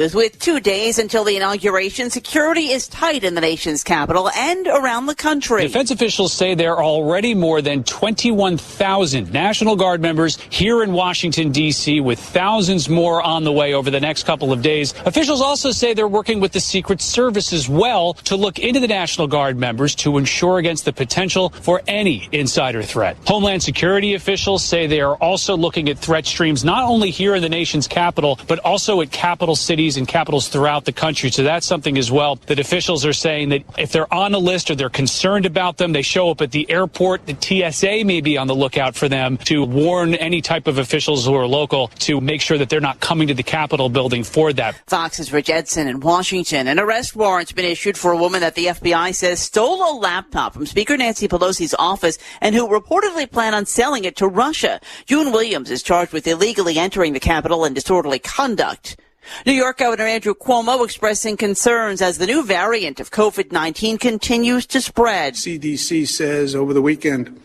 With 2 days until the inauguration, security is tight in the nation's capital and around the country. Defense officials say there are already more than 21,000 National Guard members here in Washington, D.C., with thousands more on the way over the next couple of days. Officials also say they're working with the Secret Service as well to look into the National Guard members to ensure against the potential for any insider threat. Homeland Security officials say they are also looking at threat streams not only here in the nation's capital, but also at capital cities and capitals throughout the country. So that's something as well that officials are saying that if they're on a list or they're concerned about them, they show up at the airport. The TSA may be on the lookout for them to warn any type of officials who are local to make sure that they're not coming to the Capitol building for that. Fox's Rich Edson in Washington. An arrest warrant's been issued for a woman that the FBI says stole a laptop from Speaker Nancy Pelosi's office and who reportedly planned on selling it to Russia. June Williams is charged with illegally entering the Capitol and disorderly conduct. New York Governor Andrew Cuomo expressing concerns as the new variant of COVID-19 continues to spread. CDC says over the weekend,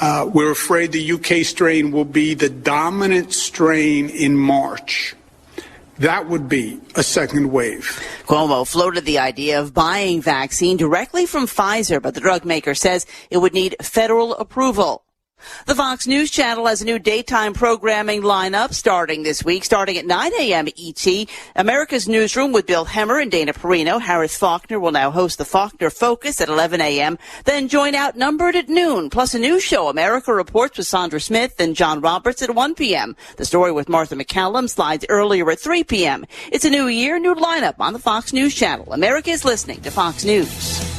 we're afraid the UK strain will be the dominant strain in March. That would be a second wave. Cuomo floated the idea of buying vaccine directly from Pfizer, but the drug maker says it would need federal approval. The Fox News Channel has a new daytime programming lineup starting this week, starting at 9 a.m. ET. America's Newsroom with Bill Hemmer and Dana Perino. Harris Faulkner will now host the Faulkner Focus at 11 a.m. Then join Outnumbered at noon, plus a new show, America Reports with Sandra Smith and John Roberts at 1 p.m. The Story with Martha McCallum slides earlier at 3 p.m. It's a new year, new lineup on the Fox News Channel. America is listening to Fox News.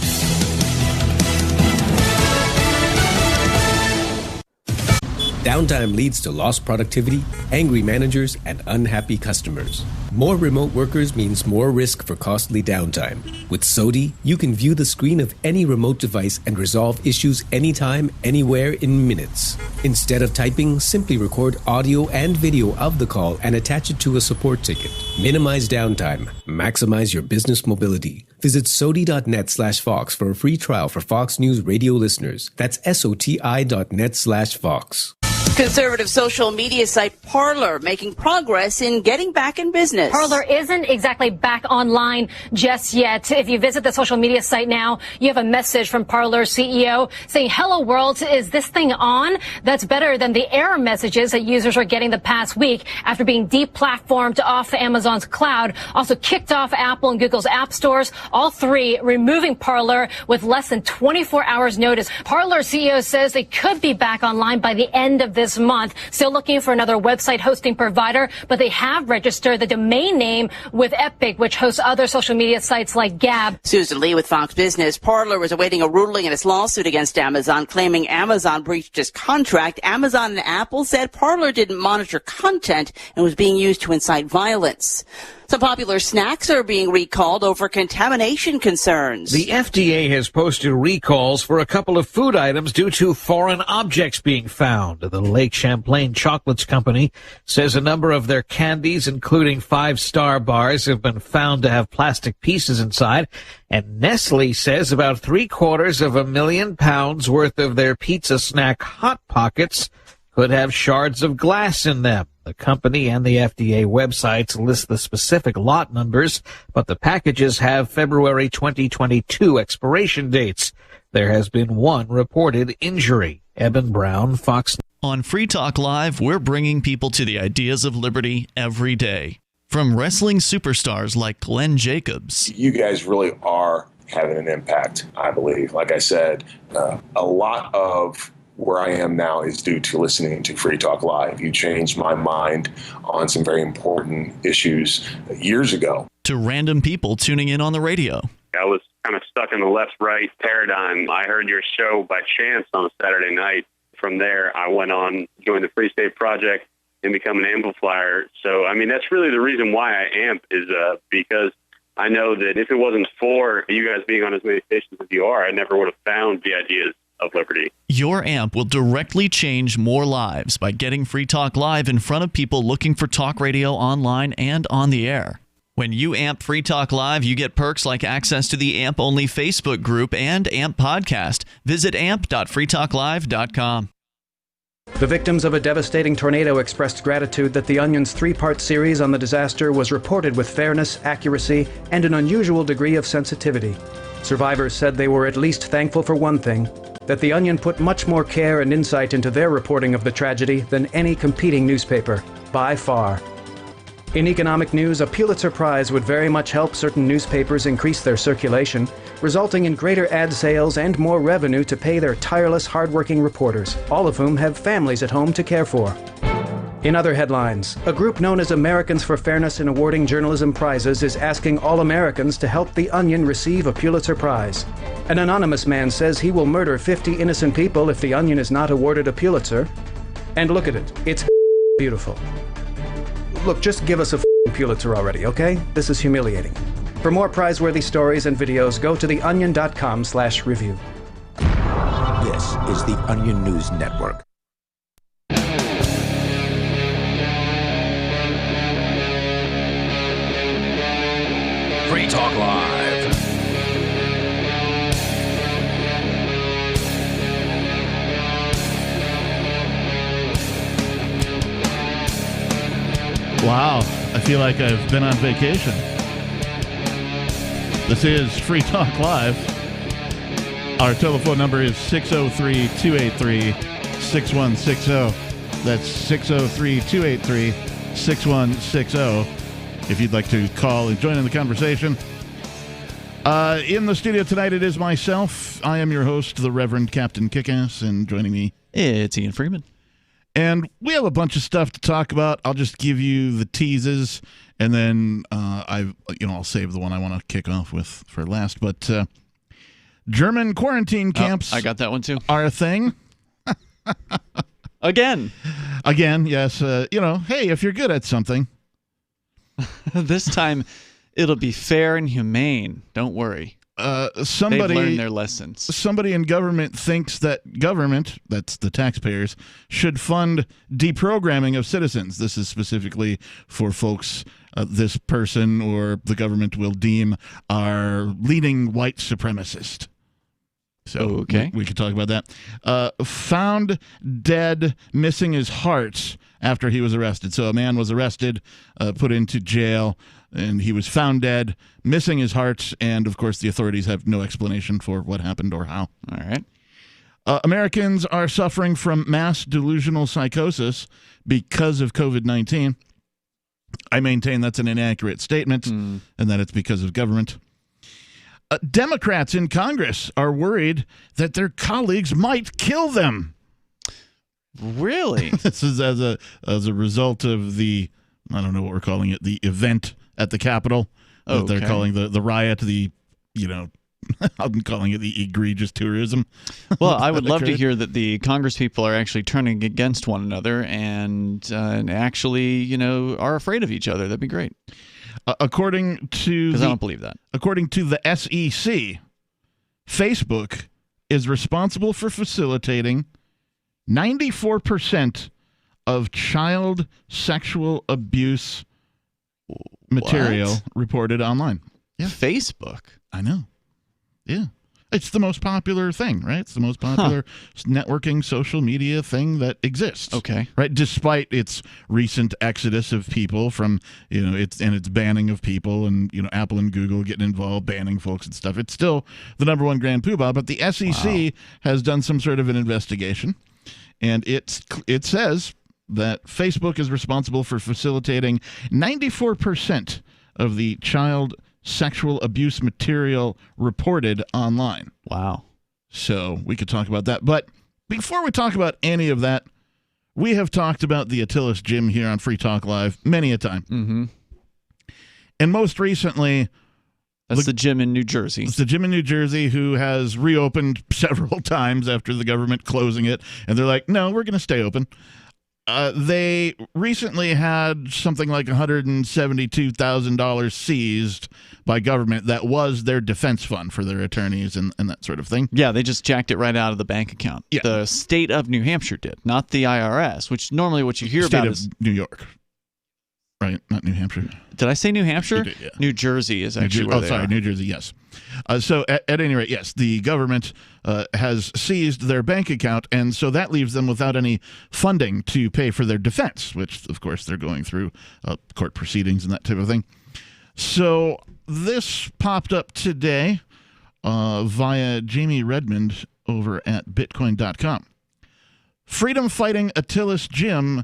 Downtime leads to lost productivity, angry managers, and unhappy customers. More remote workers means more risk for costly downtime. With SODI, you can view the screen of any remote device and resolve issues anytime, anywhere in minutes. Instead of typing, simply record audio and video of the call and attach it to a support ticket. Minimize downtime. Maximize your business mobility. Visit sodi.net/Fox for a free trial for Fox News radio listeners. That's SOTI.net/Fox. Conservative social media site Parler making progress in getting back in business. Parler isn't exactly back online just yet. If you visit the social media site now, you have a message from Parler's CEO saying, "Hello world, is this thing on?" That's better than the error messages that users are getting the past week after being deplatformed off Amazon's cloud, also kicked off Apple and Google's app stores, all three removing Parler with less than 24 hours notice. Parler CEO says they could be back online by the end of this month. Still looking for another website hosting provider, but they have registered the domain name with Epic, which hosts other social media sites like Gab. Susan Lee with Fox Business. Parler was awaiting a ruling in its lawsuit against Amazon, claiming Amazon breached its contract. Amazon and Apple said Parler didn't monitor content and was being used to incite violence. Some popular snacks are being recalled over contamination concerns. The FDA has posted recalls for a couple of food items due to foreign objects being found. The Lake Champlain Chocolates Company says a number of their candies, including 5-star bars, have been found to have plastic pieces inside. And Nestle says about 750,000 pounds worth of their pizza snack Hot Pockets could have shards of glass in them. The company and the FDA websites list the specific lot numbers, but the packages have February 2022 expiration dates. There has been one reported injury. Eben Brown, Fox. On Free Talk Live, we're bringing people to the ideas of liberty every day. From wrestling superstars like Glenn Jacobs. You guys really are having an impact, I believe. Like I said, a lot of where I am now is due to listening to Free Talk Live. You changed my mind on some very important issues years ago. To random people tuning in on the radio. I was kind of stuck in the left-right paradigm. I heard your show by chance on a Saturday night. From there, I went on, joined the Free State Project, and become an amplifier. So, I mean, that's really the reason why I amp is because I know that if it wasn't for you guys being on as many stations as you are, I never would have found the ideas of liberty. Your amp will directly change more lives by getting Free Talk Live in front of people looking for talk radio online and on the air. When you amp Free Talk Live, you get perks like access to the AMP-only Facebook group and AMP podcast. Visit amp.freetalklive.com. The victims of a devastating tornado expressed gratitude that The Onion's 3-part series on the disaster was reported with fairness, accuracy, and an unusual degree of sensitivity. Survivors said they were at least thankful for one thing, that The Onion put much more care and insight into their reporting of the tragedy than any competing newspaper, by far. In economic news, a Pulitzer Prize would very much help certain newspapers increase their circulation, resulting in greater ad sales and more revenue to pay their tireless, hardworking reporters, all of whom have families at home to care for. In other headlines, a group known as Americans for Fairness in Awarding Journalism Prizes is asking all Americans to help The Onion receive a Pulitzer Prize. An anonymous man says he will murder 50 innocent people if The Onion is not awarded a Pulitzer. And look at it, it's beautiful. Look, just give us a Pulitzer already, okay? This is humiliating. For more prize-worthy stories and videos, go to theonion.com/review. This is the Onion News Network. Free Talk Live. Wow, I feel like I've been on vacation. This is Free Talk Live. Our telephone number is 603-283-6160. That's 603-283-6160. If you'd like to call and join in the conversation. In the studio tonight, it is myself. I am your host, the Reverend Captain Kickass, and joining me, It's Ian Freeman. And we have a bunch of stuff to talk about. I'll just give you the teases, and then I'll save the one I want to kick off with for last. But German quarantine camps, I got that one too, are a thing. Again, yes. Hey, if you're good at something, this time it'll be fair and humane. Don't worry. They've learned their lessons. Somebody in government thinks that government, that's the taxpayers, should fund deprogramming of citizens. This is specifically for folks this person or the government will deem are leading white supremacist. So okay. we could talk about that. Found dead, missing his heart after he was arrested. So a man was arrested, put into jail, and he was found dead, missing his heart, and, of course, the authorities have no explanation for what happened or how. All right. Americans are suffering from mass delusional psychosis because of COVID-19. I maintain that's an inaccurate statement, and that it's because of government. Democrats in Congress are worried that their colleagues might kill them. Really? This is as a result of the, I don't know what we're calling it, the event at the Capitol. Okay. They're calling the riot, I'm calling it the egregious tourism. Well, I would love to hear that the Congress people are actually turning against one another and actually, are afraid of each other. That'd be great. According to because I don't believe that. According to the SEC, Facebook is responsible for facilitating 94% of child sexual abuse material reported online. Yeah. Facebook. I know. Yeah. It's the most popular thing, right? It's the most popular networking social media thing that exists. Okay. Right? Despite its recent exodus of people from, its banning of people and, Apple and Google getting involved, banning folks and stuff. It's still the number one grand poobah, but the SEC has done some sort of an investigation, and it says that Facebook is responsible for facilitating 94% of the child sexual abuse material reported online. Wow. So we could talk about that. But before we talk about any of that, we have talked about the Atillis gym here on Free Talk Live many a time. Mm-hmm. And most recently... That's the gym in New Jersey. It's the gym in New Jersey who has reopened several times after the government closing it. And they're like, no, we're going to stay open. They recently had something like $172,000 seized by government that was their defense fund for their attorneys and that sort of thing. Yeah, they just jacked it right out of the bank account. Yeah. The state of New Hampshire did, not the IRS, which normally what you hear about is New York. right? Not New Hampshire. Did I say New Hampshire? Yeah. New Jersey is actually where they are. New Jersey, yes. So at any rate, yes, the government has seized their bank account, and so that leaves them without any funding to pay for their defense, which, of course, they're going through court proceedings and that type of thing. So this popped up today via Jamie Redmond over at Bitcoin.com. Freedom-fighting Atillis Jim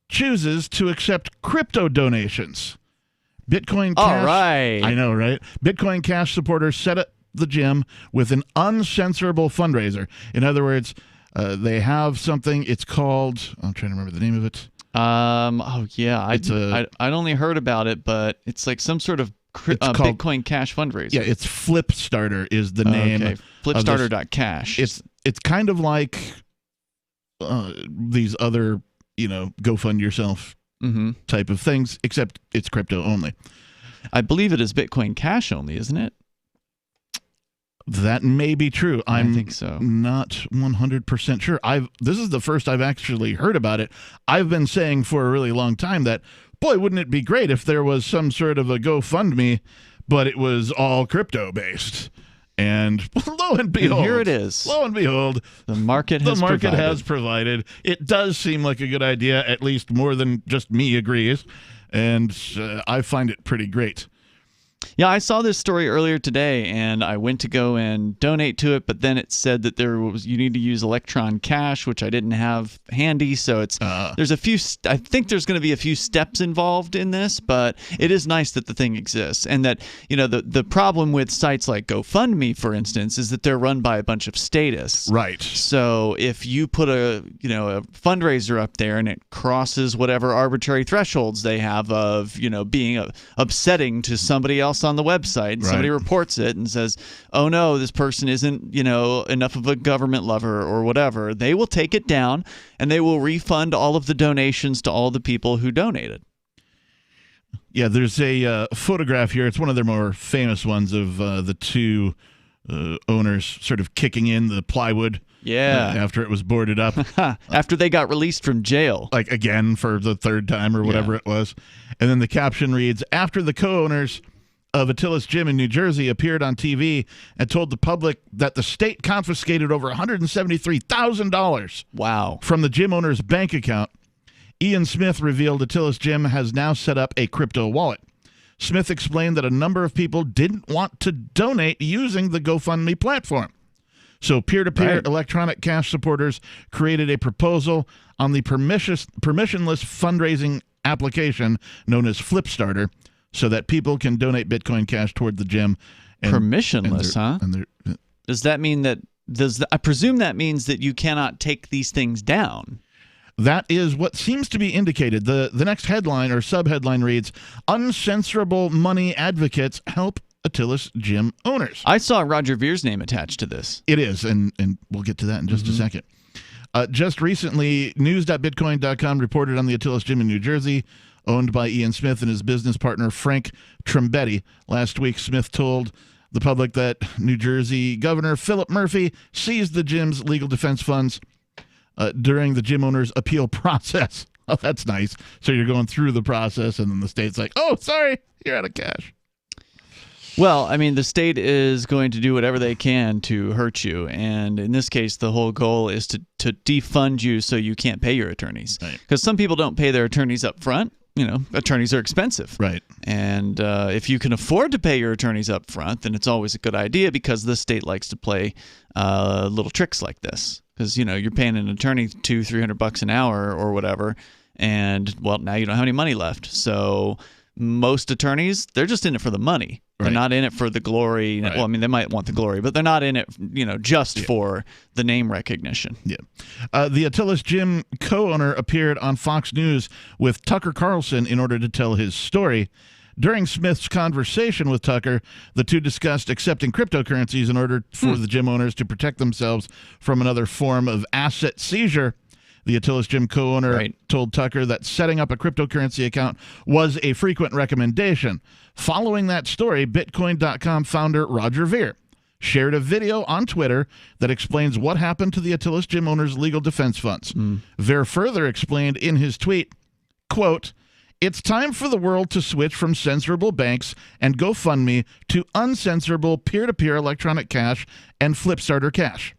chooses to accept crypto donations. Bitcoin Cash. All right. I know, right? Bitcoin Cash supporters set up the gym with an uncensorable fundraiser. In other words, they have something. It's called, I'm trying to remember the name of it. I'd only heard about it, but it's like some sort of Bitcoin Cash fundraiser. Yeah, it's Flip Starter is the name. Okay, flipstarter.cash. It's kind of like these other, go fund yourself type of things, except it's crypto only. I believe it is Bitcoin Cash only, isn't it? That may be true. I think so. Not 100% sure. This is the first I've actually heard about it. I've been saying for a really long time that, boy, wouldn't it be great if there was some sort of a GoFundMe, but it was all crypto based. And lo and behold, and here it is. Lo and behold, the market has provided. It does seem like a good idea, at least more than just me agrees, and I find it pretty great. Yeah, I saw this story earlier today, and I went to go and donate to it, but then it said that you need to use Electron Cash, which I didn't have handy. So there's a few. I think there's going to be a few steps involved in this, but it is nice that the thing exists, and that the problem with sites like GoFundMe, for instance, is that they're run by a bunch of statists. Right. So if you put a fundraiser up there and it crosses whatever arbitrary thresholds they have of being upsetting to somebody else on the website, and somebody reports it and says, oh no, this person isn't enough of a government lover or whatever, they will take it down and they will refund all of the donations to all the people who donated. Yeah, there's a photograph here. It's one of their more famous ones of the two owners sort of kicking in the plywood. Yeah. After it was boarded up. After they got released from jail. Like again for the third time or whatever it was. And then the caption reads, after the co-owners of Atillis Gym in New Jersey appeared on TV and told the public that the state confiscated over $173,000 from the gym owner's bank account, Ian Smith revealed Atillis Gym has now set up a crypto wallet. Smith explained that a number of people didn't want to donate using the GoFundMe platform. So peer-to-peer electronic cash supporters created a proposal on the permissionless fundraising application known as Flipstarter, so that people can donate Bitcoin Cash toward the gym. Permissionless, huh? Does that mean that? I presume that means that you cannot take these things down. That is what seems to be indicated. The next headline or subheadline reads, "Uncensorable money advocates help Atillis Gym owners." I saw Roger Vere's name attached to this. It is, and we'll get to that in just a second. Just recently, news.bitcoin.com reported on the Atillis Gym in New Jersey, owned by Ian Smith and his business partner Frank Trembetti. Last week, Smith told the public that New Jersey Governor Philip Murphy seized the gym's legal defense funds during the gym owner's appeal process. Oh, that's nice. So you're going through the process, and then the state's like, oh, sorry, you're out of cash. Well, I mean, the state is going to do whatever they can to hurt you. And in this case, the whole goal is to defund you so you can't pay your attorneys. Because some people don't pay their attorneys up front. Attorneys are expensive. Right. And if you can afford to pay your attorneys up front, then it's always a good idea because the state likes to play little tricks like this. Because, you're paying an attorney $200-300 an hour or whatever. And, well, now you don't have any money left. So most attorneys, they're just in it for the money. They're not in it for the glory. Well, I mean, they might want the glory, but they're not in it, just for the name recognition. Yeah. The Atillis Gym co-owner appeared on Fox News with Tucker Carlson in order to tell his story. During Smith's conversation with Tucker, the two discussed accepting cryptocurrencies in order for the gym owners to protect themselves from another form of asset seizure. The Atillis Gym co-owner told Tucker that setting up a cryptocurrency account was a frequent recommendation. Following that story, Bitcoin.com founder Roger Ver shared a video on Twitter that explains what happened to the Atillis Gym owner's legal defense funds. Ver further explained in his tweet, quote, It's time for the world to switch from censorable banks and GoFundMe to uncensorable peer-to-peer electronic cash and Flipstarter Cash.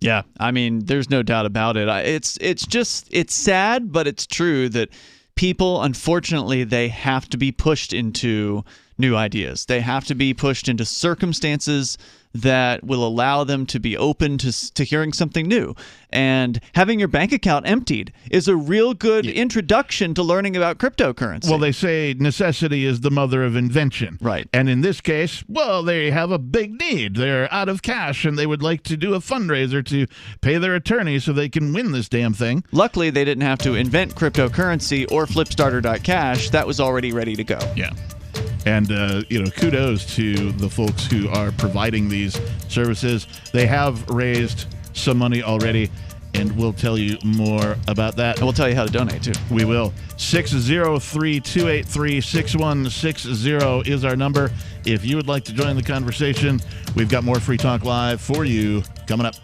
Yeah, I mean, there's no doubt about it. It's sad, but it's true that people, unfortunately, they have to be pushed into new ideas. They have to be pushed into circumstances that will allow them to be open to hearing something new. And having your bank account emptied is a real good introduction to learning about cryptocurrency. Well, they say necessity is the mother of invention. Right. And in this case, well, they have a big need. They're out of cash, and they would like to do a fundraiser to pay their attorney so they can win this damn thing. Luckily, they didn't have to invent cryptocurrency or Flipstarter.cash. That was already ready to go. Yeah. And, kudos to the folks who are providing these services. They have raised some money already, and we'll tell you more about that. And we'll tell you how to donate, too. We will. 603-283-6160 is our number. If you would like to join the conversation, we've got more Free Talk Live for you coming up.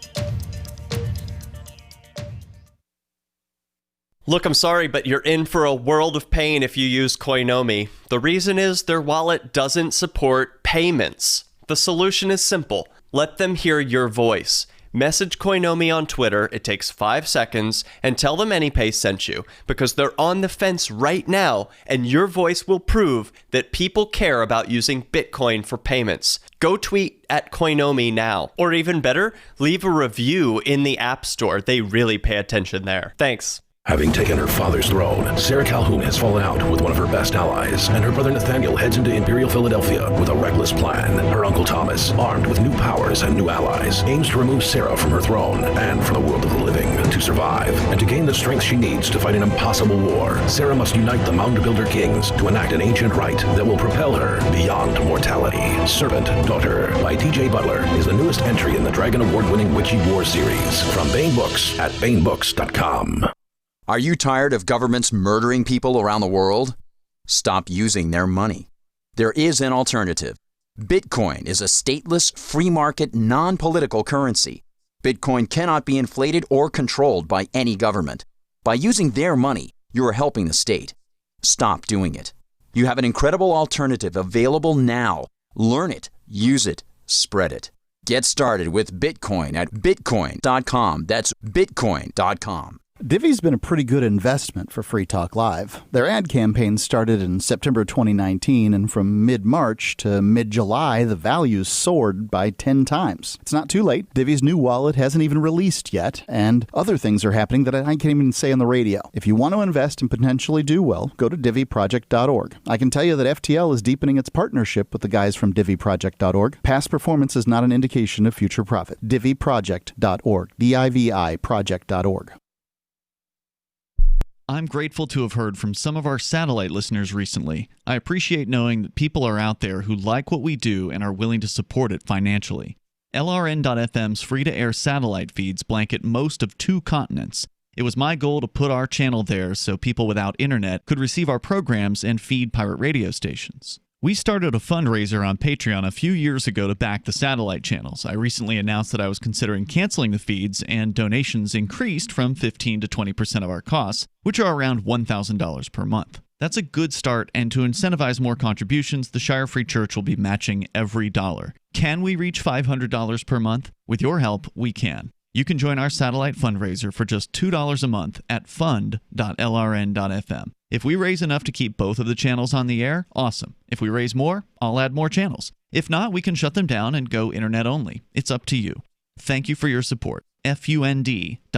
Look, I'm sorry, but you're in for a world of pain if you use Koinomi. The reason is their wallet doesn't support payments. The solution is simple. Let them hear your voice. Message Koinomi on Twitter, it takes 5 seconds, and tell them AnyPay sent you, because they're on the fence right now, and your voice will prove that people care about using Bitcoin for payments. Go tweet at Koinomi now. Or even better, leave a review in the App Store. They really pay attention there. Thanks. Having taken her father's throne, Sarah Calhoun has fallen out with one of her best allies, and her brother Nathaniel heads into Imperial Philadelphia with a reckless plan. Her uncle Thomas, armed with new powers and new allies, aims to remove Sarah from her throne and from the world of the living. To survive, and to gain the strength she needs to fight an impossible war, Sarah must unite the Mound Builder Kings to enact an ancient rite that will propel her beyond mortality. Servant Daughter by T.J. Butler is the newest entry in the Dragon Award-winning Witchy War series from Baen Books at BaenBooks.com. Are you tired of governments murdering people around the world? Stop using their money. There is an alternative. Bitcoin is a stateless, free market, non-political currency. Bitcoin cannot be inflated or controlled by any government. By using their money, you are helping the state. Stop doing it. You have an incredible alternative available now. Learn it, use it, spread it. Get started with Bitcoin at Bitcoin.com. That's Bitcoin.com. Divvy's been a pretty good investment for Free Talk Live. Their ad campaign started in September 2019, and from mid-March to mid-July, the values soared by 10 times. It's not too late. Divvy's new wallet hasn't even released yet, and other things are happening that I can't even say on the radio. If you want to invest and potentially do well, go to DivvyProject.org. I can tell you that FTL is deepening its partnership with the guys from DivvyProject.org. Past performance is not an indication of future profit. DivvyProject.org. DIVI Project.org. I'm grateful to have heard from some of our satellite listeners recently. I appreciate knowing that people are out there who like what we do and are willing to support it financially. LRN.FM's free-to-air satellite feeds blanket most of 2 continents. It was my goal to put our channel there so people without internet could receive our programs and feed pirate radio stations. We started a fundraiser on Patreon a few years ago to back the satellite channels. I recently announced that I was considering canceling the feeds, and donations increased from 15 to 20% of our costs, which are around $1,000 per month. That's a good start, and to incentivize more contributions, the Shire Free Church will be matching every dollar. Can we reach $500 per month? With your help, we can. You can join our satellite fundraiser for just $2 a month at fund.lrn.fm. If we raise enough to keep both of the channels on the air, awesome. If we raise more, I'll add more channels. If not, we can shut them down and go internet only. It's up to you. Thank you for your support. fund.lrn.fm.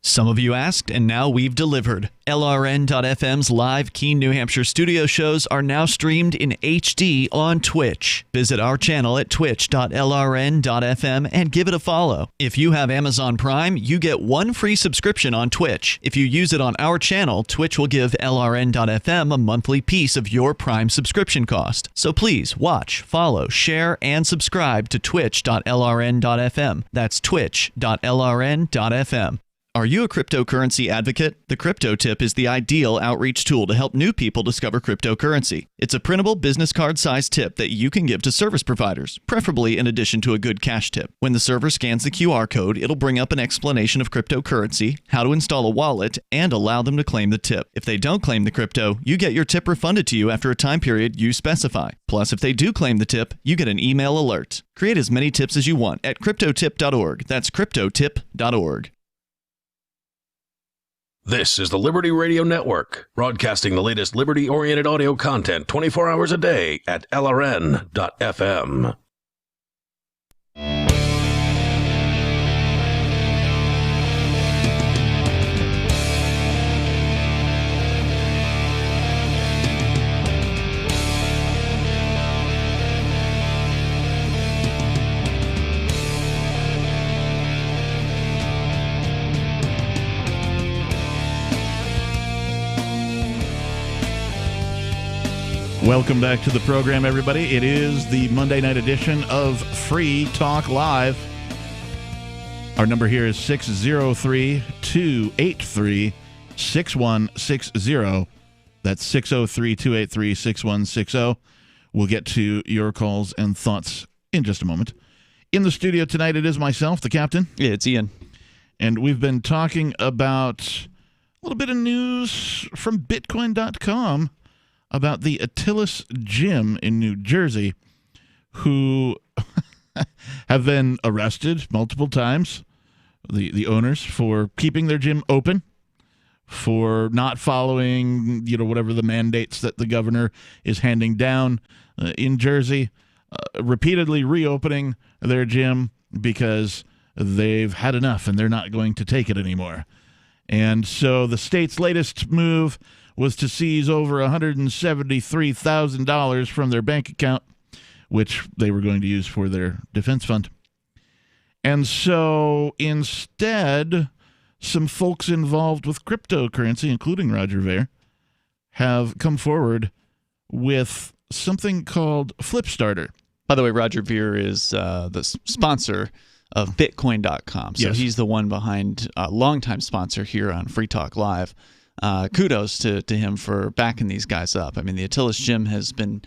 Some of you asked, and now we've delivered. LRN.FM's live Keene, New Hampshire studio shows are now streamed in HD on Twitch. Visit our channel at twitch.lrn.fm and give it a follow. If you have Amazon Prime, you get 1 free subscription on Twitch. If you use it on our channel, Twitch will give LRN.FM a monthly piece of your Prime subscription cost. So please watch, follow, share, and subscribe to twitch.lrn.fm. That's twitch.lrn.fm. Are you a cryptocurrency advocate? The Crypto Tip is the ideal outreach tool to help new people discover cryptocurrency. It's a printable business card-sized tip that you can give to service providers, preferably in addition to a good cash tip. When the server scans the QR code, it'll bring up an explanation of cryptocurrency, how to install a wallet, and allow them to claim the tip. If they don't claim the crypto, you get your tip refunded to you after a time period you specify. Plus, if they do claim the tip, you get an email alert. Create as many tips as you want at cryptotip.org. That's cryptotip.org. This is the Liberty Radio Network, broadcasting the latest liberty-oriented audio content 24 hours a day at LRN.FM. Welcome back to the program, everybody. It is the Monday night edition of Free Talk Live. Our number here is 603-283-6160. That's 603-283-6160. We'll get to your calls and thoughts in just a moment. In the studio tonight, it is myself, the captain. Yeah, it's Ian. And we've been talking about a little bit of news from Bitcoin.com about the Atillis gym in New Jersey, who have been arrested multiple times, the owners, for keeping their gym open, for not following, whatever the mandates that the governor is handing down in Jersey, repeatedly reopening their gym because they've had enough and they're not going to take it anymore. And so the state's latest move was to seize over $173,000 from their bank account, which they were going to use for their defense fund. And so instead, some folks involved with cryptocurrency, including Roger Ver, have come forward with something called Flipstarter. By the way, Roger Ver is the sponsor of Bitcoin.com. So he's the one behind a longtime sponsor here on Free Talk Live. Kudos to him for backing these guys up. I mean, the Atillis gym has been,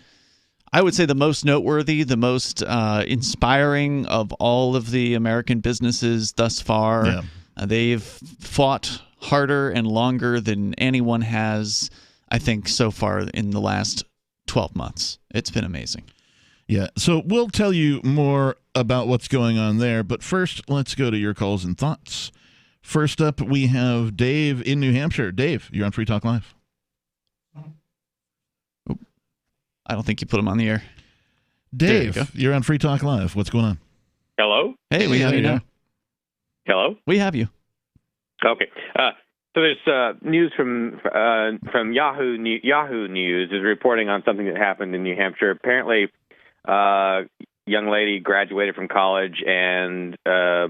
I would say, the most noteworthy, the most inspiring of all of the American businesses thus far. Yeah. They've fought harder and longer than anyone has, I think, so far in the last 12 months. It's been amazing. Yeah, so we'll tell you more about what's going on there, but first, let's go to your calls and thoughts. First up, we have Dave in New Hampshire. Dave, you're on Free Talk Live. I don't think you put him on the air. Dave, you're on Free Talk Live. What's going on? Hello? Hey, we have you now. Hello? We have you. Okay. So there's news from Yahoo News is reporting on something that happened in New Hampshire. Apparently, young lady graduated from college and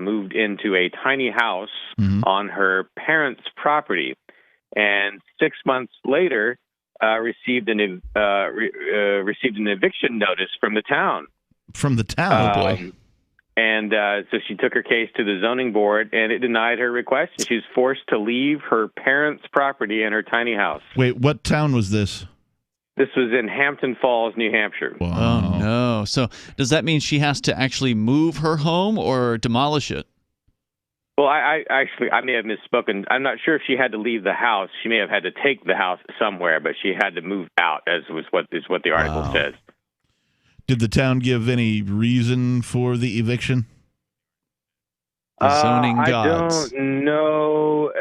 moved into a tiny house on her parents' property, and 6 months later received an eviction notice from the town. From the town, boy. And so she took her case to the zoning board, and it denied her request. She was forced to leave her parents' property and her tiny house. Wait, what town was this? This was in Hampton Falls, New Hampshire. Wow. Oh, no. So does that mean she has to actually move her home or demolish it? Well, I may have misspoken. I'm not sure if she had to leave the house. She may have had to take the house somewhere, but she had to move out, as was what the article says. Did the town give any reason for the eviction? The zoning gods. I don't know.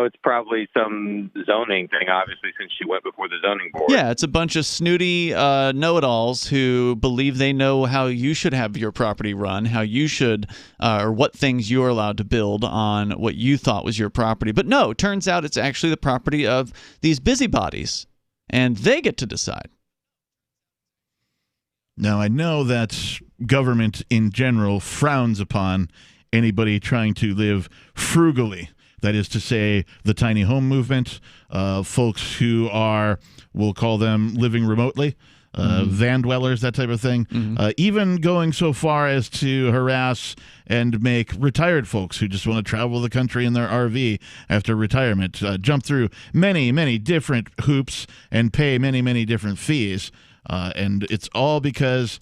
It's probably some zoning thing, obviously, since she went before the zoning board. Yeah, it's a bunch of snooty know-it-alls who believe they know how you should have your property run, how you should, or what things you're allowed to build on what you thought was your property. But no, it turns out it's actually the property of these busybodies, and they get to decide. Now, I know that government in general frowns upon anybody trying to live frugally. That is to say, the tiny home movement, folks who are, we'll call them living remotely, van dwellers, that type of thing, even going so far as to harass and make retired folks who just want to travel the country in their RV after retirement jump through many, many different hoops and pay many, many different fees. And it's all because,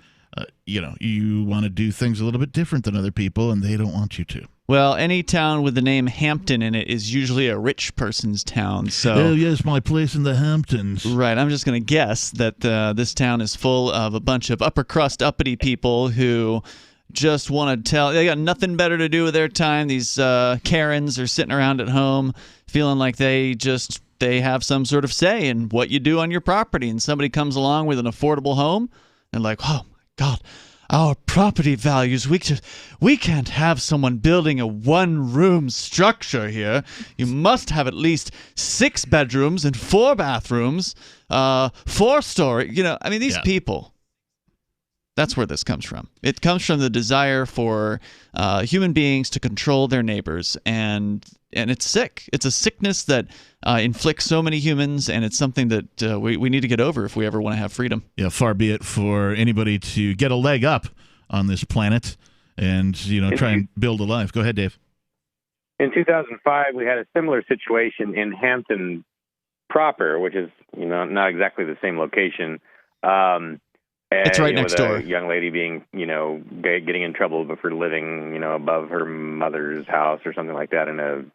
you want to do things a little bit different than other people, and they don't want you to. Well, any town with the name Hampton in it is usually a rich person's town. So, oh, yes, my place in the Hamptons. Right. I'm just going to guess that this town is full of a bunch of upper crust, uppity people who just want to they got nothing better to do with their time. These Karens are sitting around at home feeling like they have some sort of say in what you do on your property. And somebody comes along with an affordable home and like, oh, my God. Our property values, we can't have someone building a one-room structure here. You must have at least 6 bedrooms and 4 bathrooms, 4-story. These people, that's where this comes from. It comes from the desire for human beings to control their neighbors, and it's sick. It's a sickness that inflicts so many humans, and it's something that we need to get over if we ever want to have freedom. Yeah, far be it for anybody to get a leg up on this planet and, try and build a life. Go ahead, Dave. In 2005, we had a similar situation in Hampton proper, which is, not exactly the same location. It's right next door. A young lady being, getting in trouble for living, above her mother's house or something like that in a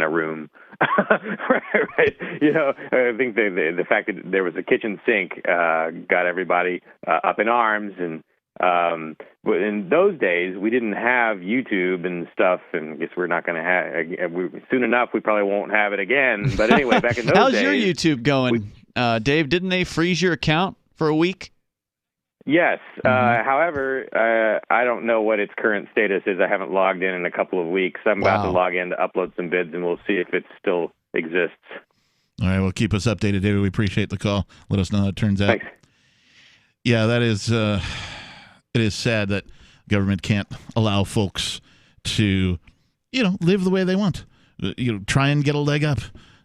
room. right. I think the fact that there was a kitchen sink got everybody up in arms. And in those days, we didn't have YouTube and stuff, and I guess we're not going to have. Soon enough, we probably won't have it again. But anyway, back in those How's days, your YouTube going, Dave? Didn't they freeze your account for a week? Yes. However, I don't know what its current status is. I haven't logged in a couple of weeks. I'm about to log in to upload some bids, and we'll see if it still exists. All right. Well, keep us updated, David. We appreciate the call. Let us know how it turns out. Thanks. Yeah, that is. It is sad that government can't allow folks to, live the way they want. Try and get a leg up.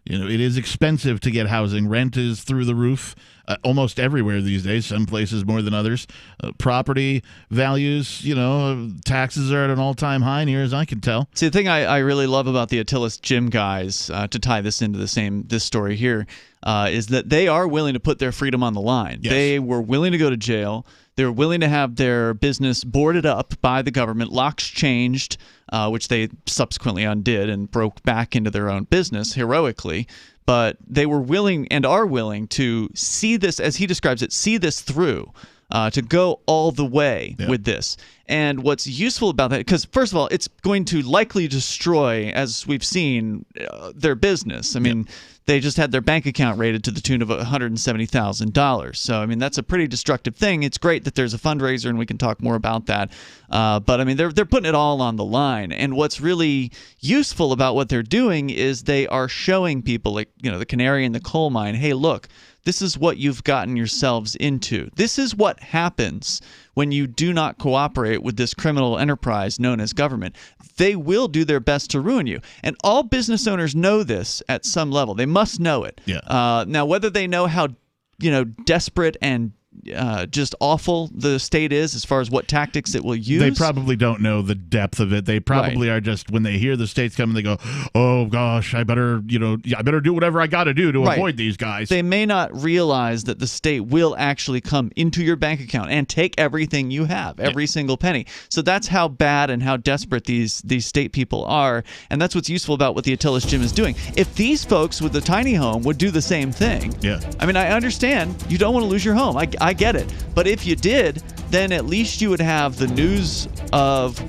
It is expensive to get housing. Rent is through the roof almost everywhere these days, some places more than others. Property values, taxes are at an all-time high near as I can tell. See, the thing I really love about the Atillis gym guys, to tie this into this story here, is that they are willing to put their freedom on the line. Yes. They were willing to go to jail. They were willing to have their business boarded up by the government, locks changed, which they subsequently undid and broke back into their own business heroically. But they were willing and are willing to see this, as he describes it, see this through, to go all the way with this. And what's useful about that, because first of all, it's going to likely destroy, as we've seen, their business. I mean, they just had their bank account raided to the tune of $170,000. So, that's a pretty destructive thing. It's great that there's a fundraiser, and we can talk more about that. But, they're putting it all on the line. And what's really useful about what they're doing is they are showing people, like, the canary in the coal mine, hey, look, this is what you've gotten yourselves into. This is what happens when you do not cooperate with this criminal enterprise known as government. They will do their best to ruin you. And all business owners know this at some level. They must know it. Yeah. Now, whether they know how, desperate and just awful the state is as far as what tactics it will use. They probably don't know the depth of it. They probably are just, when they hear the state's coming, they go, oh gosh, I better do whatever I got to do to avoid these guys. They may not realize that the state will actually come into your bank account and take everything you have, every single penny. So that's how bad and how desperate these state people are. And that's what's useful about what the Atillis gym is doing. If these folks with the tiny home would do the same thing, I understand you don't want to lose your home. I get it. But if you did, then at least you would have the news of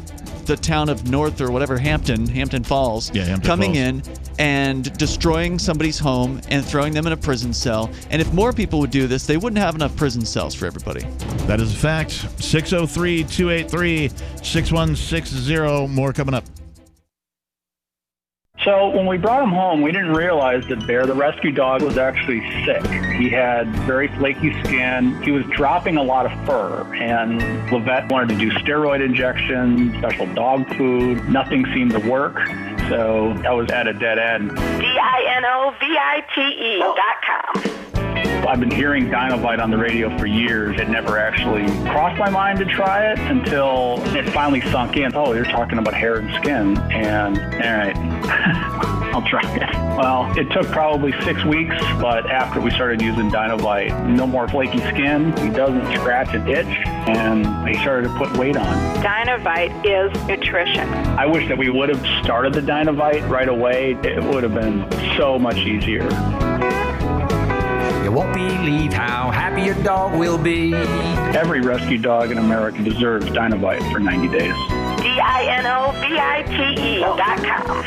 the town of North or whatever, Hampton Falls, coming in and destroying somebody's home and throwing them in a prison cell. And if more people would do this, they wouldn't have enough prison cells for everybody. That is a fact. 603-283-6160. More coming up. So when we brought him home, we didn't realize that Bear, the rescue dog, was actually sick. He had very flaky skin. He was dropping a lot of fur, and Levette wanted to do steroid injections, special dog food. Nothing seemed to work, so I was at a dead end. DINOVITE.com. I've been hearing Dynovite on the radio for years. It never actually crossed my mind to try it until it finally sunk in. Oh, you're talking about hair and skin. And, all right, I'll try it. Well, it took probably 6 weeks, but after we started using Dynovite, no more flaky skin. He doesn't scratch and itch, and he started to put weight on. Dynovite is nutrition. I wish that we would have started the Dynovite right away. It would have been so much easier. You won't believe how happy your dog will be. Every rescue dog in America deserves Dynovite for 90 days. DINOVITE.com.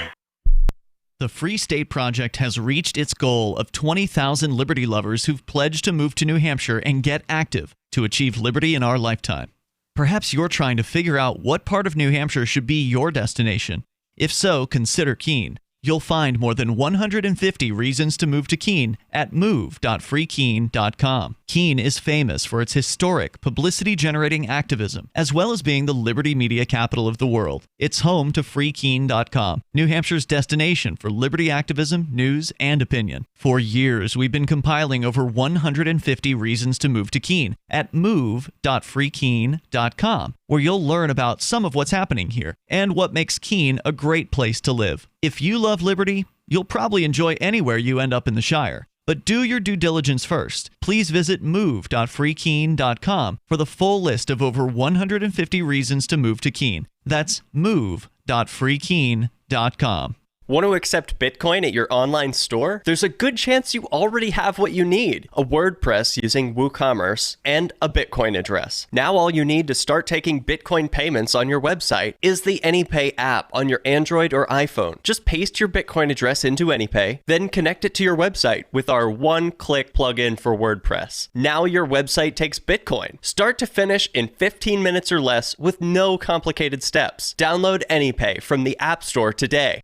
The Free State Project has reached its goal of 20,000 liberty lovers who've pledged to move to New Hampshire and get active to achieve liberty in our lifetime. Perhaps you're trying to figure out what part of New Hampshire should be your destination. If so, consider Keene. You'll find more than 150 reasons to move to Keene at move.freekeene.com. Keene is famous for its historic, publicity-generating activism, as well as being the liberty media capital of the world. It's home to freekeene.com, New Hampshire's destination for liberty activism, news, and opinion. For years, we've been compiling over 150 reasons to move to Keene at move.freekeene.com, where you'll learn about some of what's happening here and what makes Keene a great place to live. If you love liberty, you'll probably enjoy anywhere you end up in the Shire. But do your due diligence first. Please visit move.freekeene.com for the full list of over 150 reasons to move to Keene. That's move.freekeene.com. Want to accept Bitcoin at your online store? There's a good chance you already have what you need: a WordPress using WooCommerce and a Bitcoin address. Now all you need to start taking Bitcoin payments on your website is the AnyPay app on your Android or iPhone. Just paste your Bitcoin address into AnyPay, then connect it to your website with our one-click plugin for WordPress. Now your website takes Bitcoin, start to finish, in 15 minutes or less with no complicated steps. Download AnyPay from the App Store today.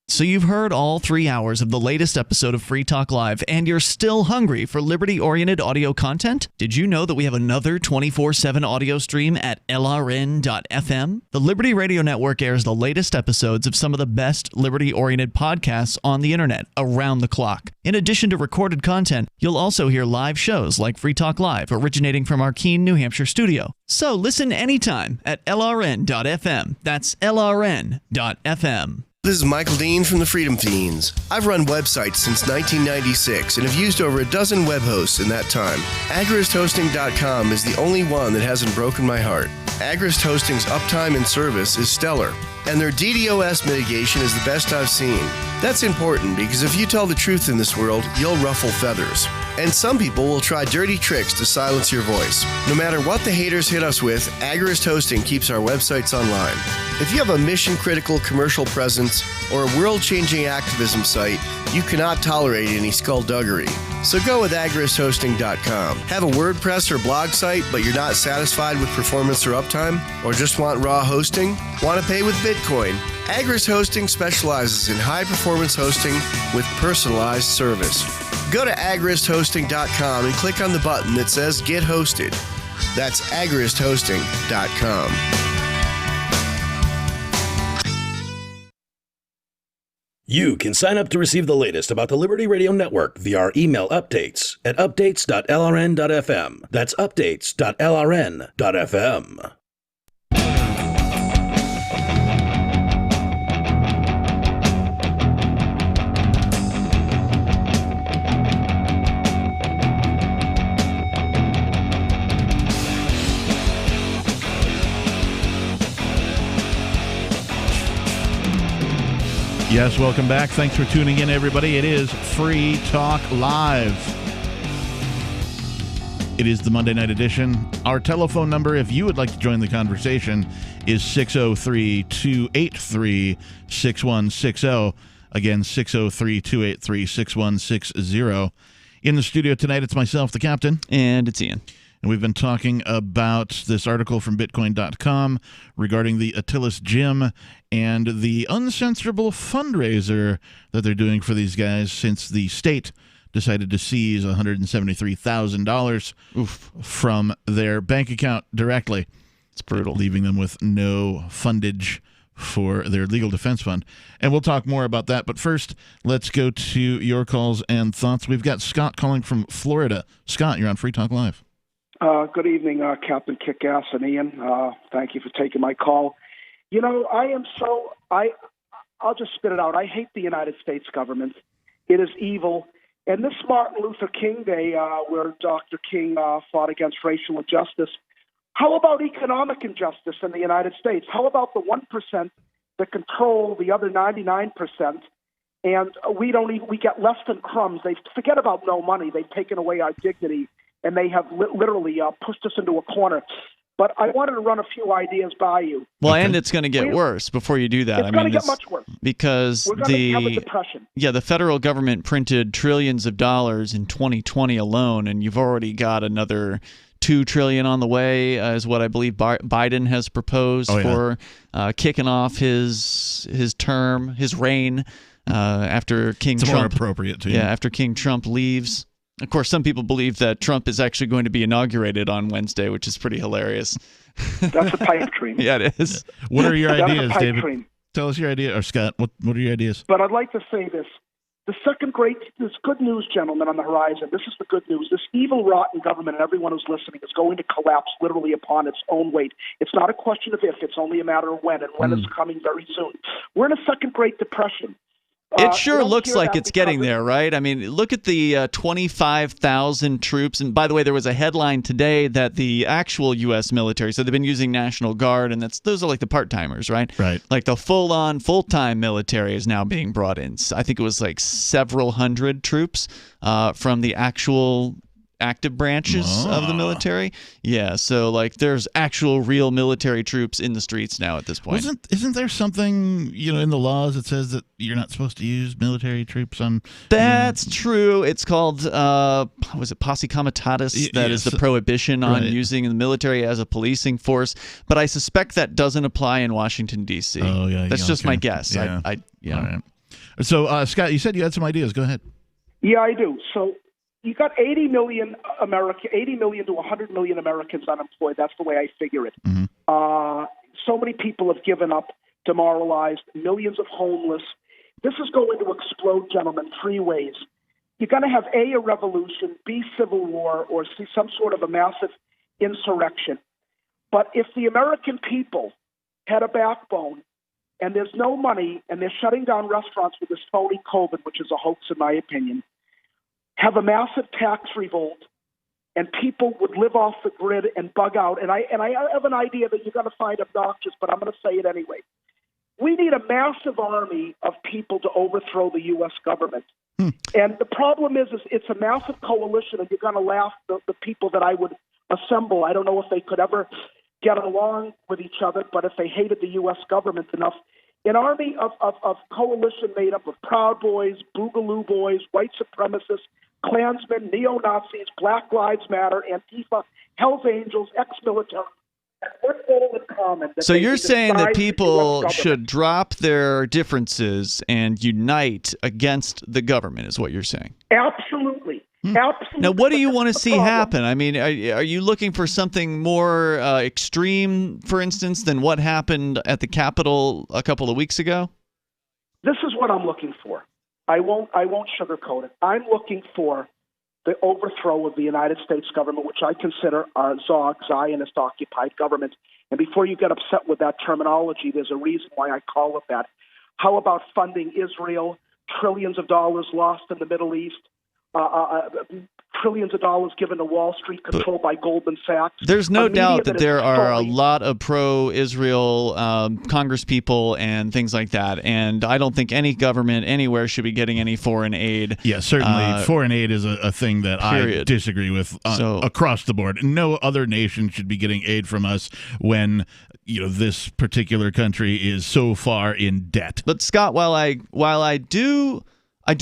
So you've heard all 3 hours of the latest episode of Free Talk Live, and you're still hungry for liberty-oriented audio content? Did you know that we have another 24/7 audio stream at LRN.FM? The Liberty Radio Network airs the latest episodes of some of the best liberty-oriented podcasts on the internet around the clock. In addition to recorded content, you'll also hear live shows like Free Talk Live, originating from our Keene, New Hampshire studio. So listen anytime at LRN.FM. That's LRN.FM. This is Michael Dean from the Freedom Fiends. I've run websites since 1996 and have used over a dozen web hosts in that time. AgristHosting.com is the only one that hasn't broken my heart. Agrist Hosting's uptime and service is stellar, and their DDoS mitigation is the best I've seen. That's important because if you tell the truth in this world, you'll ruffle feathers. And some people will try dirty tricks to silence your voice. No matter what the haters hit us with, Agrist Hosting keeps our websites online. If you have a mission-critical commercial presence or a world-changing activism site, you cannot tolerate any skullduggery. So go with agristhosting.com. Have a WordPress or blog site, but you're not satisfied with performance or uptime? Or just want raw hosting? Want to pay with Bitcoin? Agrist Hosting specializes in high-performance hosting with personalized service. Go to agristhosting.com and click on the button that says Get Hosted. That's agristhosting.com. You can sign up to receive the latest about the Liberty Radio Network via our email updates at updates.lrn.fm. That's updates.lrn.fm. Yes, welcome back. Thanks for tuning in, everybody. It is Free Talk Live. It is the Monday night edition. Our telephone number, if you would like to join the conversation, is 603-283-6160. Again, 603-283-6160. In the studio tonight, it's myself, the captain. And it's Ian. And we've been talking about this article from Bitcoin.com regarding the Atillis gym and the uncensorable fundraiser that they're doing for these guys since the state decided to seize $173,000 from their bank account directly. It's brutal. Leaving them with no fundage for their legal defense fund. And we'll talk more about that. But first, let's go to your calls and thoughts. We've got Scott calling from Florida. Scott, you're on Free Talk Live. Good evening, Captain Kickass and Ian. Thank you for taking my call. You know, I'll just spit it out. I hate the United States government. It is evil. And this Martin Luther King Day, where Dr. King fought against racial injustice, how about economic injustice in the United States? How about the 1% that control the other 99%? And we get less than crumbs. They forget about no money. They've taken away our dignity, and they have literally pushed us into a corner. But I wanted to run a few ideas by you. Well, and it's going to get worse before you do that. It's going to get much worse. Because we're going to have a depression. Yeah, the federal government printed trillions of dollars in 2020 alone, and you've already got another $2 trillion on the way, is what I believe Biden has proposed for kicking off his term, his reign after King Trump. More appropriate too. Yeah, after King Trump leaves. Of course, some people believe that Trump is actually going to be inaugurated on Wednesday, which is pretty hilarious. That's a pipe dream. Yeah, it is. What are your ideas, pipe David? Dream. Tell us your idea, or Scott. What are your ideas? But I'd like to say this. The this good news, gentlemen, on the horizon. This is the good news. This evil, rotten government, and everyone who's listening, is going to collapse literally upon its own weight. It's not a question of if, it's only a matter of when, and when is coming very soon. We're in a second Great Depression. It sure looks like it's getting there, right? I mean, look at the 25,000 troops. And by the way, there was a headline today that the actual U.S. military, so they've been using National Guard, and those are like the part-timers, right? Right. Like the full-on, full-time military is now being brought in. I think it was like several hundred troops from the actual active branches of the military. Yeah, so like there's actual real military troops in the streets now at this point. Isn't there something, in the laws that says that you're not supposed to use military troops on? That's true. It's called was it posse comitatus? That is the prohibition on using the military as a policing force. But I suspect that doesn't apply in Washington D.C. Oh yeah, that's just my guess. Yeah. All right. So Scott, you said you had some ideas. Go ahead. Yeah, I do. So you got 80 million to 100 million Americans unemployed. That's the way I figure it. Mm-hmm. So many people have given up, demoralized, millions of homeless. This is going to explode, gentlemen, three ways. You're going to have A revolution, B, civil war, or C, some sort of a massive insurrection. But if the American people had a backbone and there's no money and they're shutting down restaurants with this phony COVID, which is a hoax in my opinion, have a massive tax revolt, and people would live off the grid and bug out. And I have an idea that you're going to find obnoxious, but I'm going to say it anyway. We need a massive army of people to overthrow the U.S. government. And the problem is it's a massive coalition, and you're going to laugh, the people that I would assemble. I don't know if they could ever get along with each other, but if they hated the U.S. government enough, an army of coalition made up of Proud Boys, Boogaloo Boys, white supremacists, Klansmen, neo-Nazis, Black Lives Matter, Antifa, Hells Angels, ex-military. So you're saying that people should drop their differences and unite against the government is what you're saying? Absolutely. Absolutely. Now, what do you want to see happen? I mean, are you looking for something more extreme, for instance, than what happened at the Capitol a couple of weeks ago? This is what I'm looking for. I won't sugarcoat it. I'm looking for the overthrow of the United States government, which I consider a Zionist-occupied government. And before you get upset with that terminology, there's a reason why I call it that. How about funding Israel, trillions of dollars lost in the Middle East, trillions of dollars given to Wall Street, controlled by Goldman Sachs. There's no doubt that there are a lot of pro-Israel congresspeople and things like that, and I don't think any government anywhere should be getting any foreign aid. Yeah, certainly foreign aid is a thing that I disagree with across the board. No other nation should be getting aid from us when this particular country is so far in debt. But Scott, while I do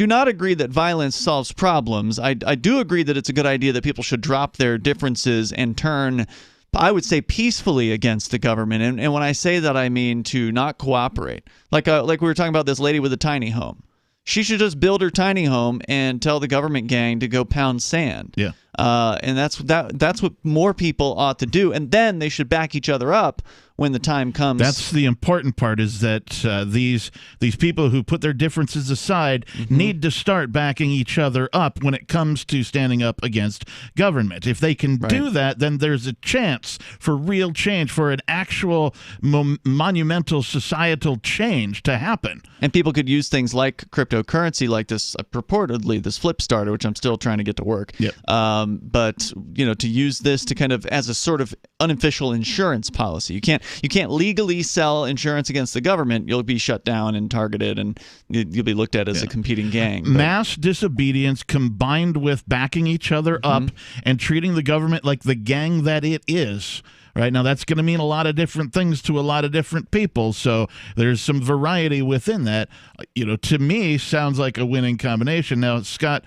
not agree that violence solves problems. I do agree that it's a good idea that people should drop their differences and turn, I would say, peacefully against the government. And when I say that, I mean to not cooperate. Like we were talking about this lady with a tiny home. She should just build her tiny home and tell the government gang to go pound sand. Yeah. And that's what more people ought to do. And then they should back each other up when the time comes. That's the important part, is that these people who put their differences aside need to start backing each other up when it comes to standing up against government. If they can do that, then there's a chance for real change, for an actual monumental societal change to happen. And people could use things like cryptocurrency, like this purportedly this flip starter, which I'm still trying to get to work. Yep. But to use this to kind of as a sort of unofficial insurance policy. You can't legally sell insurance against the government. You'll be shut down and targeted, and you'll be looked at as a competing gang. Mass disobedience combined with backing each other up and treating the government like the gang that it is. Right now, that's going to mean a lot of different things to a lot of different people. So there's some variety within that. To me, sounds like a winning combination. Now, Scott,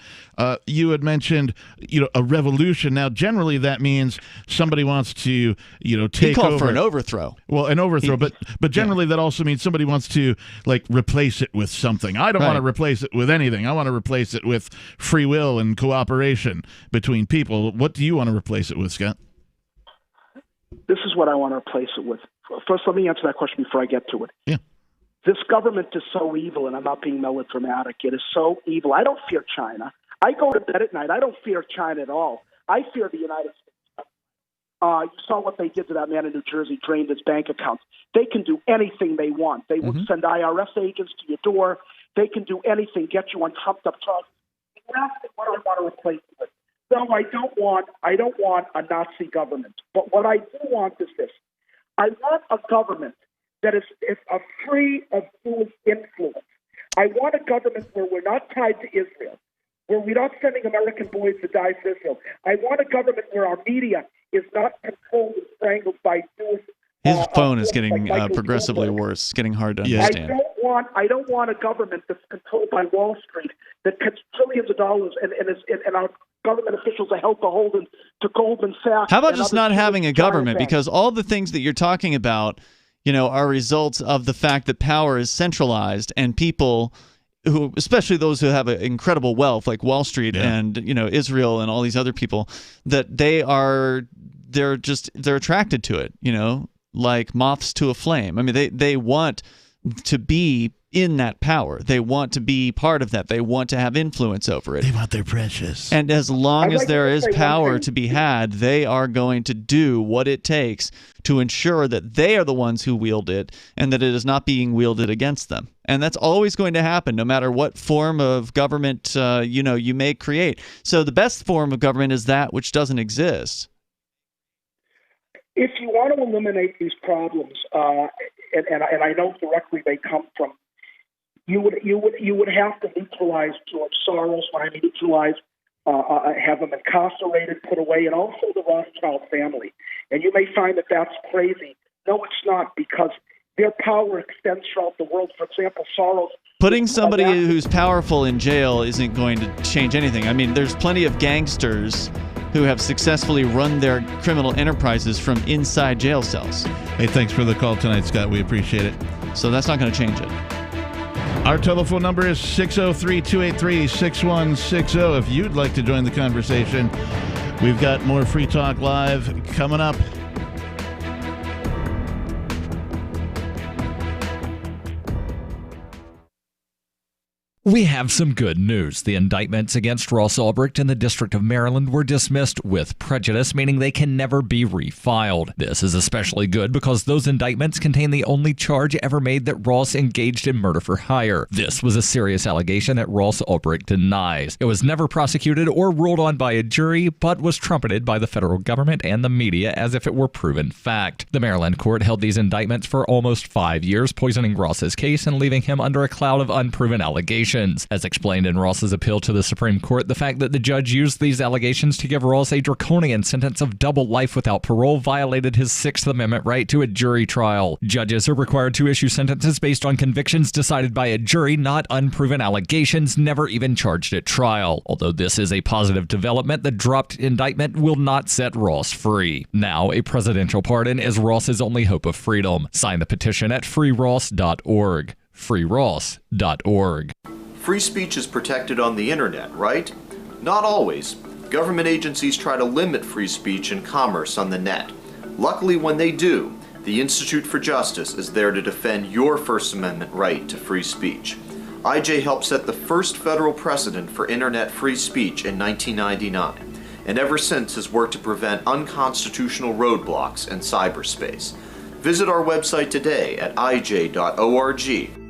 you had mentioned, a revolution. Now, generally, that means somebody wants to, take he called over for an overthrow. Well, an overthrow, but generally that also means somebody wants to replace it with something. I don't want to replace it with anything. I want to replace it with free will and cooperation between people. What do you want to replace it with, Scott? This is what I want to replace it with. First, let me answer that question before I get to it. Yeah. This government is so evil, and I'm not being melodramatic. It is so evil. I don't fear China. I go to bed at night. I don't fear China at all. I fear the United States. You saw what they did to that man in New Jersey, drained his bank accounts. They can do anything they want. They would send IRS agents to your door. They can do anything, get you on trumped-up charges. You're asking what I want to replace it with. No, I don't want a Nazi government. But what I do want is this. I want a government that is free of foolish influence. I want a government where we're not tied to Israel, where we're not sending American boys to die for Israel. I want a government where our media is not controlled and strangled by Jewish. His phone is getting progressively worse. It's getting hard to understand. I don't want a government that's controlled by Wall Street that gets trillions of dollars and our government officials are held beholden to Goldman Sachs. How about just not having a government? Because all the things that you're talking about, are results of the fact that power is centralized, and people who, especially those who have incredible wealth, like Wall Street and Israel and all these other people, that they're attracted to it. Like moths to a flame. I mean, they want to be in that power. They want to be part of that. They want to have influence over it. They want their precious. And as long as there is power to be had, they are going to do what it takes to ensure that they are the ones who wield it and that it is not being wielded against them. And that's always going to happen, no matter what form of government you may create. So the best form of government is that which doesn't exist. If you want to eliminate these problems, and I know directly they come from, you would have to neutralize George Soros. When I mean neutralize, have him incarcerated, put away, and also the Rothschild family. And you may find that that's crazy. No, it's not, because their power extends throughout the world. For example, Soros. Putting somebody who's powerful in jail isn't going to change anything. I mean, there's plenty of gangsters who have successfully run their criminal enterprises from inside jail cells. Hey, thanks for the call tonight, Scott. We appreciate it. So that's not going to change it. Our telephone number is 603-283-6160. If you'd like to join the conversation, we've got more Free Talk Live coming up. We have some good news. The indictments against Ross Ulbricht in the District of Maryland were dismissed with prejudice, meaning they can never be refiled. This is especially good because those indictments contain the only charge ever made that Ross engaged in murder for hire. This was a serious allegation that Ross Ulbricht denies. It was never prosecuted or ruled on by a jury, but was trumpeted by the federal government and the media as if it were proven fact. The Maryland court held these indictments for almost 5 years, poisoning Ross's case and leaving him under a cloud of unproven allegations. As explained in Ross's appeal to the Supreme Court, the fact that the judge used these allegations to give Ross a draconian sentence of double life without parole violated his Sixth Amendment right to a jury trial. Judges are required to issue sentences based on convictions decided by a jury, not unproven allegations never even charged at trial. Although this is a positive development, the dropped indictment will not set Ross free. Now, a presidential pardon is Ross's only hope of freedom. Sign the petition at freeross.org. freeross.org. Free speech is protected on the internet, right? Not always. government agencies try to limit free speech and commerce on the net. Luckily, when they do, the Institute for Justice is there to defend your First Amendment right to free speech. IJ helped set the first federal precedent for internet free speech in 1999, and ever since has worked to prevent unconstitutional roadblocks in cyberspace. Visit our website today at ij.org.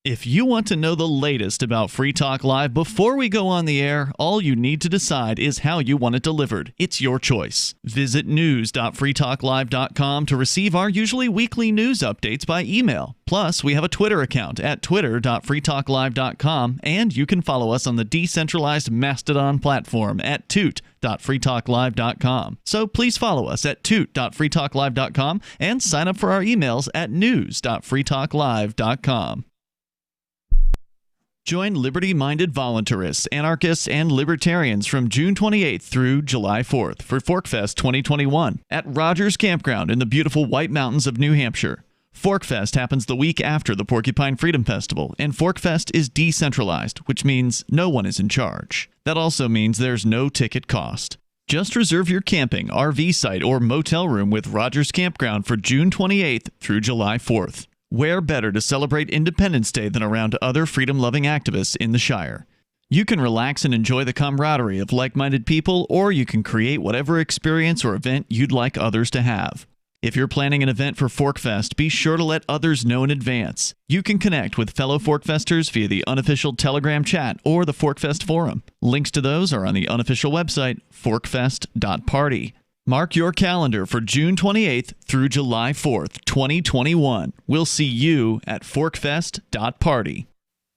If you want to know the latest about Free Talk Live before we go on the air, all you need to decide is how you want it delivered. It's your choice. Visit news.freetalklive.com to receive our usually weekly news updates by email. Plus, we have a Twitter account at twitter.freetalklive.com, and you can follow us on the decentralized Mastodon platform at toot.freetalklive.com. So please follow us at toot.freetalklive.com and sign up for our emails at news.freetalklive.com. Join liberty-minded voluntarists, anarchists, and libertarians from June 28th through July 4th for ForkFest 2021 at Rogers Campground in the beautiful White Mountains of New Hampshire. ForkFest happens the week after the Porcupine Freedom Festival, and ForkFest is decentralized, which means no one is in charge. That also means there's no ticket cost. Just reserve your camping, RV site, or motel room with Rogers Campground for June 28th through July 4th. Where better to celebrate Independence Day than around other freedom-loving activists in the Shire? You can relax and enjoy the camaraderie of like-minded people, or you can create whatever experience or event you'd like others to have. If you're planning an event for ForkFest, be sure to let others know in advance. You can connect with fellow ForkFesters via the unofficial Telegram chat or the ForkFest forum. Links to those are on the unofficial website, forkfest.party. Mark your calendar for June 28th through July 4th, 2021. We'll see you at forkfest.party.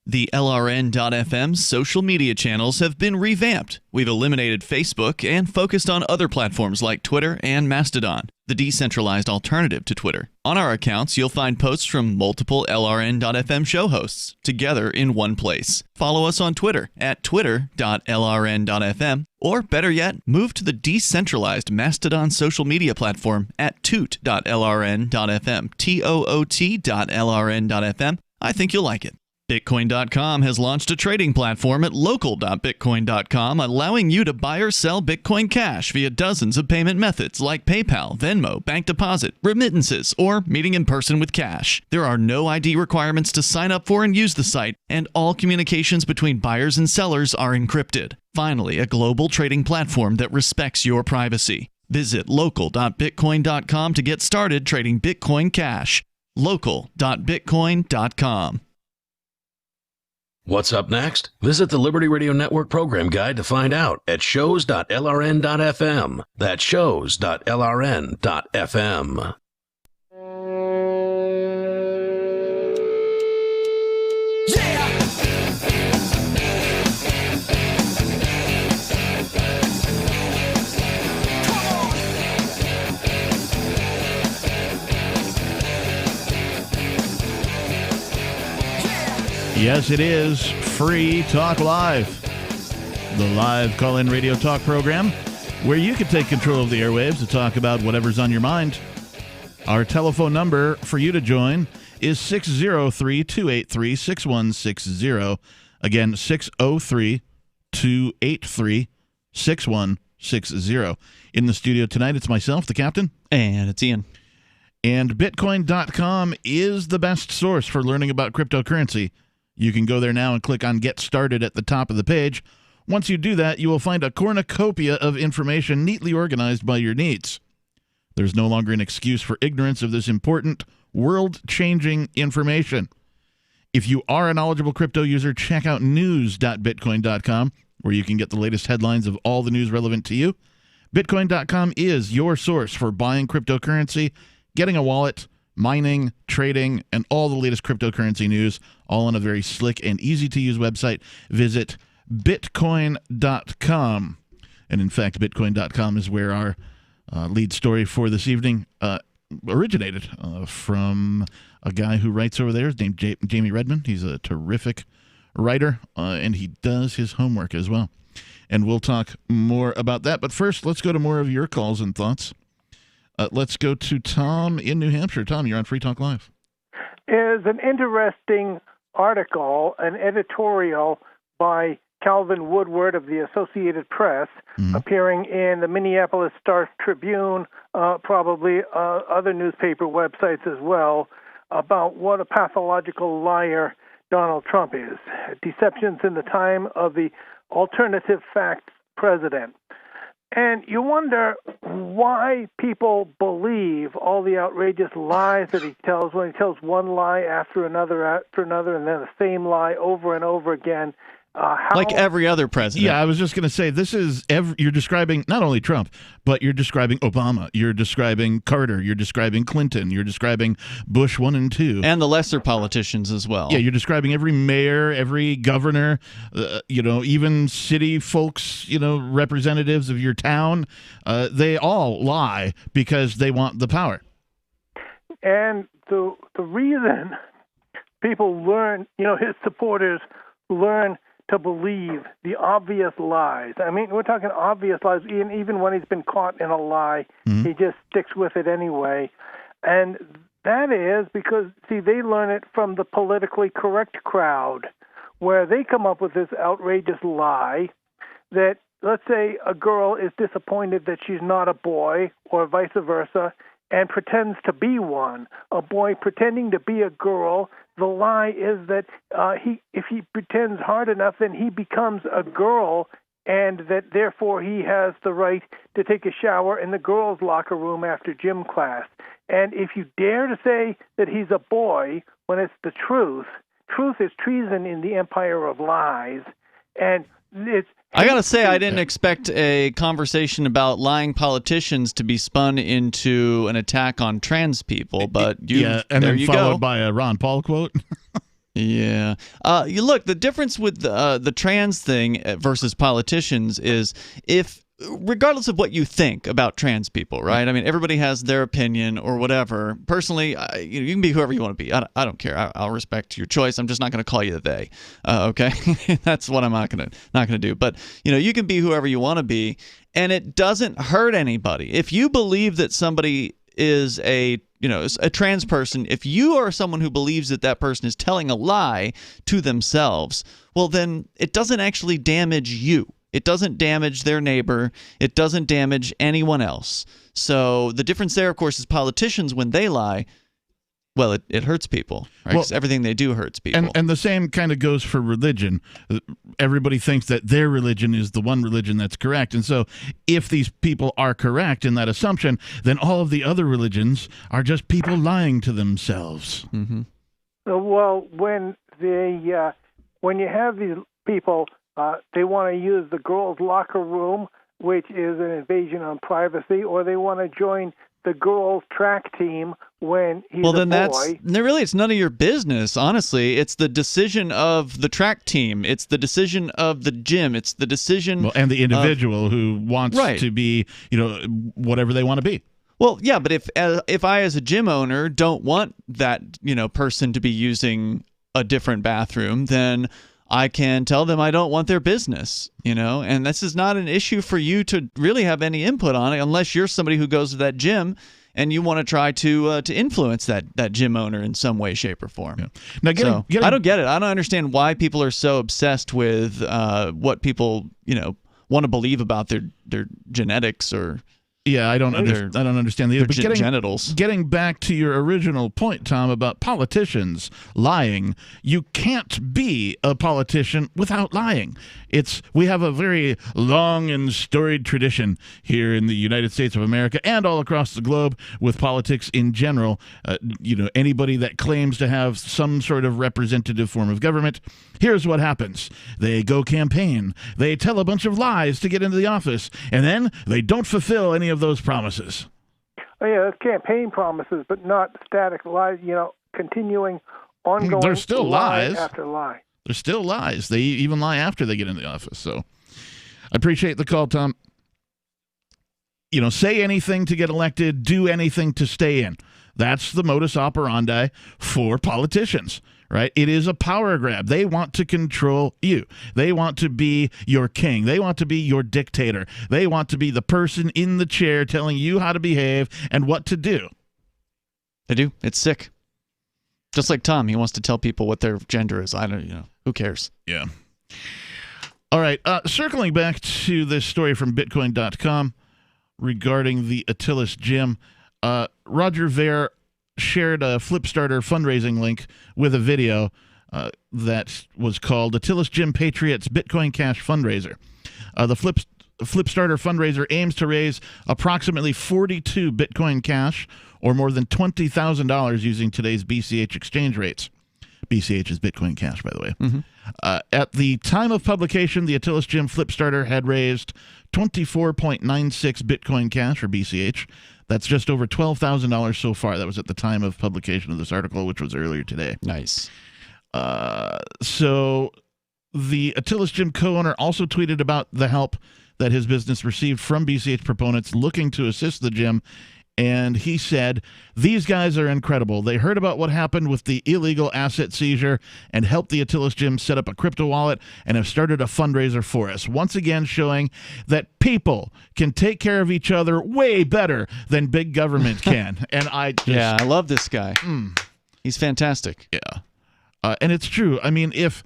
The LRN.FM social media channels have been revamped. We've eliminated Facebook and focused on other platforms like Twitter and Mastodon, the decentralized alternative to Twitter. On our accounts, you'll find posts from multiple LRN.FM show hosts together in one place. Follow us on Twitter at twitter.lrn.fm, or better yet, move to the decentralized Mastodon social media platform at toot.lrn.fm, toot.lrn.fm. I think you'll like it. Bitcoin.com has launched a trading platform at local.bitcoin.com, allowing you to buy or sell Bitcoin Cash via dozens of payment methods like PayPal, Venmo, bank deposit, remittances, or meeting in person with cash. There are no ID requirements to sign up for and use the site, and all communications between buyers and sellers are encrypted. Finally, a global trading platform that respects your privacy. Visit local.bitcoin.com to get started trading Bitcoin Cash. local.bitcoin.com. What's up next? Visit the Liberty Radio Network program guide to find out at shows.lrn.fm. That's shows.lrn.fm. Yes, it is Free Talk Live, the live call-in radio talk program where you can take control of the airwaves to talk about whatever's on your mind. Our telephone number for you to join is 603-283-6160. Again, 603-283-6160. In the studio tonight, it's myself, the captain. And it's Ian. And Bitcoin.com is the best source for learning about cryptocurrency. You can go there now and click on Get Started at the top of the page. Once you do that, you will find a cornucopia of information neatly organized by your needs. There's no longer an excuse for ignorance of this important, world-changing information. If you are a knowledgeable crypto user, check out news.bitcoin.com, where you can get the latest headlines of all the news relevant to you. Bitcoin.com is your source for buying cryptocurrency, getting a wallet, mining, trading, and all the latest cryptocurrency news, all on a very slick and easy-to-use website. Visit bitcoin.com. And in fact, bitcoin.com is where our lead story for this evening originated from a guy who writes over there. His name's Jamie Redmond. He's a terrific writer, and he does his homework as well. And we'll talk more about that. But first, let's go to more of your calls and thoughts. Let's go to Tom in New Hampshire. Tom, you're on Free Talk Live. Is an interesting article, an editorial by Calvin Woodward of the Associated Press, appearing in the Minneapolis Star-Tribune, probably other newspaper websites as well, about what a pathological liar Donald Trump is. Deceptions in the time of the alternative facts president. And you wonder why people believe all the outrageous lies that he tells, when he tells one lie after another, and then the same lie over and over again. Like every other president. Yeah, I was just going to say, this is you're describing not only Trump, but you're describing Obama, you're describing Carter, you're describing Clinton, you're describing Bush 1 and 2. And the lesser politicians as well. Yeah, you're describing every mayor, every governor, even city folks, representatives of your town. They all lie because they want the power. And the reason people learn, his supporters learn to believe the obvious lies. I mean, we're talking obvious lies. Even when he's been caught in a lie, he just sticks with it anyway. And that is because, see, they learn it from the politically correct crowd, where they come up with this outrageous lie that, let's say, a girl is disappointed that she's not a boy, or vice versa, and pretends to be one. A boy pretending to be a girl. The lie is that if he pretends hard enough, then he becomes a girl, and that therefore he has the right to take a shower in the girls' locker room after gym class. And if you dare to say that he's a boy when it's the truth is treason in the empire of lies. And it's I gotta say, I didn't expect a conversation about lying politicians to be spun into an attack on trans people, but and then followed by a Ron Paul quote. Yeah. You look, the difference with the trans thing versus politicians is regardless of what you think about trans people, right? I mean, everybody has their opinion or whatever. Personally, you can be whoever you want to be. I don't care. I'll respect your choice. I'm just not going to call you they. Okay, that's what I'm not gonna do. But you can be whoever you want to be, and it doesn't hurt anybody. If you believe that somebody is a trans person, if you are someone who believes that person is telling a lie to themselves, well, then it doesn't actually damage you. It doesn't damage their neighbor. It doesn't damage anyone else. So the difference there, of course, is politicians, when they lie, well, it hurts people, right? 'Cause everything they do hurts people. And the same kind of goes for religion. Everybody thinks that their religion is the one religion that's correct. And so if these people are correct in that assumption, then all of the other religions are just people lying to themselves. Mm-hmm. Well, when you have these people, they want to use the girls' locker room, which is an invasion on privacy, or they want to join the girls' track team when he's a boy. It's none of your business, honestly. It's the decision of the track team. It's the decision of the gym. It's the decision and the individual who wants to be, whatever they want to be. Well, yeah, but if I as a gym owner don't want that, person to be using a different bathroom, then I can tell them I don't want their business, and this is not an issue for you to really have any input on it unless you're somebody who goes to that gym and you want to try to influence that gym owner in some way, shape, or form. Yeah. Now, I don't get it. I don't understand why people are so obsessed with what people, want to believe about their genetics or. Yeah, I don't understand the other. But genitals. Getting back to your original point, Tom, about politicians lying, you can't be a politician without lying. We have a very long and storied tradition here in the United States of America and all across the globe with politics in general. Anybody that claims to have some sort of representative form of government, here's what happens. They go campaign. They tell a bunch of lies to get into the office, and then they don't fulfill any of those promises. Oh, yeah, campaign promises, but not static lies, continuing, ongoing. They're still lies. After lie. They're still lies. They even lie after they get in the office. So I appreciate the call, Tom. Say anything to get elected, do anything to stay in. That's the modus operandi for politicians, right? It is a power grab. They want to control you. They want to be your king. They want to be your dictator. They want to be the person in the chair telling you how to behave and what to do. They do. It's sick. Just like Tom, he wants to tell people what their gender is. Who cares? Yeah. All right. Circling back to this story from Bitcoin.com regarding the Atillis gym, Roger Ver shared a Flipstarter fundraising link with a video that was called Atillis Gym Patriots Bitcoin Cash Fundraiser. The Flipstarter fundraiser aims to raise approximately 42 Bitcoin Cash, or more than $20,000 using today's BCH exchange rates. BCH is Bitcoin Cash, by the way. Mm-hmm. At the time of publication, the Atillis Gym Flipstarter had raised 24.96 Bitcoin Cash, or BCH. That's just over $12,000 so far. That was at the time of publication of this article, which was earlier today. Nice. So the Atillis Gym co-owner also tweeted about the help that his business received from BCH proponents looking to assist the gym. And he said, "These guys are incredible. They heard about what happened with the illegal asset seizure and helped the Atillis Gym set up a crypto wallet and have started a fundraiser for us. Once again, showing that people can take care of each other way better than big government can." And I love this guy. He's fantastic. Yeah. And it's true. I mean, if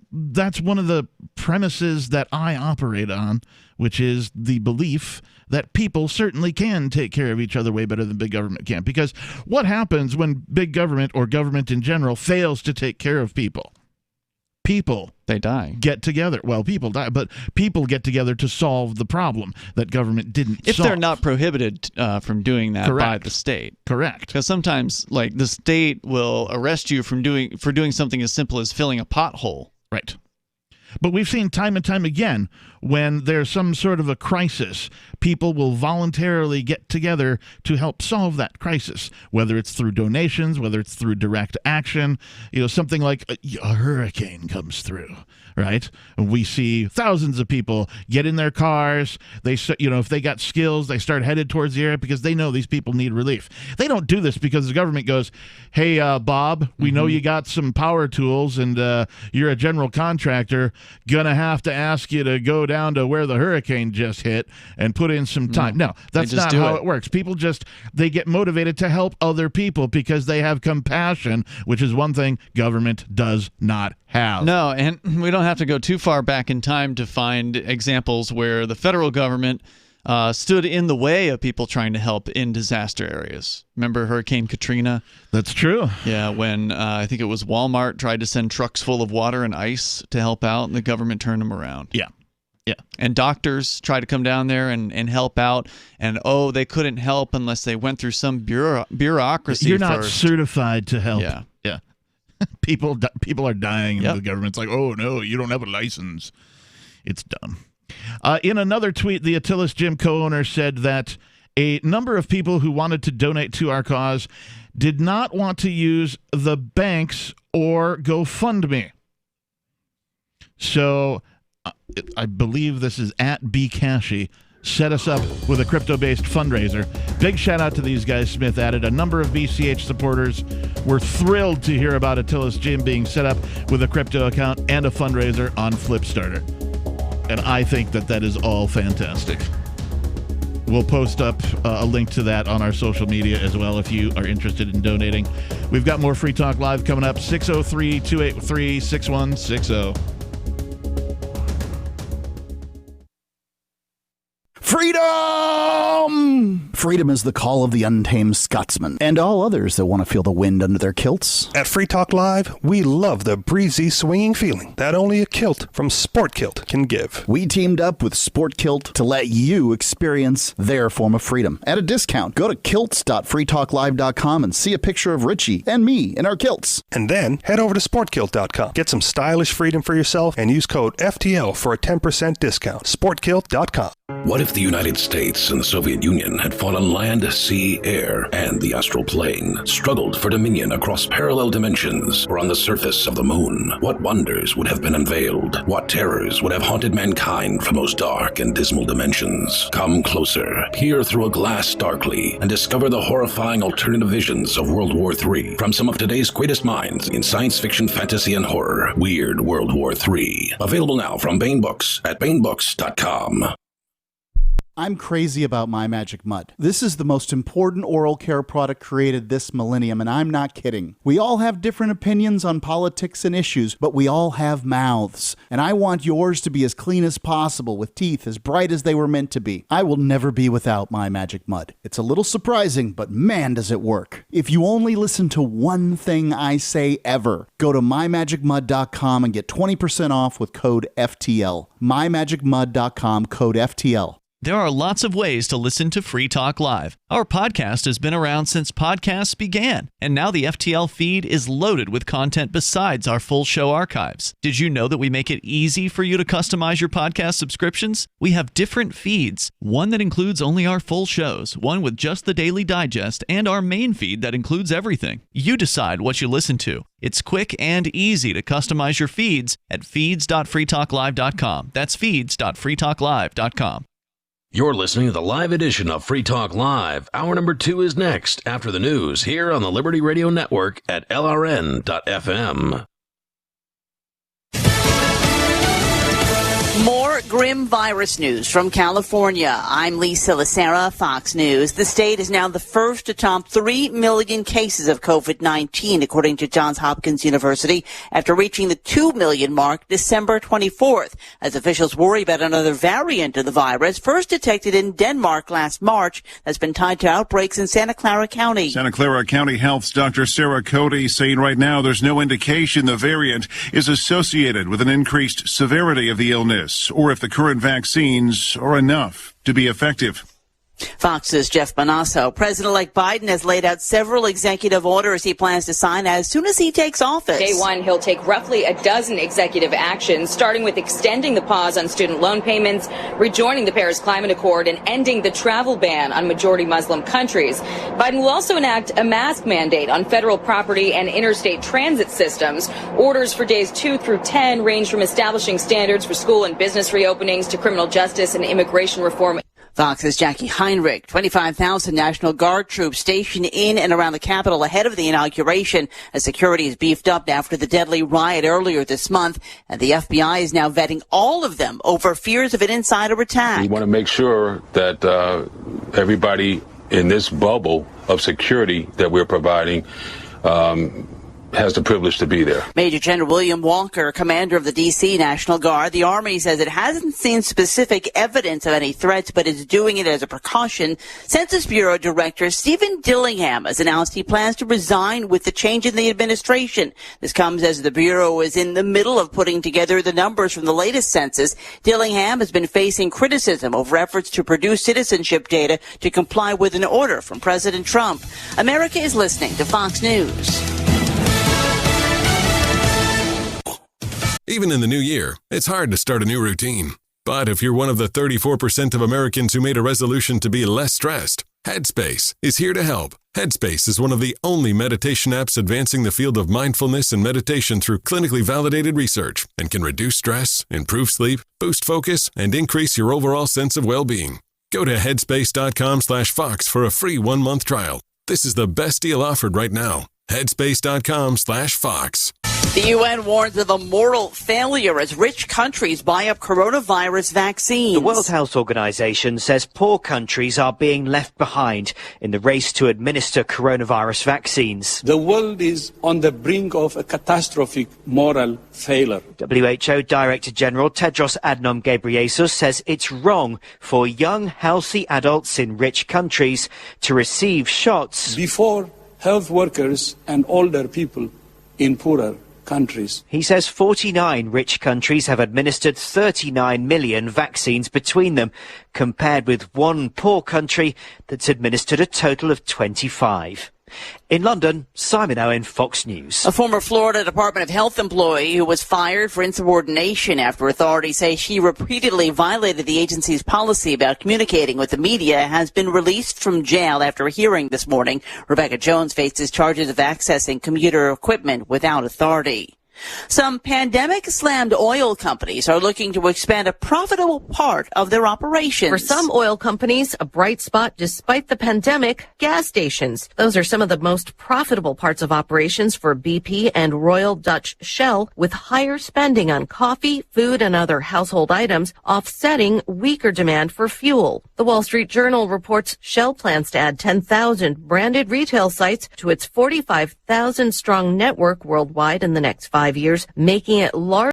that's one of the premises that I operate on, which is the belief that people certainly can take care of each other way better than big government can. Because what happens when big government, or government in general, fails to take care of people? People they die. Get together. Well, people die, but people get together to solve the problem that government didn't if solve. they're not prohibited from doing that by the state. Correct. Because sometimes, like, the state will arrest you for doing something as simple as filling a pothole. Right. But we've seen time and time again, when there's some sort of a crisis, people will voluntarily get together to help solve that crisis, whether it's through donations, whether it's through direct action. Something like a hurricane comes through, right? And we see thousands of people get in their cars. They, if they got skills, they start headed towards the area because they know these people need relief. They don't do this because the government goes, "Hey, Bob, we know you got some power tools and you're a general contractor. Gonna have to ask you to go down to where the hurricane just hit and put in some time." No, that's not how it works. People they get motivated to help other people because they have compassion, which is one thing government does not have. No, and we don't have to go too far back in time to find examples where the federal government stood in the way of people trying to help in disaster areas. Remember Hurricane Katrina? That's true. Yeah, when I think it was Walmart tried to send trucks full of water and ice to help out, and the government turned them around. Yeah. Yeah. And doctors tried to come down there and help out, and they couldn't help unless they went through some bureaucracy. You're not first. certified to help. Yeah. Yeah. People are dying, and the government's like, "Oh, no, you don't have a license." It's dumb. In another tweet, the Atillis Gym co-owner said that a number of people who wanted to donate to our cause did not want to use the banks or GoFundMe. So I believe this is at bcashy, set us up with a crypto-based fundraiser. Big shout out to these guys, Smith added. A number of BCH supporters were thrilled to hear about Atillis Gym being set up with a crypto account and a fundraiser on Flipstarter. And I think that is all fantastic. We'll post up a link to that on our social media as well if you are interested in donating. We've got more Free Talk Live coming up, 603-283-6160. Freedom! Freedom is the call of the untamed Scotsman and all others that want to feel the wind under their kilts. At Free Talk Live, we love the breezy, swinging feeling that only a kilt from Sport Kilt can give. We teamed up with Sport Kilt to let you experience their form of freedom at a discount. Go to kilts.freetalklive.com and see a picture of Richie and me in our kilts. And then head over to sportkilt.com. Get some stylish freedom for yourself and use code FTL for a 10% discount. Sportkilt.com. What if the United States and the Soviet Union had fought on land, sea, air, and the astral plane, struggled for dominion across parallel dimensions or on the surface of the moon? What wonders would have been unveiled? What terrors would have haunted mankind from those dark and dismal dimensions? Come closer, peer through a glass darkly, and discover the horrifying alternative visions of World War III from some of today's greatest minds in science fiction, fantasy, and horror. Weird World War III. Available now from Baen Books at baenbooks.com. I'm crazy about My Magic Mud. This is the most important oral care product created this millennium, and I'm not kidding. We all have different opinions on politics and issues, but we all have mouths. And I want yours to be as clean as possible, with teeth as bright as they were meant to be. I will never be without My Magic Mud. It's a little surprising, but man, does it work. If you only listen to one thing I say ever, go to mymagicmud.com and get 20% off with code FTL. mymagicmud.com, code FTL. There are lots of ways to listen to Free Talk Live. Our podcast has been around since podcasts began, and now the FTL feed is loaded with content besides our full show archives. Did you know that we make it easy for you to customize your podcast subscriptions? We have different feeds, one that includes only our full shows, one with just the Daily Digest, and our main feed that includes everything. You decide what you listen to. It's quick and easy to customize your feeds at feeds.freetalklive.com. That's feeds.freetalklive.com. You're listening to the live edition of Free Talk Live. Hour number 2 is next after the news here on the Liberty Radio Network at LRN.FM. More grim virus news from California. I'm Lisa Lacera, Fox News. The state is now the first to top 3 million cases of COVID-19, according to Johns Hopkins University, after reaching the 2 million mark December 24th, as officials worry about another variant of the virus, first detected in Denmark last March, that's been tied to outbreaks in Santa Clara County. Santa Clara County Health's Dr. Sarah Cody saying right now there's no indication the variant is associated with an increased severity of the illness, or if the current vaccines are enough to be effective. Fox's Jeff Bonasso. President-elect Biden has laid out several executive orders he plans to sign as soon as he takes office. Day one, he'll take roughly a dozen executive actions, starting with extending the pause on student loan payments, rejoining the Paris Climate Accord, and ending the travel ban on majority Muslim countries. Biden will also enact a mask mandate on federal property and interstate transit systems. Orders for days 2 through 10 range from establishing standards for school and business reopenings to criminal justice and immigration reform. Fox's Jackie Heinrich. 25,000 National Guard troops stationed in and around the Capitol ahead of the inauguration as security is beefed up after the deadly riot earlier this month, and the FBI is now vetting all of them over fears of an insider attack. We want to make sure that everybody in this bubble of security that we're providing has the privilege to be there. Major General William Walker, commander of the D.C. National Guard. The Army says it hasn't seen specific evidence of any threats, but is doing it as a precaution. Census Bureau Director Stephen Dillingham has announced he plans to resign with the change in the administration. This comes as the Bureau is in the middle of putting together the numbers from the latest census. Dillingham has been facing criticism over efforts to produce citizenship data to comply with an order from President Trump. America is listening to Fox News. Even in the new year, it's hard to start a new routine. But if you're one of the 34% of Americans who made a resolution to be less stressed, Headspace is here to help. Headspace is one of the only meditation apps advancing the field of mindfulness and meditation through clinically validated research and can reduce stress, improve sleep, boost focus, and increase your overall sense of well-being. Go to headspace.com/Fox for a free 1-month trial. This is the best deal offered right now. Headspace.com/Fox. The UN warns of a moral failure as rich countries buy up coronavirus vaccines. The World Health Organization says poor countries are being left behind in the race to administer coronavirus vaccines. The world is on the brink of a catastrophic moral failure. WHO Director General Tedros Adhanom Ghebreyesus says it's wrong for young, healthy adults in rich countries to receive shots before health workers and older people in poorer countries. He says 49 rich countries have administered 39 million vaccines between them, compared with one poor country that's administered a total of 25. In London, Simon Owen, Fox News. A former Florida Department of Health employee who was fired for insubordination after authorities say she repeatedly violated the agency's policy about communicating with the media has been released from jail after a hearing this morning. Rebecca Jones faces charges of accessing computer equipment without authority. Some pandemic-slammed oil companies are looking to expand a profitable part of their operations. For some oil companies, a bright spot despite the pandemic, gas stations. Those are some of the most profitable parts of operations for BP and Royal Dutch Shell, with higher spending on coffee, food, and other household items, offsetting weaker demand for fuel. The Wall Street Journal reports Shell plans to add 10,000 branded retail sites to its 45,000-strong network worldwide in the next 5 years, making it large.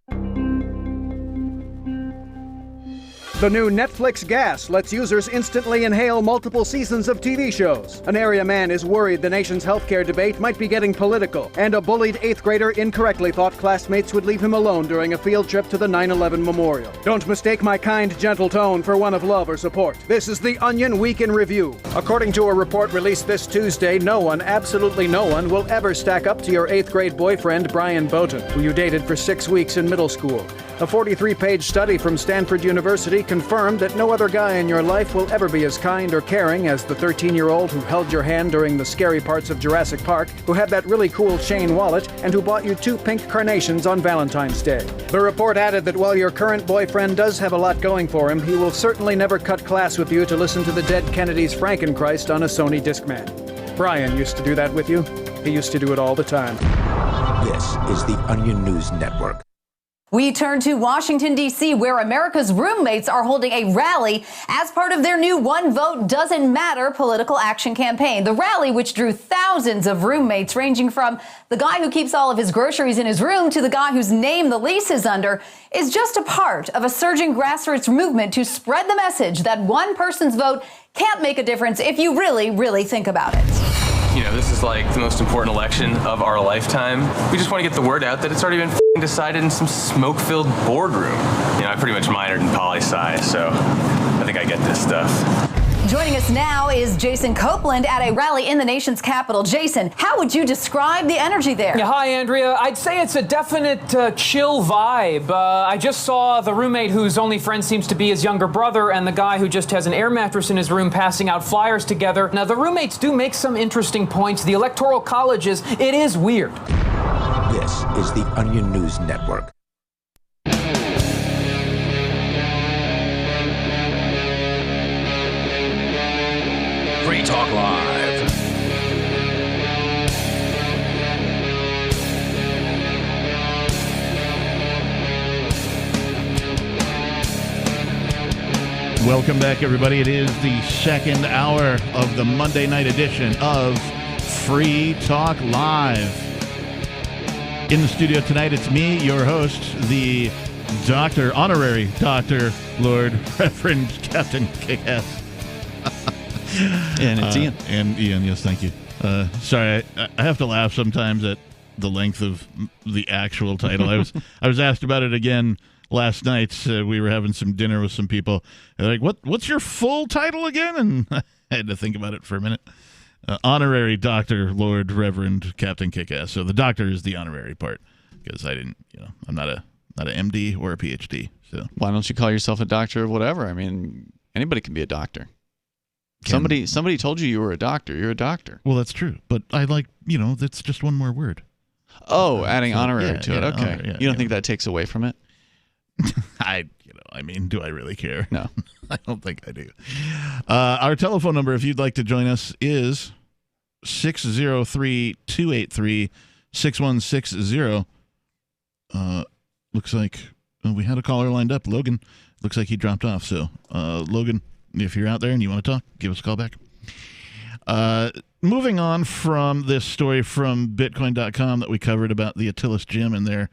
The new Netflix Gas lets users instantly inhale multiple seasons of TV shows. An area man is worried the nation's healthcare debate might be getting political, and a bullied 8th grader incorrectly thought classmates would leave him alone during a field trip to the 9/11 memorial. Don't mistake my kind, gentle tone for one of love or support. This is the Onion Week in Review. According to a report released this Tuesday, no one, absolutely no one, will ever stack up to your 8th grade boyfriend, Brian Bowden, who you dated for 6 weeks in middle school. A 43-page study from Stanford University confirmed that no other guy in your life will ever be as kind or caring as the 13-year-old who held your hand during the scary parts of Jurassic Park, who had that really cool chain wallet, and who bought you 2 pink carnations on Valentine's Day. The report added that while your current boyfriend does have a lot going for him, he will certainly never cut class with you to listen to the dead Kennedy's Frankenchrist on a Sony Discman. Brian used to do that with you. He used to do it all the time. This is the Onion News Network. We turn to Washington, D.C., where America's roommates are holding a rally as part of their new One Vote Doesn't Matter political action campaign. The rally, which drew thousands of roommates, ranging from the guy who keeps all of his groceries in his room to the guy whose name the lease is under, is just a part of a surging grassroots movement to spread the message that one person's vote can't make a difference if you really, really think about it. You know, this is like the most important election of our lifetime. We just want to get the word out that it's already been decided in some smoke-filled boardroom. You know, I pretty much minored in poli-sci, so I think I get this stuff. Joining us now is Jason Copeland at a rally in the nation's capital. Jason, how would you describe the energy there? Yeah, hi, Andrea. I'd say it's a definite chill vibe. I just saw the roommate whose only friend seems to be his younger brother and the guy who just has an air mattress in his room passing out flyers together. Now, the roommates do make some interesting points. The Electoral College it is weird. This is the Onion News Network. Free Talk Live. Welcome back, everybody. It is the second hour of the Monday night edition of Free Talk Live. In the studio tonight, it's me, your host, the Doctor, Honorary Doctor, Lord Reverend Captain Kick-Ass. And it's Ian. And Ian, yes, thank you. Sorry, I have to laugh sometimes at the length of the actual title. I was asked about it again last night. We were having some dinner with some people. They're like, what's your full title again? And I had to think about it for a minute. Honorary Doctor, Lord Reverend Captain Kick-Ass. So the doctor is the honorary part, because I didn't, I'm not a MD or a PhD. So why don't you call yourself a doctor of whatever? I mean, anybody can be a doctor. Somebody told you were a doctor. You're a doctor. Well, that's true. But I like, that's just one more word. Oh, adding honorary to it. Okay. Honorary, you don't think that takes away from it? Do I really care? No. I don't think I do. Our telephone number, if you'd like to join us, is 603-283-6160. Looks like we had a caller lined up. Logan, looks like he dropped off. So, Logan, if you're out there and you want to talk, give us a call back. Moving on from this story from Bitcoin.com that we covered about the Atillis gym and their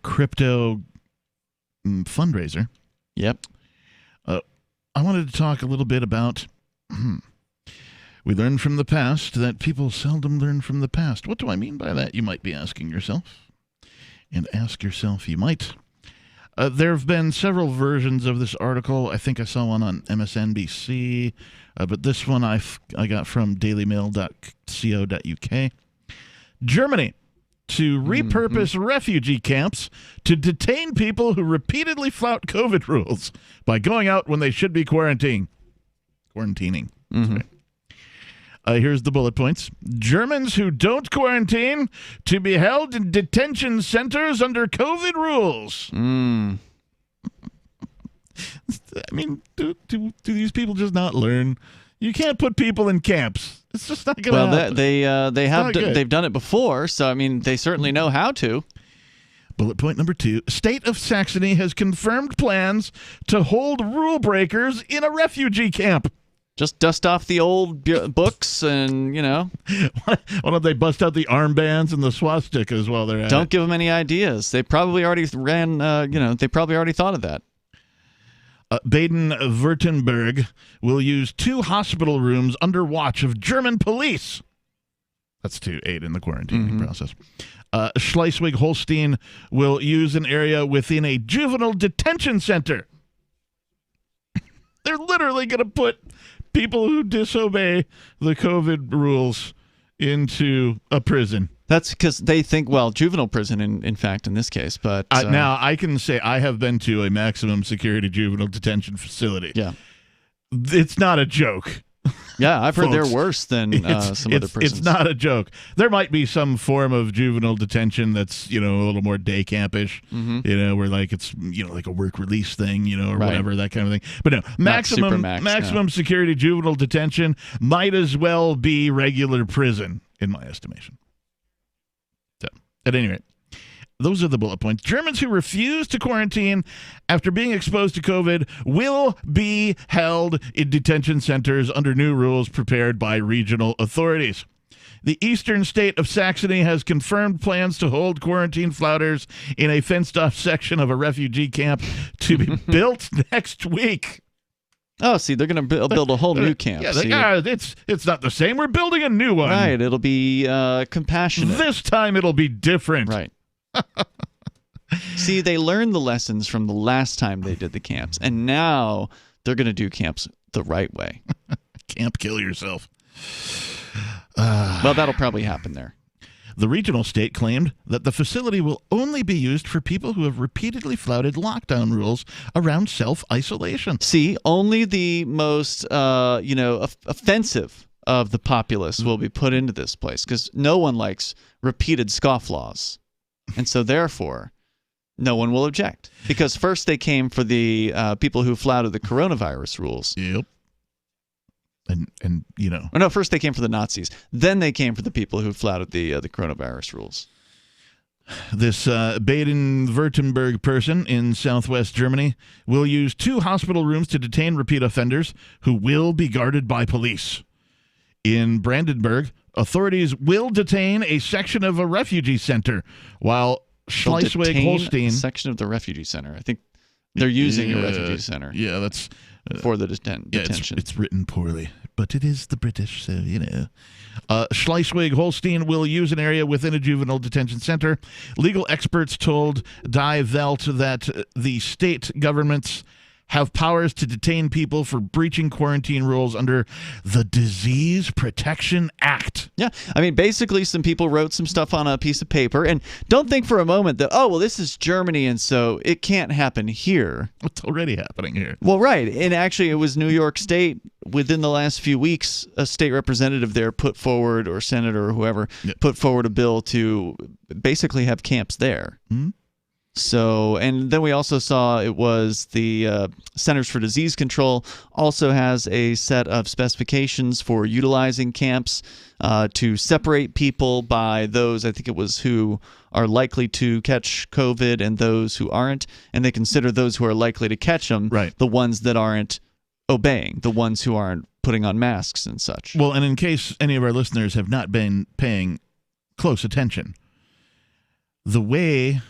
crypto fundraiser. Yep. I wanted to talk a little bit about we learn from the past that people seldom learn from the past. What do I mean by that? You might be asking yourself. And ask yourself, you might. There have been several versions of this article. I think I saw one on MSNBC, but this one I got from dailymail.co.uk. Germany to repurpose refugee camps to detain people who repeatedly flout COVID rules by going out when they should be quarantining. Mm-hmm. Here's the bullet points. Germans who don't quarantine to be held in detention centers under COVID rules. I mean, do these people just not learn? You can't put people in camps. It's just not going to happen. Well, they've done it before, so I mean, they certainly know how to. Bullet point number 2. State of Saxony has confirmed plans to hold rule breakers in a refugee camp. Just dust off the old books and, Why don't they bust out the armbands and the swastikas while they're at it? Don't give them any ideas. They probably already they probably already thought of that. Baden-Württemberg will use 2 hospital rooms under watch of German police. That's to aid in the quarantining process. Schleswig-Holstein will use an area within a juvenile detention center. They're literally going to put people who disobey the COVID rules into a prison. That's because they think, juvenile prison, in fact, in this case. But now I can say I have been to a maximum security juvenile detention facility. Yeah. It's not a joke. Yeah, I've heard Folks, they're worse than some other prisons. It's not a joke. There might be some form of juvenile detention that's, a little more day campish, where like it's, like a work release thing, or whatever, that kind of thing. But no, maximum security juvenile detention might as well be regular prison, in my estimation. So, at any rate, those are the bullet points. Germans who refuse to quarantine after being exposed to COVID will be held in detention centers under new rules prepared by regional authorities. The eastern state of Saxony has confirmed plans to hold quarantine flouters in a fenced-off section of a refugee camp to be built next week. Oh, see, they're going to build a whole new camp. Yeah, it's not the same. We're building a new one. Right, it'll be compassionate. This time it'll be different. Right. See, they learned the lessons from the last time they did the camps, and now they're going to do camps the right way. Camp kill yourself. Well, that'll probably happen there. The regional state claimed that the facility will only be used for people who have repeatedly flouted lockdown rules around self-isolation. See, only the most, offensive of the populace will be put into this place because no one likes repeated scofflaws. And so, therefore, no one will object. Because first they came for the people who flouted the coronavirus rules. Yep. And Or no, first they came for the Nazis. Then they came for the people who flouted the coronavirus rules. This Baden-Württemberg person in southwest Germany will use 2 hospital rooms to detain repeat offenders who will be guarded by police. In Brandenburg, authorities will detain a section of a refugee center, while Schleswig-Holstein... section of the refugee center. I think they're using a refugee center. Yeah, that's... for the detention. It's written poorly, but it is the British, so, Schleswig-Holstein will use an area within a juvenile detention center. Legal experts told Die Welt that the state governments have powers to detain people for breaching quarantine rules under the Disease Protection Act. Yeah, I mean, basically some people wrote some stuff on a piece of paper, and don't think for a moment that, this is Germany, and so it can't happen here. It's already happening here. Well, right, and actually it was New York State. Within the last few weeks, a state representative there put forward, or senator or whoever, put forward a bill to basically have camps there. Mm-hmm. So, and then we also saw it was the Centers for Disease Control also has a set of specifications for utilizing camps to separate people by those, I think it was, who are likely to catch COVID and those who aren't. And they consider those who are likely to catch them the ones that aren't obeying, the ones who aren't putting on masks and such. Well, and in case any of our listeners have not been paying close attention, the way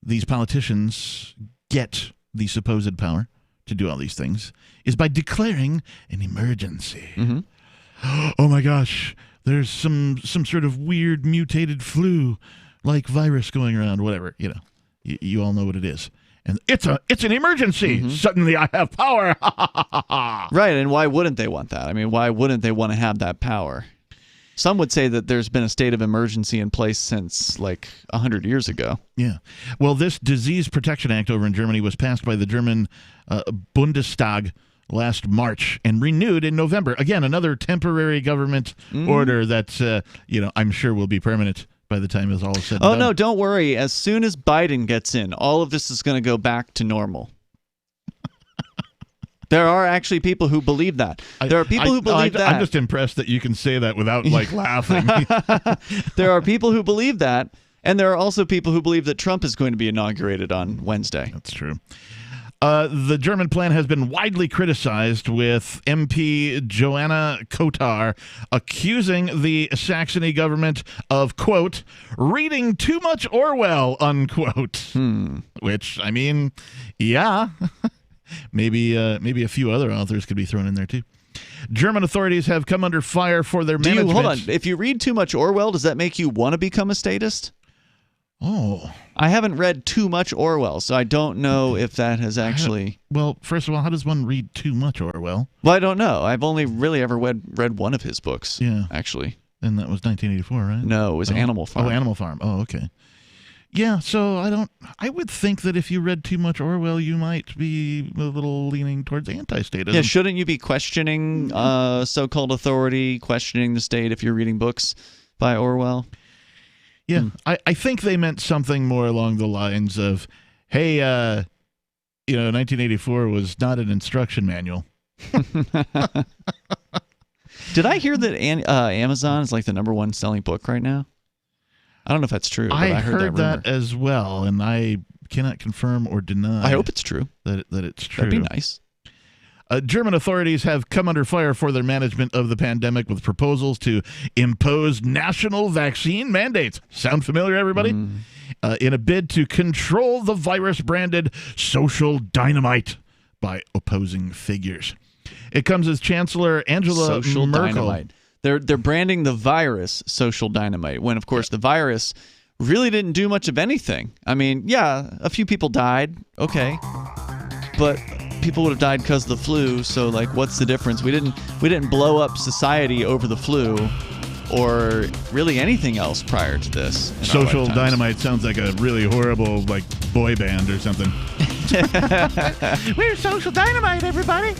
these politicians get the supposed power to do all these things is by declaring an emergency. Mm-hmm. Oh my gosh, there's some sort of weird mutated flu-like virus going around, whatever, you all know what it is. And it's an emergency. Mm-hmm. Suddenly I have power. Right, and why wouldn't they want that? I mean, why wouldn't they want to have that power? Some would say that there's been a state of emergency in place since like 100 years ago. Yeah. Well, this Disease Protection Act over in Germany was passed by the German Bundestag last March and renewed in November. Again, another temporary government order that, I'm sure will be permanent by the time it's all said and done. Oh, no, don't worry. As soon as Biden gets in, all of this is going to go back to normal. There are actually people who believe that. There are people who believe that. I'm just impressed that you can say that without, laughing. There are people who believe that, and there are also people who believe that Trump is going to be inaugurated on Wednesday. That's true. The German plan has been widely criticized, with MP Joanna Kotar accusing the Saxony government of, quote, reading too much Orwell, unquote. Which, I mean, yeah, maybe a few other authors could be thrown in there, too. German authorities have come under fire for their management. Hold on. If you read too much Orwell, does that make you want to become a statist? Oh. I haven't read too much Orwell, so I don't know if that has actually... Well, first of all, how does one read too much Orwell? Well, I don't know. I've only really ever read one of his books, actually. And that was 1984, right? No, it was Animal Farm. Oh, Animal Farm. Oh, okay. Yeah, so I would think that if you read too much Orwell, you might be a little leaning towards anti-statism. Yeah, shouldn't you be questioning so-called authority, questioning the state if you're reading books by Orwell? Yeah, I think they meant something more along the lines of, hey, 1984 was not an instruction manual. Did I hear that Amazon is like the #1 selling book right now? I don't know if that's true. But I heard that as well, and I cannot confirm or deny. I hope it's true. That it's true. That'd be nice. German authorities have come under fire for their management of the pandemic with proposals to impose national vaccine mandates. Sound familiar, everybody? In a bid to control the virus-branded social dynamite by opposing figures. It comes as Chancellor Angela Social Merkel. Dynamite. They're branding the virus social dynamite when, of course, the virus really didn't do much of anything. I mean, yeah, a few people died. Okay. But people would have died because of the flu, so what's the difference? We didn't blow up society over the flu or really anything else prior to this. Social Dynamite sounds like a really horrible boy band or something. We're Social Dynamite, everybody.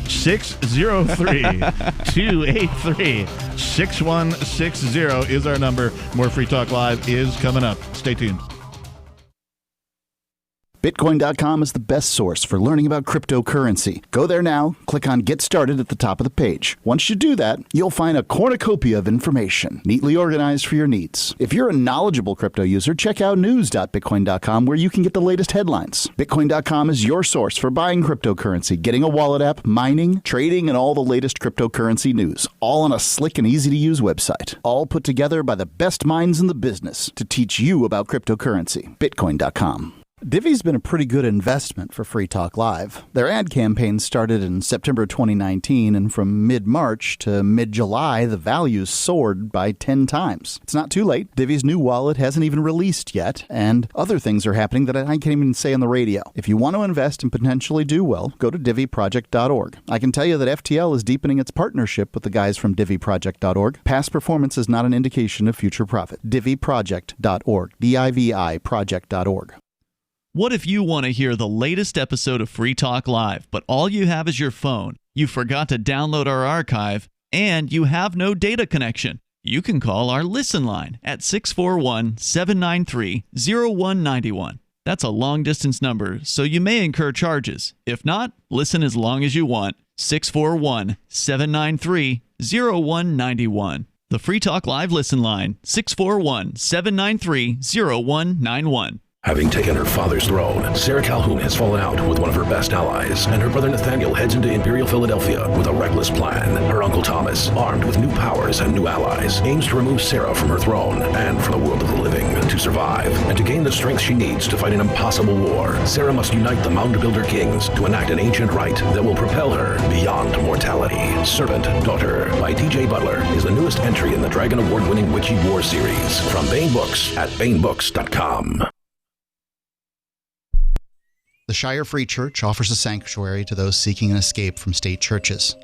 603-283-6160 is our number. More Free Talk Live is coming up. Stay tuned. Bitcoin.com is the best source for learning about cryptocurrency. Go there now, click on Get Started at the top of the page. Once you do that, you'll find a cornucopia of information, neatly organized for your needs. If you're a knowledgeable crypto user, check out news.bitcoin.com, where you can get the latest headlines. Bitcoin.com is your source for buying cryptocurrency, getting a wallet app, mining, trading, and all the latest cryptocurrency news, all on a slick and easy-to-use website. All put together by the best minds in the business to teach you about cryptocurrency. Bitcoin.com. Divvy's been a pretty good investment for Free Talk Live. Their ad campaign started in September 2019, and from mid-March to mid-July, the values soared by 10 times. It's not too late. Divvy's new wallet hasn't even released yet, and other things are happening that I can't even say on the radio. If you want to invest and potentially do well, go to DivvyProject.org. I can tell you that FTL is deepening its partnership with the guys from DivvyProject.org. Past performance is not an indication of future profit. DivvyProject.org. DIVI Project.org. What if you want to hear the latest episode of Free Talk Live, but all you have is your phone, you forgot to download our archive, and you have no data connection? You can call our Listen line at 641-793-0191. That's a long-distance number, so you may incur charges. If not, listen as long as you want. 641-793-0191. The Free Talk Live Listen line, 641-793-0191. Having taken her father's throne, Sarah Calhoun has fallen out with one of her best allies, and her brother Nathaniel heads into Imperial Philadelphia with a reckless plan. Her uncle Thomas, armed with new powers and new allies, aims to remove Sarah from her throne and from the world of the living. To survive, and to gain the strength she needs to fight an impossible war, Sarah must unite the Mound Builder Kings to enact an ancient rite that will propel her beyond mortality. Servant Daughter by DJ Butler is the newest entry in the Dragon Award-winning Witchy War series from Baen Books at BaenBooks.com. The Shire Free Church offers a sanctuary to those seeking an escape from state churches.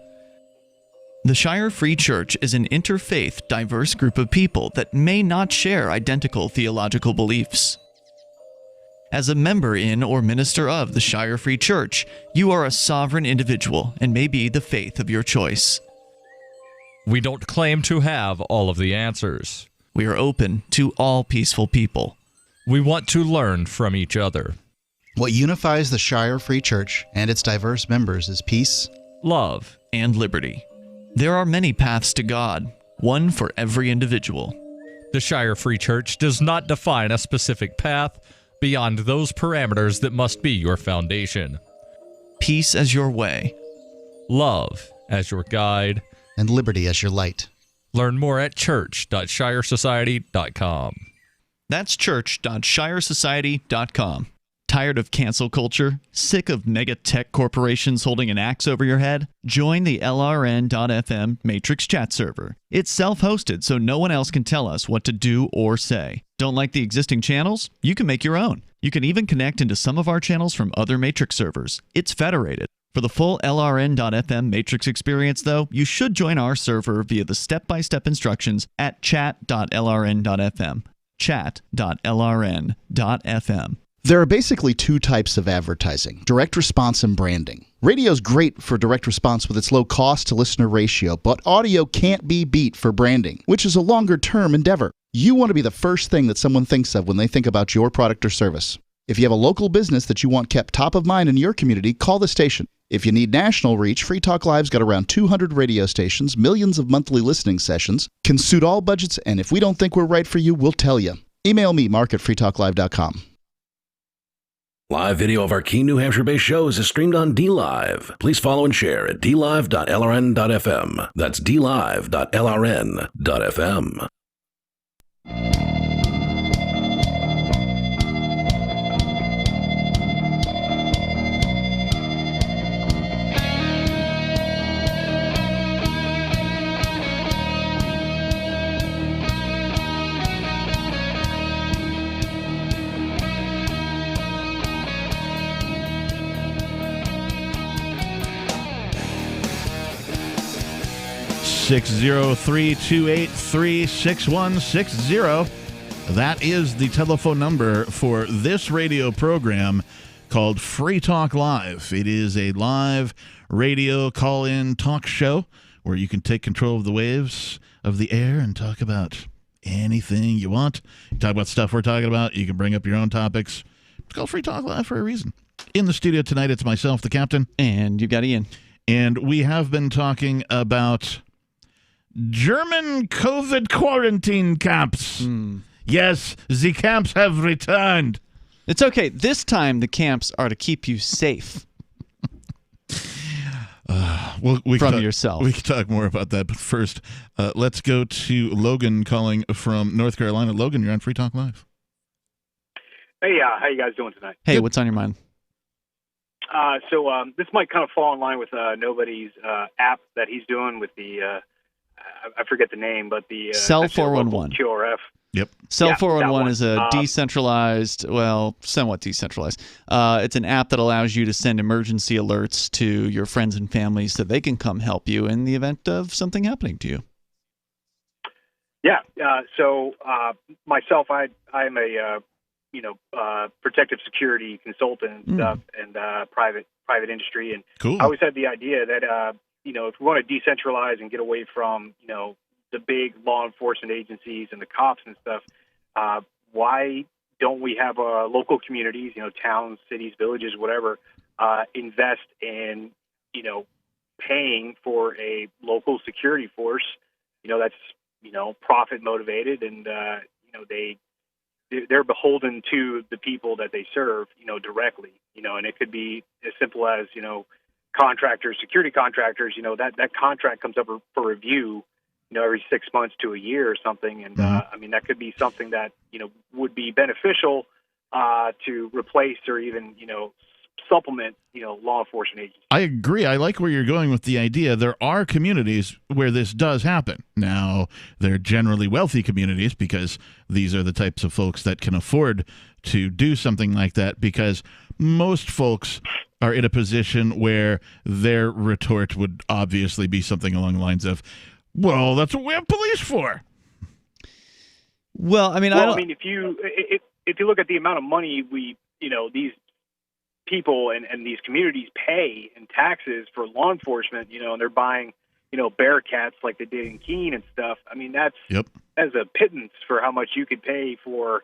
The Shire Free Church is an interfaith, diverse group of people that may not share identical theological beliefs. As a member in or minister of the Shire Free Church, you are a sovereign individual and may be the faith of your choice. We don't claim to have all of the answers. We are open to all peaceful people. We want to learn from each other. What unifies the Shire Free Church and its diverse members is peace, love, and liberty. There are many paths to God, one for every individual. The Shire Free Church does not define a specific path beyond those parameters that must be your foundation. Peace as your way. Love as your guide. And liberty as your light. Learn more at church.shiresociety.com. That's church.shiresociety.com. Tired of cancel culture? Sick of mega tech corporations holding an axe over your head? Join the LRN.FM Matrix chat server. It's self-hosted, so no one else can tell us what to do or say. Don't like the existing channels? You can make your own. You can even connect into some of our channels from other Matrix servers. It's federated. For the full LRN.FM Matrix experience, though, you should join our server via the step-by-step instructions at chat.lrn.fm. Chat.lrn.fm. There are basically two types of advertising, direct response and branding. Radio's great for direct response with its low cost to listener ratio, but audio can't be beat for branding, which is a longer-term endeavor. You want to be the first thing that someone thinks of when they think about your product or service. If you have a local business that you want kept top of mind in your community, call the station. If you need national reach, Free Talk Live's got around 200 radio stations, millions of monthly listening sessions, can suit all budgets, and if we don't think we're right for you, we'll tell you. Email me, mark@freetalklive.com. Live video of our key New Hampshire-based shows is streamed on DLive. Please follow and share at dlive.lrn.fm. That's dlive.lrn.fm. 603-283-6160. That is the telephone number for this radio program called Free Talk Live. It is a live radio call-in talk show where you can take control of the waves of the air and talk about anything you want. You talk about stuff we're talking about. You can bring up your own topics. It's called Free Talk Live for a reason. In the studio tonight, it's myself, the captain. And you've got Ian. And we have been talking about German COVID quarantine camps. Yes, the camps have returned. It's okay. This time the camps are to keep you safe. From yourself. We can talk more about that, but first, let's go to Logan calling from North Carolina. Logan, you're on Free Talk Live. Hey, how you guys doing tonight? Hey, what's on your mind? So this might kind of fall in line with Nobody's app that he's doing with the, I forget the name, but the Cell 411. QRF. Yep. Cell 411 is a decentralized, well, somewhat decentralized. It's an app that allows you to send emergency alerts to your friends and family so they can come help you in the event of something happening to you. Yeah. So myself, I'm a protective security consultant and stuff, and private industry, and cool. I always had the idea that if we want to decentralize and get away from the big law enforcement agencies and the cops and stuff, why don't we have local communities, towns, cities, villages, whatever, invest in paying for a local security force, that's profit motivated, and they're beholden to the people that they serve, directly, and it could be as simple as, contractors, security contractors, that contract comes up for review, every 6 months to a year or something. And, that could be something that, would be beneficial to replace or even, supplement, law enforcement agencies. I agree. I like where you're going with the idea. There are communities where this does happen. Now, they're generally wealthy communities because these are the types of folks that can afford to do something like that, because most folks are in a position where their retort would obviously be something along the lines of, well, that's what we have police for. Well, I mean, if you look at the amount of money we these people and these communities pay in taxes for law enforcement, and they're buying, Bearcats like they did in Keene and stuff. I mean, that's a pittance for how much you could pay for,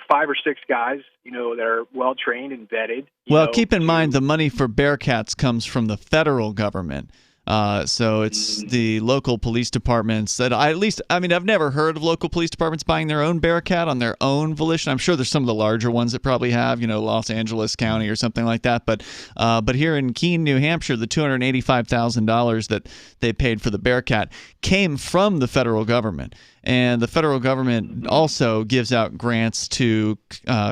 5 or 6 guys, that are well trained and vetted. Well, keep in mind the money for Bearcats comes from the federal government. So it's the local police departments that I've never heard of local police departments buying their own Bearcat on their own volition. I'm sure there's some of the larger ones that probably have, Los Angeles County or something like that. But here in Keene, New Hampshire, the $285,000 that they paid for the Bearcat came from the federal government. And the federal government also gives out grants to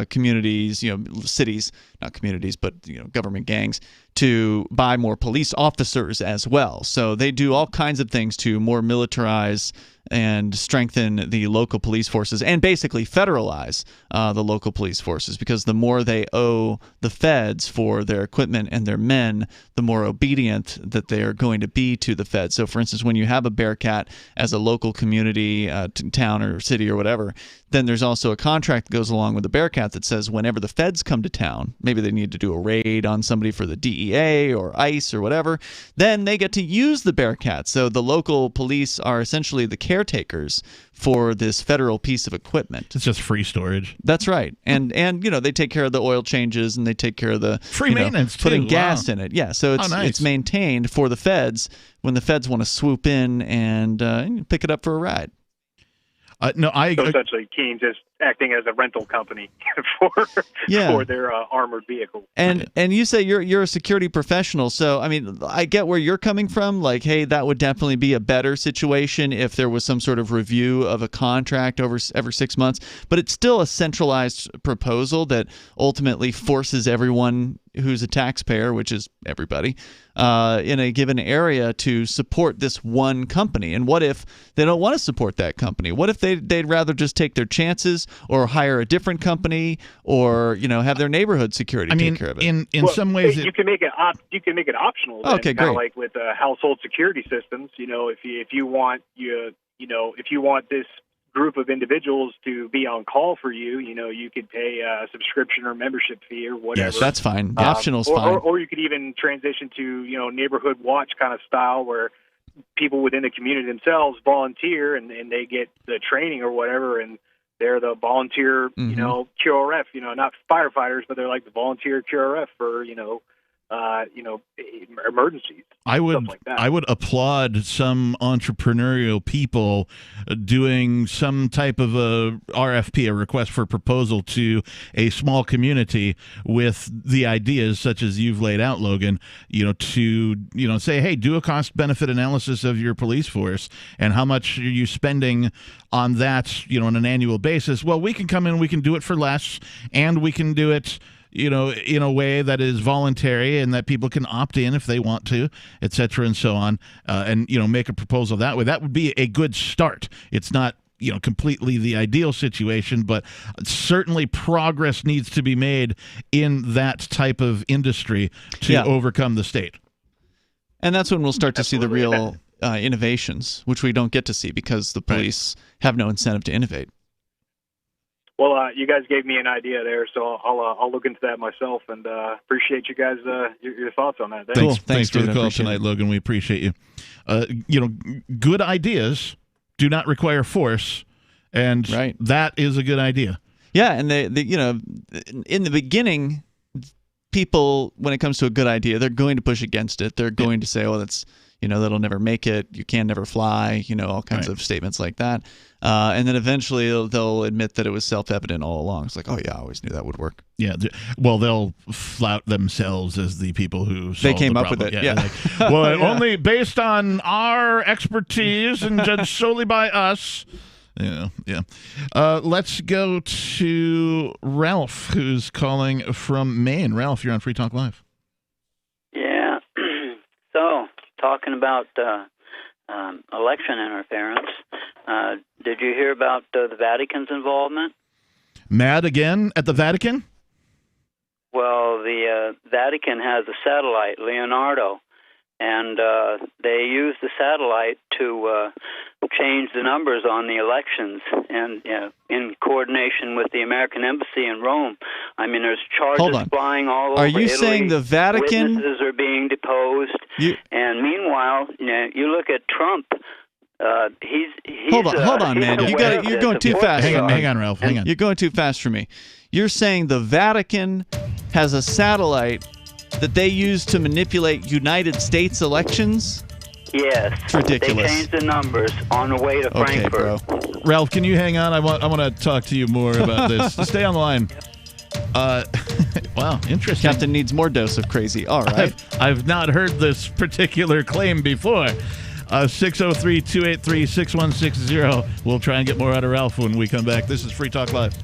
communities, cities, not communities, but government gangs, to buy more police officers as well. So they do all kinds of things to more militarize and strengthen the local police forces and basically federalize the local police forces, because the more they owe the feds for their equipment and their men, the more obedient that they are going to be to the feds. So, for instance, when you have a Bearcat as a local community, town or city or whatever, then there's also a contract that goes along with the Bearcat that says whenever the feds come to town, maybe they need to do a raid on somebody for the DEA or ICE or whatever, then they get to use the Bearcat. So the local police are essentially the caretakers for this federal piece of equipment. It's just free storage. That's right. And they take care of the oil changes and they take care of the free maintenance too. Putting gas in it. Yeah, so it's maintained for the feds when the feds want to swoop in and pick it up for a ride. So essentially, Keene's is acting as a rental company for their armored vehicles. And you say you're a security professional, so I mean, I get where you're coming from. Like, hey, that would definitely be a better situation if there was some sort of review of a contract every 6 months. But it's still a centralized proposal that ultimately forces everyone who's a taxpayer, which is everybody, in a given area to support this one company. And what if they don't want to support that company? What if they'd rather just take their chances or hire a different company or have their neighborhood security take care of it? In some ways, you can make it optional. Then, okay, great. Like with household security systems, if you want this group of individuals to be on call for you, you could pay a subscription or membership fee or whatever. Yes, that's fine. The optional's fine. Or you could even transition to, neighborhood watch kind of style where people within the community themselves volunteer and they get the training or whatever, and they're the volunteer, QRF, not firefighters, but they're like the volunteer QRF for, emergencies. I would like that. I would applaud some entrepreneurial people doing some type of a RFP, a request for proposal, to a small community with the ideas such as you've laid out, Logan, to say, hey, do a cost benefit analysis of your police force and how much are you spending on that, on an annual basis. Well, we can come in, we can do it for less, and we can do it in a way that is voluntary and that people can opt in if they want to, et cetera, and so on, and make a proposal that way. That would be a good start. It's not completely the ideal situation, but certainly progress needs to be made in that type of industry to overcome the state. And that's when we'll start to see the real innovations, which we don't get to see because the police have no incentive to innovate. Well, you guys gave me an idea there, so I'll look into that myself, and appreciate you guys your thoughts on that. Thanks for the call tonight, Logan. We appreciate you. Good ideas do not require force, and that is a good idea. Yeah, and they in the beginning, people, when it comes to a good idea, they're going to push against it. They're going to say, "Oh, that's that'll never make it. You can never fly." All kinds of statements like that. And then eventually they'll admit that it was self-evident all along. It's like, oh yeah, I always knew that would work. Yeah. Well, they'll flout themselves as the people who they came up problem. with it. Yeah. Well, only based on our expertise and judged solely by us. Yeah. Let's go to Ralph, who's calling from Maine. Ralph, you're on Free Talk Live. Yeah. So, talking about election interference, did you hear about the Vatican's involvement? Mad again at the Vatican? Well, the Vatican has a satellite, Leonardo, and they use the satellite to change the numbers on the elections, and in coordination with the American Embassy in Rome. I mean, there's charges flying all over Are you Italy. saying the Vatican? Witnesses are being deposed. And meanwhile, you look at Trump. Hold on, man. You're going too fast. Hang on, Ralph. Hang on. You're going too fast for me. You're saying the Vatican has a satellite that they use to manipulate United States elections? Yes. It's ridiculous. They changed the numbers on the way to Frankfurt. Bro. Ralph, can you hang on? I want to talk to you more about this. Stay on the line. Wow, interesting. Captain needs more dose of crazy. All right. I've not heard this particular claim before. 603-283-6160. We'll try and get more out of Ralph when we come back. This is Free Talk Live.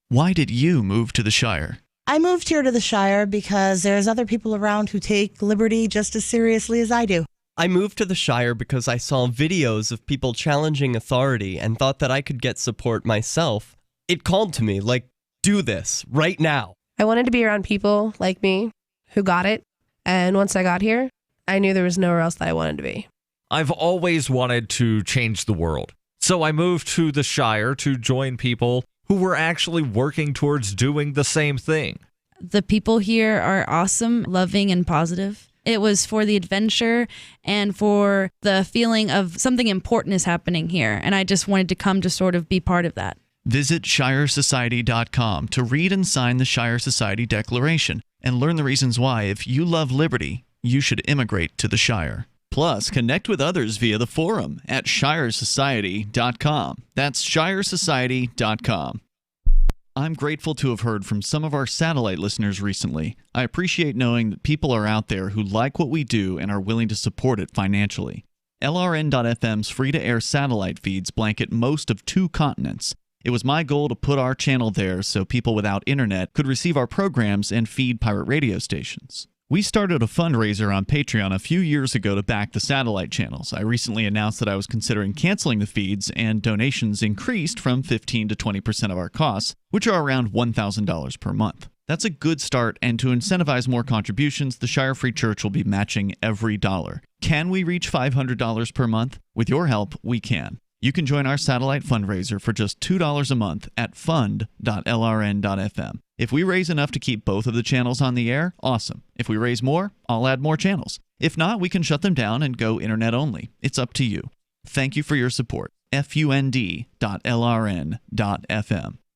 Why did you move to the Shire? I moved here to the Shire because there's other people around who take liberty just as seriously as I do. I moved to the Shire because I saw videos of people challenging authority and thought that I could get support myself. It called to me, like, do this, right now. I wanted to be around people like me who got it, and once I got here, I knew there was nowhere else that I wanted to be. I've always wanted to change the world, so I moved to the Shire to join people who were actually working towards doing the same thing. The people here are awesome, loving, and positive. It was for the adventure and for the feeling of something important is happening here, and I just wanted to come to sort of be part of that. Visit ShireSociety.com to read and sign the Shire Society Declaration and learn the reasons why, if you love liberty, you should immigrate to the Shire. Plus, connect with others via the forum at ShireSociety.com. That's ShireSociety.com. I'm grateful to have heard from some of our satellite listeners recently. I appreciate knowing that people are out there who like what we do and are willing to support it financially. LRN.FM's free-to-air satellite feeds blanket most of 2 continents. It was my goal to put our channel there so people without internet could receive our programs and feed pirate radio stations. We started a fundraiser on Patreon a few years ago to back the satellite channels. I recently announced that I was considering canceling the feeds, and donations increased from 15 to 20% of our costs, which are around $1,000 per month. That's a good start, and to incentivize more contributions, the Shire Free Church will be matching every dollar. Can we reach $500 per month? With your help, we can. You can join our satellite fundraiser for just $2 a month at fund.lrn.fm. If we raise enough to keep both of the channels on the air, awesome. If we raise more, I'll add more channels. If not, we can shut them down and go internet only. It's up to you. Thank you for your support. fund.lrn.fm.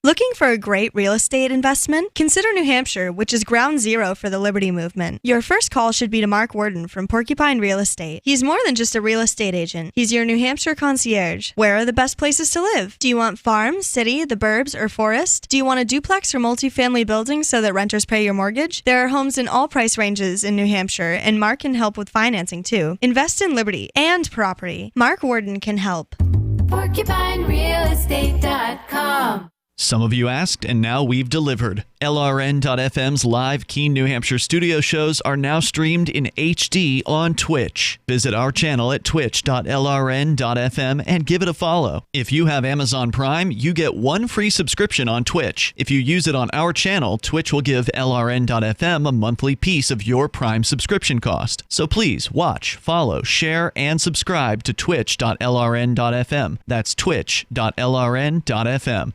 Looking for a great real estate investment? Consider New Hampshire, which is ground zero for the Liberty Movement. Your first call should be to Mark Worden from Porcupine Real Estate. He's more than just a real estate agent. He's your New Hampshire concierge. Where are the best places to live? Do you want farm, city, the burbs, or forest? Do you want a duplex or multifamily building so that renters pay your mortgage? There are homes in all price ranges in New Hampshire, and Mark can help with financing too. Invest in liberty and property. Mark Worden can help. PorcupineRealEstate.com. Some of you asked, and now we've delivered. LRN.FM's live Keene, New Hampshire studio shows are now streamed in HD on Twitch. Visit our channel at twitch.lrn.fm and give it a follow. If you have Amazon Prime, you get 1 free subscription on Twitch. If you use it on our channel, Twitch will give LRN.FM a monthly piece of your Prime subscription cost. So please watch, follow, share, and subscribe to twitch.lrn.fm. That's twitch.lrn.fm.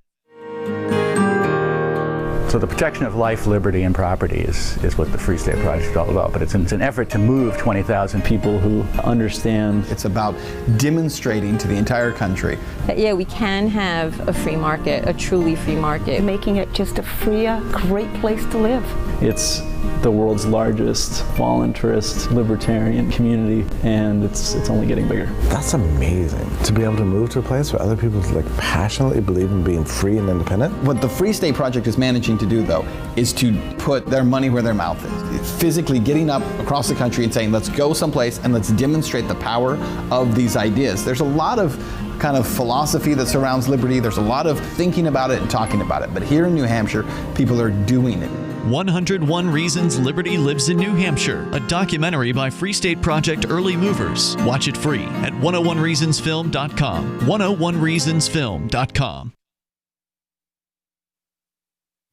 So the protection of life, liberty, and property is what the Free State Project is all about. But it's an effort to move 20,000 people who understand. It's about demonstrating to the entire country that, yeah, we can have a free market, a truly free market. Making it just a freer, great place to live. It's the world's largest voluntarist libertarian community, and it's only getting bigger. That's amazing, to be able to move to a place where other people passionately believe in being free and independent. What the Free State Project is managing to do, though, is to put their money where their mouth is. It's physically getting up across the country and saying, let's go someplace and let's demonstrate the power of these ideas. There's a lot of kind of philosophy that surrounds liberty. There's a lot of thinking about it and talking about it. But here in New Hampshire, people are doing it. 101 Reasons Liberty Lives in New Hampshire, a documentary by Free State Project Early Movers. Watch it free at 101reasonsfilm.com. 101reasonsfilm.com.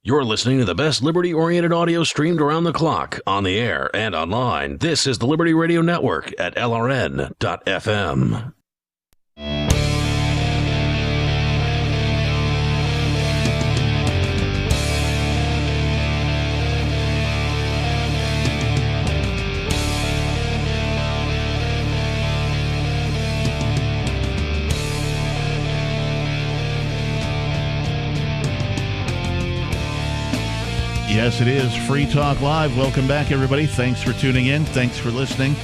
You're listening to the best liberty-oriented audio streamed around the clock, on the air, and online. This is the Liberty Radio Network at LRN.FM. Yes, it is Free Talk Live. Welcome back, everybody. Thanks for tuning in. Thanks for listening.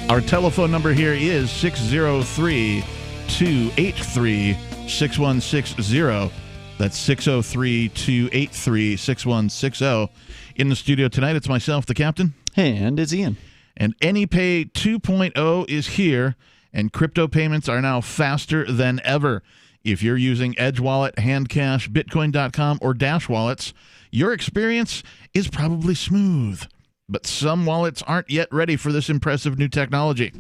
Our telephone number here is 603-283-6160. That's 603-283-6160. In the studio tonight, it's myself, the captain. And it's Ian. And AnyPay 2.0 is here, and crypto payments are now faster than ever. If you're using Edge Wallet, Handcash, Bitcoin.com, or Dash Wallets, your experience is probably smooth. But some wallets aren't yet ready for this impressive new technology.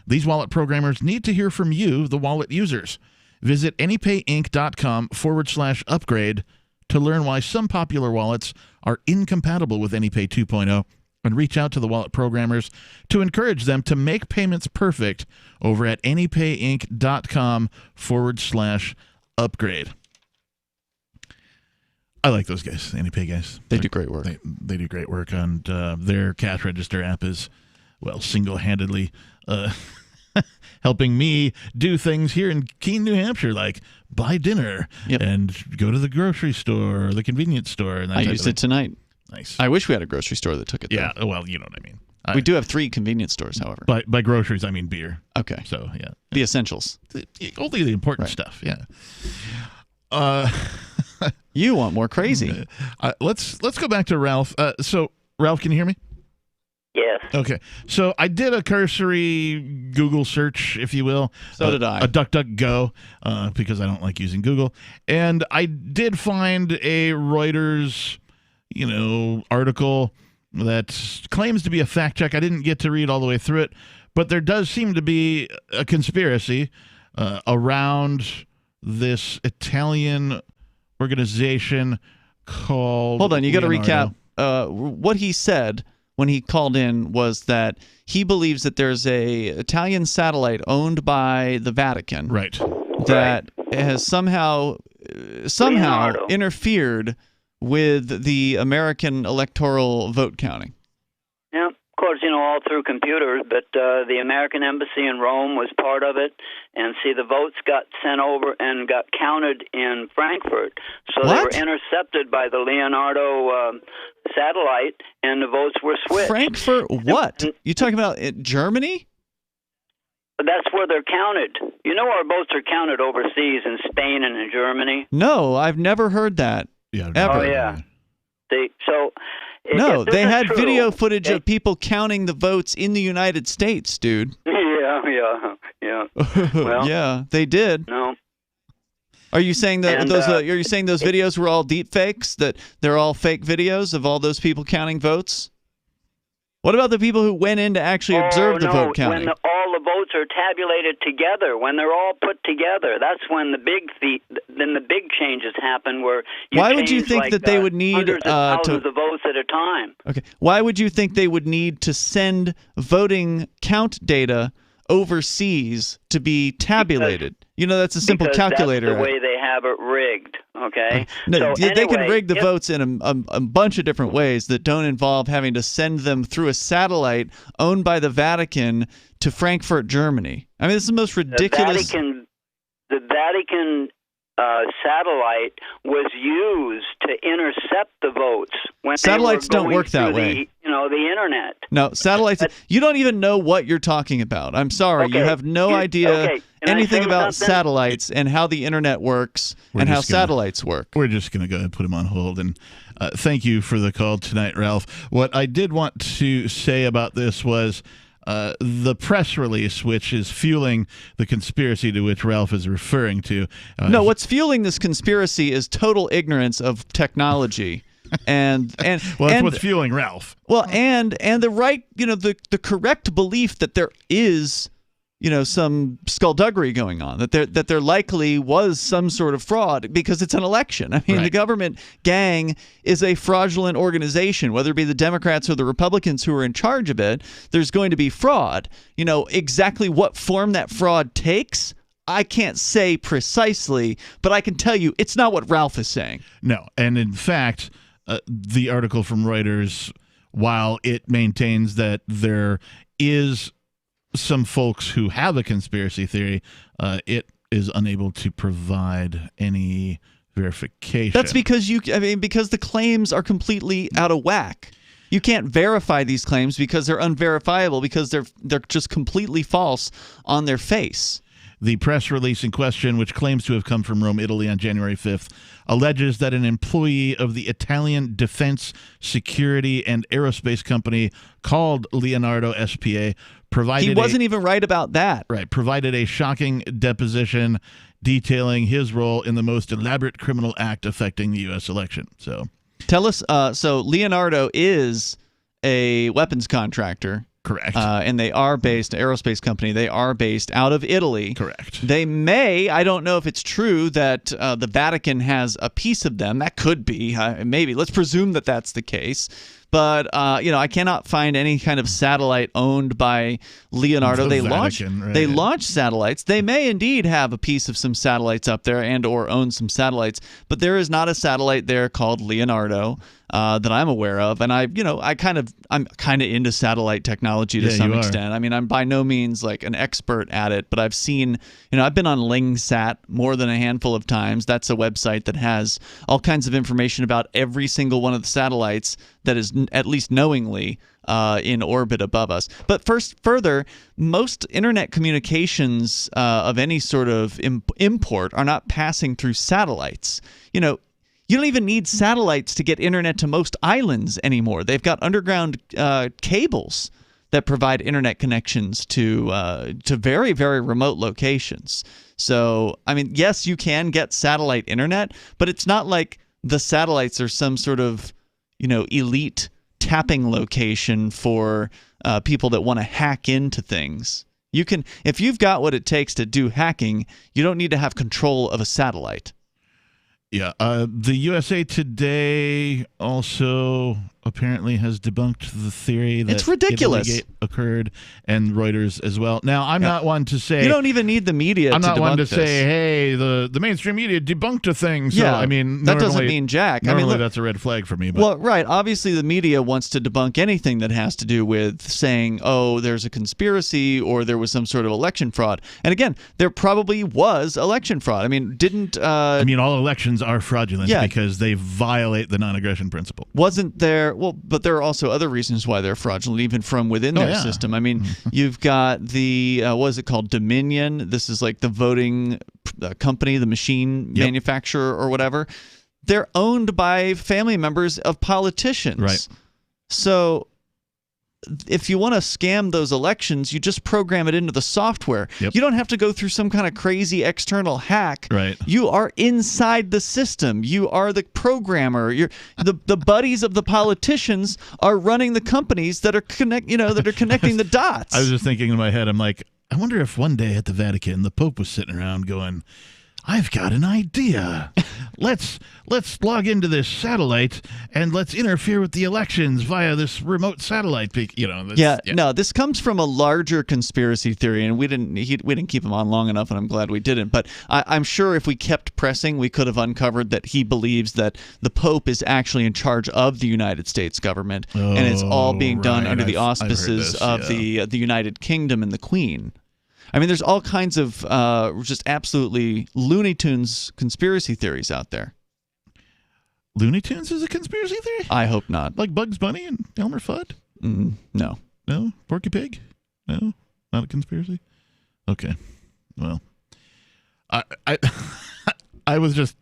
These wallet programmers need to hear from you, the wallet users. Visit anypayinc.com/upgrade to learn why some popular wallets are incompatible with AnyPay 2.0 and reach out to the wallet programmers to encourage them to make payments perfect over at anypayinc.com/upgrade. I like those guys, the AnyPay guys. They do great work. They do great work, and their cash register app is, well, single-handedly helping me do things here in Keene, New Hampshire, like buy dinner and go to the grocery store or the convenience store. And that I used it tonight. Nice. I wish we had a grocery store that took it. Yeah, though. well, you know what I mean. We do have 3 convenience stores, however. By groceries, I mean beer. Okay. So, yeah. The essentials. Only the important stuff, yeah. You want more crazy. Let's go back to Ralph. So, Ralph, can you hear me? Yes. Okay. So I did a cursory Google search, if you will. So did I. A DuckDuckGo, because I don't like using Google. And I did find a Reuters, article that claims to be a fact check. I didn't get to read all the way through it, but there does seem to be a conspiracy around this Italian organization called... Hold on, you got to Leonardo. recap. What he said when he called in was that he believes that there's a Italian satellite owned by the Vatican, right, that has somehow Leonardo. interfered with the American electoral vote counting. Yeah, of course, all through computers, but the American embassy in Rome was part of it. And see, the votes got sent over and got counted in Frankfurt. So they were intercepted by the Leonardo satellite, and the votes were switched. Frankfurt what? You talking about Germany? That's where they're counted. You know where votes are counted overseas in Spain and in Germany? No, I've never heard that. Yeah, ever. Oh, yeah. No, they had true, video footage of people counting the votes in the United States, dude. Yeah. Well, yeah, they did. No. Are you saying that are you saying those videos were all deep fakes? That they're all fake videos of all those people counting votes? What about the people who went in to actually observe the vote counting? When all the votes are tabulated together, when they're all put together, that's when the big changes happen. Where why would you think that they would need hundreds of thousands of votes at a time? Okay, why would you think they would need to send voting count data overseas to be tabulated? That's a simple calculator. That's the way they have it rigged. Okay. No, so they can anyway, rig the votes in a bunch of different ways that don't involve having to send them through a satellite owned by the Vatican to Frankfurt, Germany. I mean, this is the most ridiculous. The Vatican satellite was used to intercept the votes when satellites they were don't work that way. The internet. No, satellites. You don't even know what you're talking about. I'm sorry, you have no idea anything about satellites and how the internet works and how satellites work. We're just going to go ahead and put him on hold. And thank you for the call tonight, Ralph. What I did want to say about this was the press release, which is fueling the conspiracy to which Ralph is referring to. No, what's fueling this conspiracy is total ignorance of technology. And well, that's what's fueling Ralph. Well, and the right, the correct belief that there is some skullduggery going on, that there likely was some sort of fraud because it's an election. I mean, the government gang is a fraudulent organization, whether it be the Democrats or the Republicans who are in charge of it. There's going to be fraud. Exactly what form that fraud takes, I can't say precisely, but I can tell you it's not what Ralph is saying. No, and in fact, the article from Reuters, while it maintains that there is some folks who have a conspiracy theory, it is unable to provide any verification. That's because because the claims are completely out of whack. You can't verify these claims because they're unverifiable, because they're just completely false on their face. The press release in question, which claims to have come from Rome, Italy on January 5th, alleges that an employee of the Italian defense, security, and aerospace company called Leonardo SPA provided... He wasn't even right about that. Right. Provided a shocking deposition detailing his role in the most elaborate criminal act affecting the U.S. election. So, tell us... so Leonardo is a weapons contractor. Correct. And they are based, aerospace company, they are based out of Italy. Correct. They may, I don't know if it's true that the Vatican has a piece of them. That could be, maybe. Let's presume that that's the case. But, I cannot find any kind of satellite owned by Leonardo. They launch satellites. They may indeed have a piece of some satellites up there and or own some satellites, but there is not a satellite there called Leonardo that I'm aware of. And I'm kind of into satellite technology to some extent. I mean, I'm by no means like an expert at it, but I've seen, I've been on LingSat more than a handful of times. That's a website that has all kinds of information about every single one of the satellites that is at least knowingly in orbit above us. But further, most internet communications of any sort of import are not passing through satellites. You don't even need satellites to get internet to most islands anymore. They've got underground cables that provide internet connections to very, very remote locations. So, I mean, yes, you can get satellite internet, but it's not like the satellites are some sort of elite tapping location for people that want to hack into things. You can, if you've got what it takes to do hacking, you don't need to have control of a satellite. Yeah, the USA Today also apparently has debunked the theory that it's ridiculous Italy occurred, and Reuters as well. Now, I'm not one to say you don't even need the media. I'm not one to this. say, hey, the mainstream media debunked a thing. So, I mean, that doesn't mean jack. Normally, that's a red flag for me. But. Well, right. Obviously, the media wants to debunk anything that has to do with saying, oh, there's a conspiracy or there was some sort of election fraud. And again, there probably was election fraud. I mean, all elections are fraudulent because they violate the non-aggression principle. Wasn't there? Well, but there are also other reasons why they're fraudulent, even from within their system. I mean, you've got the what is it called, Dominion? This is like the voting company, the machine manufacturer or whatever. They're owned by family members of politicians. Right. So if you want to scam those elections, you just program it into the software. Yep. You don't have to go through some kind of crazy external hack. Right. You are inside the system. You are the programmer. You're the buddies of the politicians are running the companies that are connecting the dots. I was just thinking in my head, I'm like, I wonder if one day at the Vatican the Pope was sitting around going, I've got an idea. Let's log into this satellite and let's interfere with the elections via this remote satellite. No, this comes from a larger conspiracy theory, and we didn't keep him on long enough, and I'm glad we didn't. But I'm sure if we kept pressing, we could have uncovered that he believes that the Pope is actually in charge of the United States government, and it's all being done under the auspices of the United Kingdom and the Queen. I mean, there's all kinds of just absolutely Looney Tunes conspiracy theories out there. Looney Tunes is a conspiracy theory? I hope not. Like Bugs Bunny and Elmer Fudd? No. No? Porky Pig? No? Not a conspiracy? Okay. Well, I was just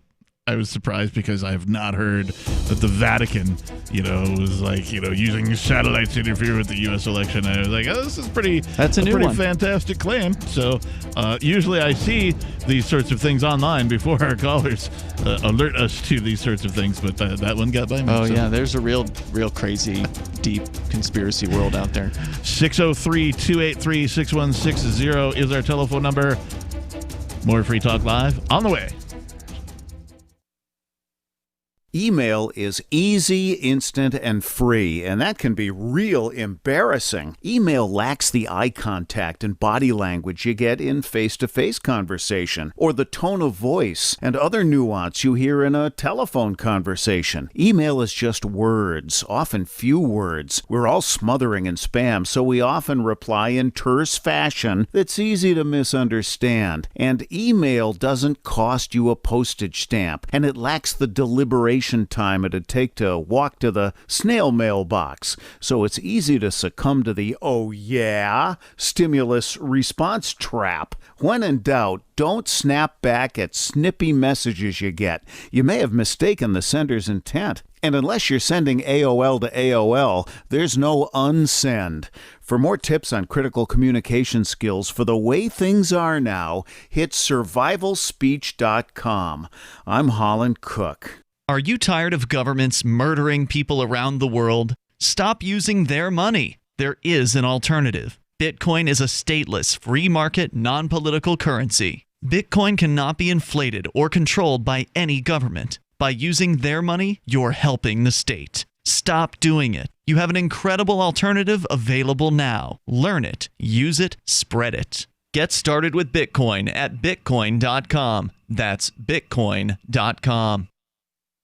I was surprised because I have not heard that the Vatican, was like, using satellites to interfere with the U.S. election. And I was like, oh, this is That's a new pretty one. fantastic claim. So usually I see these sorts of things online before our callers alert us to these sorts of things, but that one got by me. Oh, yeah, there's a real crazy, deep conspiracy world out there. 603-283-6160 is our telephone number. More Free Talk Live on the way. Email is easy, instant, and free, and that can be real embarrassing. Email lacks the eye contact and body language you get in face-to-face conversation, or the tone of voice and other nuance you hear in a telephone conversation. Email is just words, often few words. We're all smothering in spam, so we often reply in terse fashion that's easy to misunderstand. And email doesn't cost you a postage stamp, and it lacks the deliberation time it'd take to walk to the snail mail box. So it's easy to succumb to the "oh yeah" stimulus response trap. When in doubt, don't snap back at snippy messages you get. You may have mistaken the sender's intent. And unless you're sending AOL to AOL, there's no unsend. For more tips on critical communication skills for the way things are now, hit survivalspeech.com. I'm Holland Cook. Are you tired of governments murdering people around the world? Stop using their money. There is an alternative. Bitcoin is a stateless, free market, non-political currency. Bitcoin cannot be inflated or controlled by any government. By using their money, you're helping the state. Stop doing it. You have an incredible alternative available now. Learn it, use it, spread it. Get started with Bitcoin at bitcoin.com. That's bitcoin.com.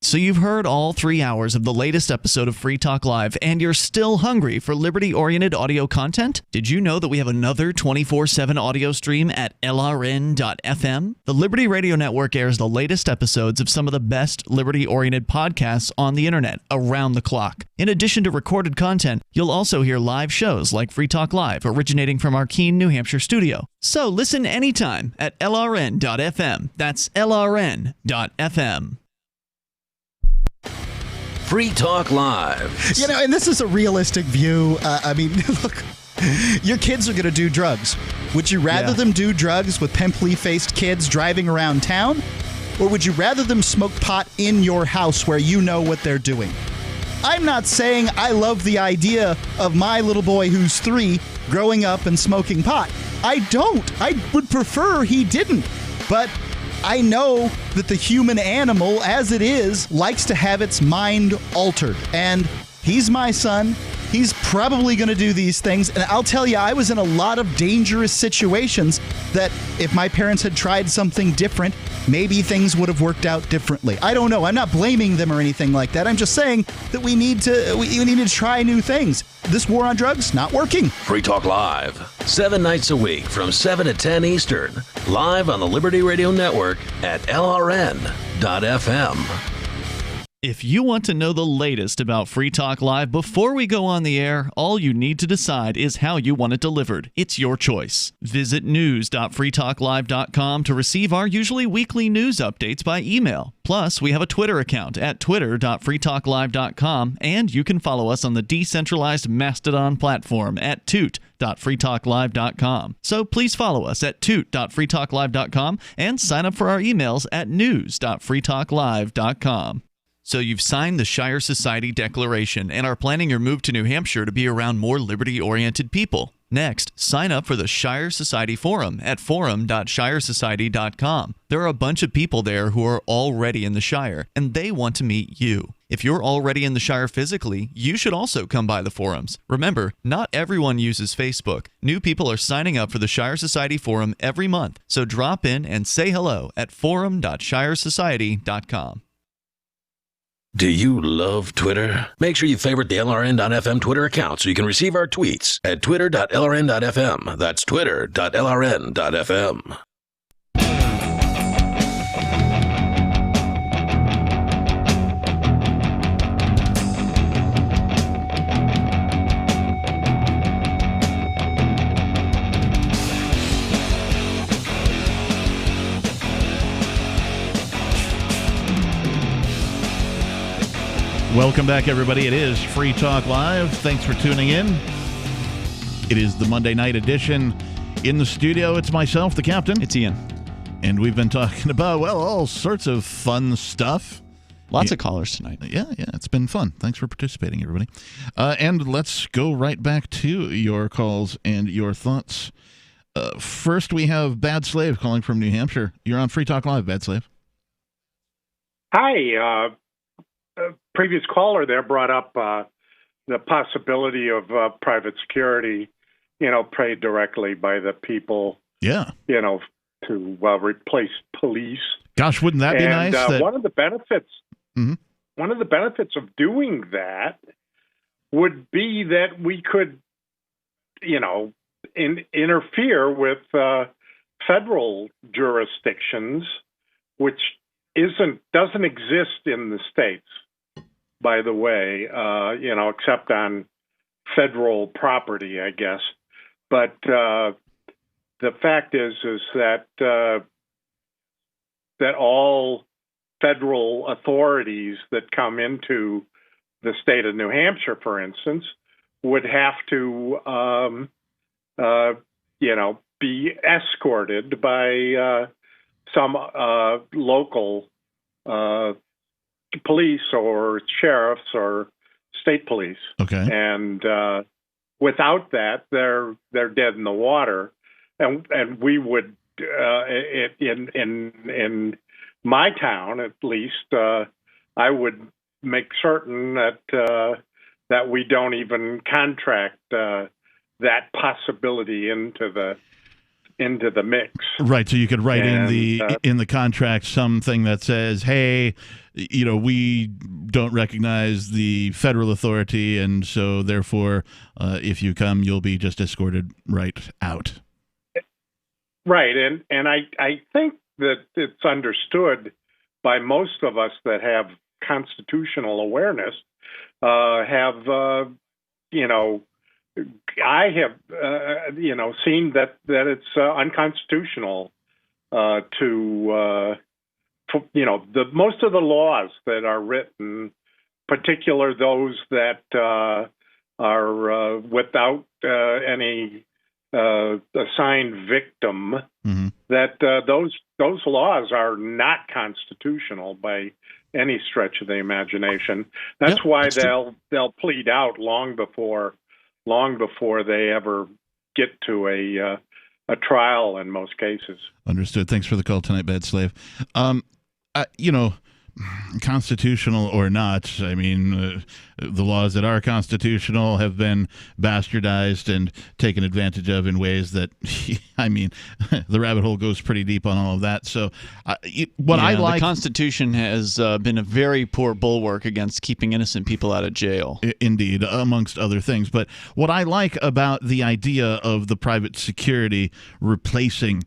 So you've heard all 3 hours of the latest episode of Free Talk Live, and you're still hungry for liberty-oriented audio content? Did you know that we have another 24/7 audio stream at LRN.FM? The Liberty Radio Network airs the latest episodes of some of the best liberty-oriented podcasts on the internet around the clock. In addition to recorded content, you'll also hear live shows like Free Talk Live, originating from our Keene, New Hampshire studio. So listen anytime at LRN.FM. That's LRN.FM. Free Talk Live. And this is a realistic view. Look, your kids are going to do drugs. Would you rather them do drugs with pimply-faced kids driving around town? Or would you rather them smoke pot in your house where you know what they're doing? I'm not saying I love the idea of my little boy who's 3 growing up and smoking pot. I don't. I would prefer he didn't. But I know that the human animal, as it is, likes to have its mind altered. And he's my son. He's probably going to do these things. And I'll tell you, I was in a lot of dangerous situations that if my parents had tried something different, maybe things would have worked out differently. I don't know. I'm not blaming them or anything like that. I'm just saying that we need to try new things. This war on drugs, not working. Free Talk Live, 7 nights a week from 7 to 10 Eastern. Live on the Liberty Radio Network at LRN.FM. If you want to know the latest about Free Talk Live before we go on the air, all you need to decide is how you want it delivered. It's your choice. Visit news.freetalklive.com to receive our usually weekly news updates by email. Plus, we have a Twitter account at twitter.freetalklive.com, and you can follow us on the decentralized Mastodon platform at toot.freetalklive.com. So please follow us at toot.freetalklive.com and sign up for our emails at news.freetalklive.com. So you've signed the Shire Society Declaration and are planning your move to New Hampshire to be around more liberty-oriented people. Next, sign up for the Shire Society Forum at forum.shiresociety.com. There are a bunch of people there who are already in the Shire, and they want to meet you. If you're already in the Shire physically, you should also come by the forums. Remember, not everyone uses Facebook. New people are signing up for the Shire Society Forum every month, so drop in and say hello at forum.shiresociety.com. Do you love Twitter? Make sure you favorite the LRN.FM Twitter account so you can receive our tweets at twitter.lrn.fm. That's twitter.lrn.fm. Welcome back, everybody. It is Free Talk Live. Thanks for tuning in. It is the Monday night edition. In the studio, it's myself, the captain. It's Ian. And we've been talking about, well, all sorts of fun stuff. Lots of callers tonight. Yeah, it's been fun. Thanks for participating, everybody. And let's go right back to your calls and your thoughts. First, we have Bad Slave calling from New Hampshire. You're on Free Talk Live, Bad Slave. Hi. Previous caller there brought up the possibility of private security, paid directly by the people. Yeah. To replace police. Gosh, wouldn't that be nice? One of the benefits. Mm-hmm. One of the benefits of doing that would be that we could, interfere with federal jurisdictions, which doesn't exist in the states, by the way, except on federal property, I guess. But the fact is that that all federal authorities that come into the state of New Hampshire, for instance, would have to, be escorted by some local police or sheriffs or state police. Okay. And without that, they're dead in the water. And we would in my town, at least, I would make certain that we don't even contract that possibility into the mix. Right, so you could write in the contract something that says, hey, we don't recognize the federal authority, and so therefore, if you come, you'll be just escorted right out. Right, and I think that it's understood by most of us that have constitutional awareness, I have, seen that it's unconstitutional most of the laws that are written, particular those that are without any assigned victim, mm-hmm. that those laws are not constitutional by any stretch of the imagination. That's why they'll plead out long before they ever get to a trial in most cases. Understood. Thanks for the call tonight, Bad Slave. Constitutional or not, I mean, the laws that are constitutional have been bastardized and taken advantage of in ways that, I mean, the rabbit hole goes pretty deep on all of that. So I like... The Constitution has been a very poor bulwark against keeping innocent people out of jail. Indeed, amongst other things. But what I like about the idea of the private security replacing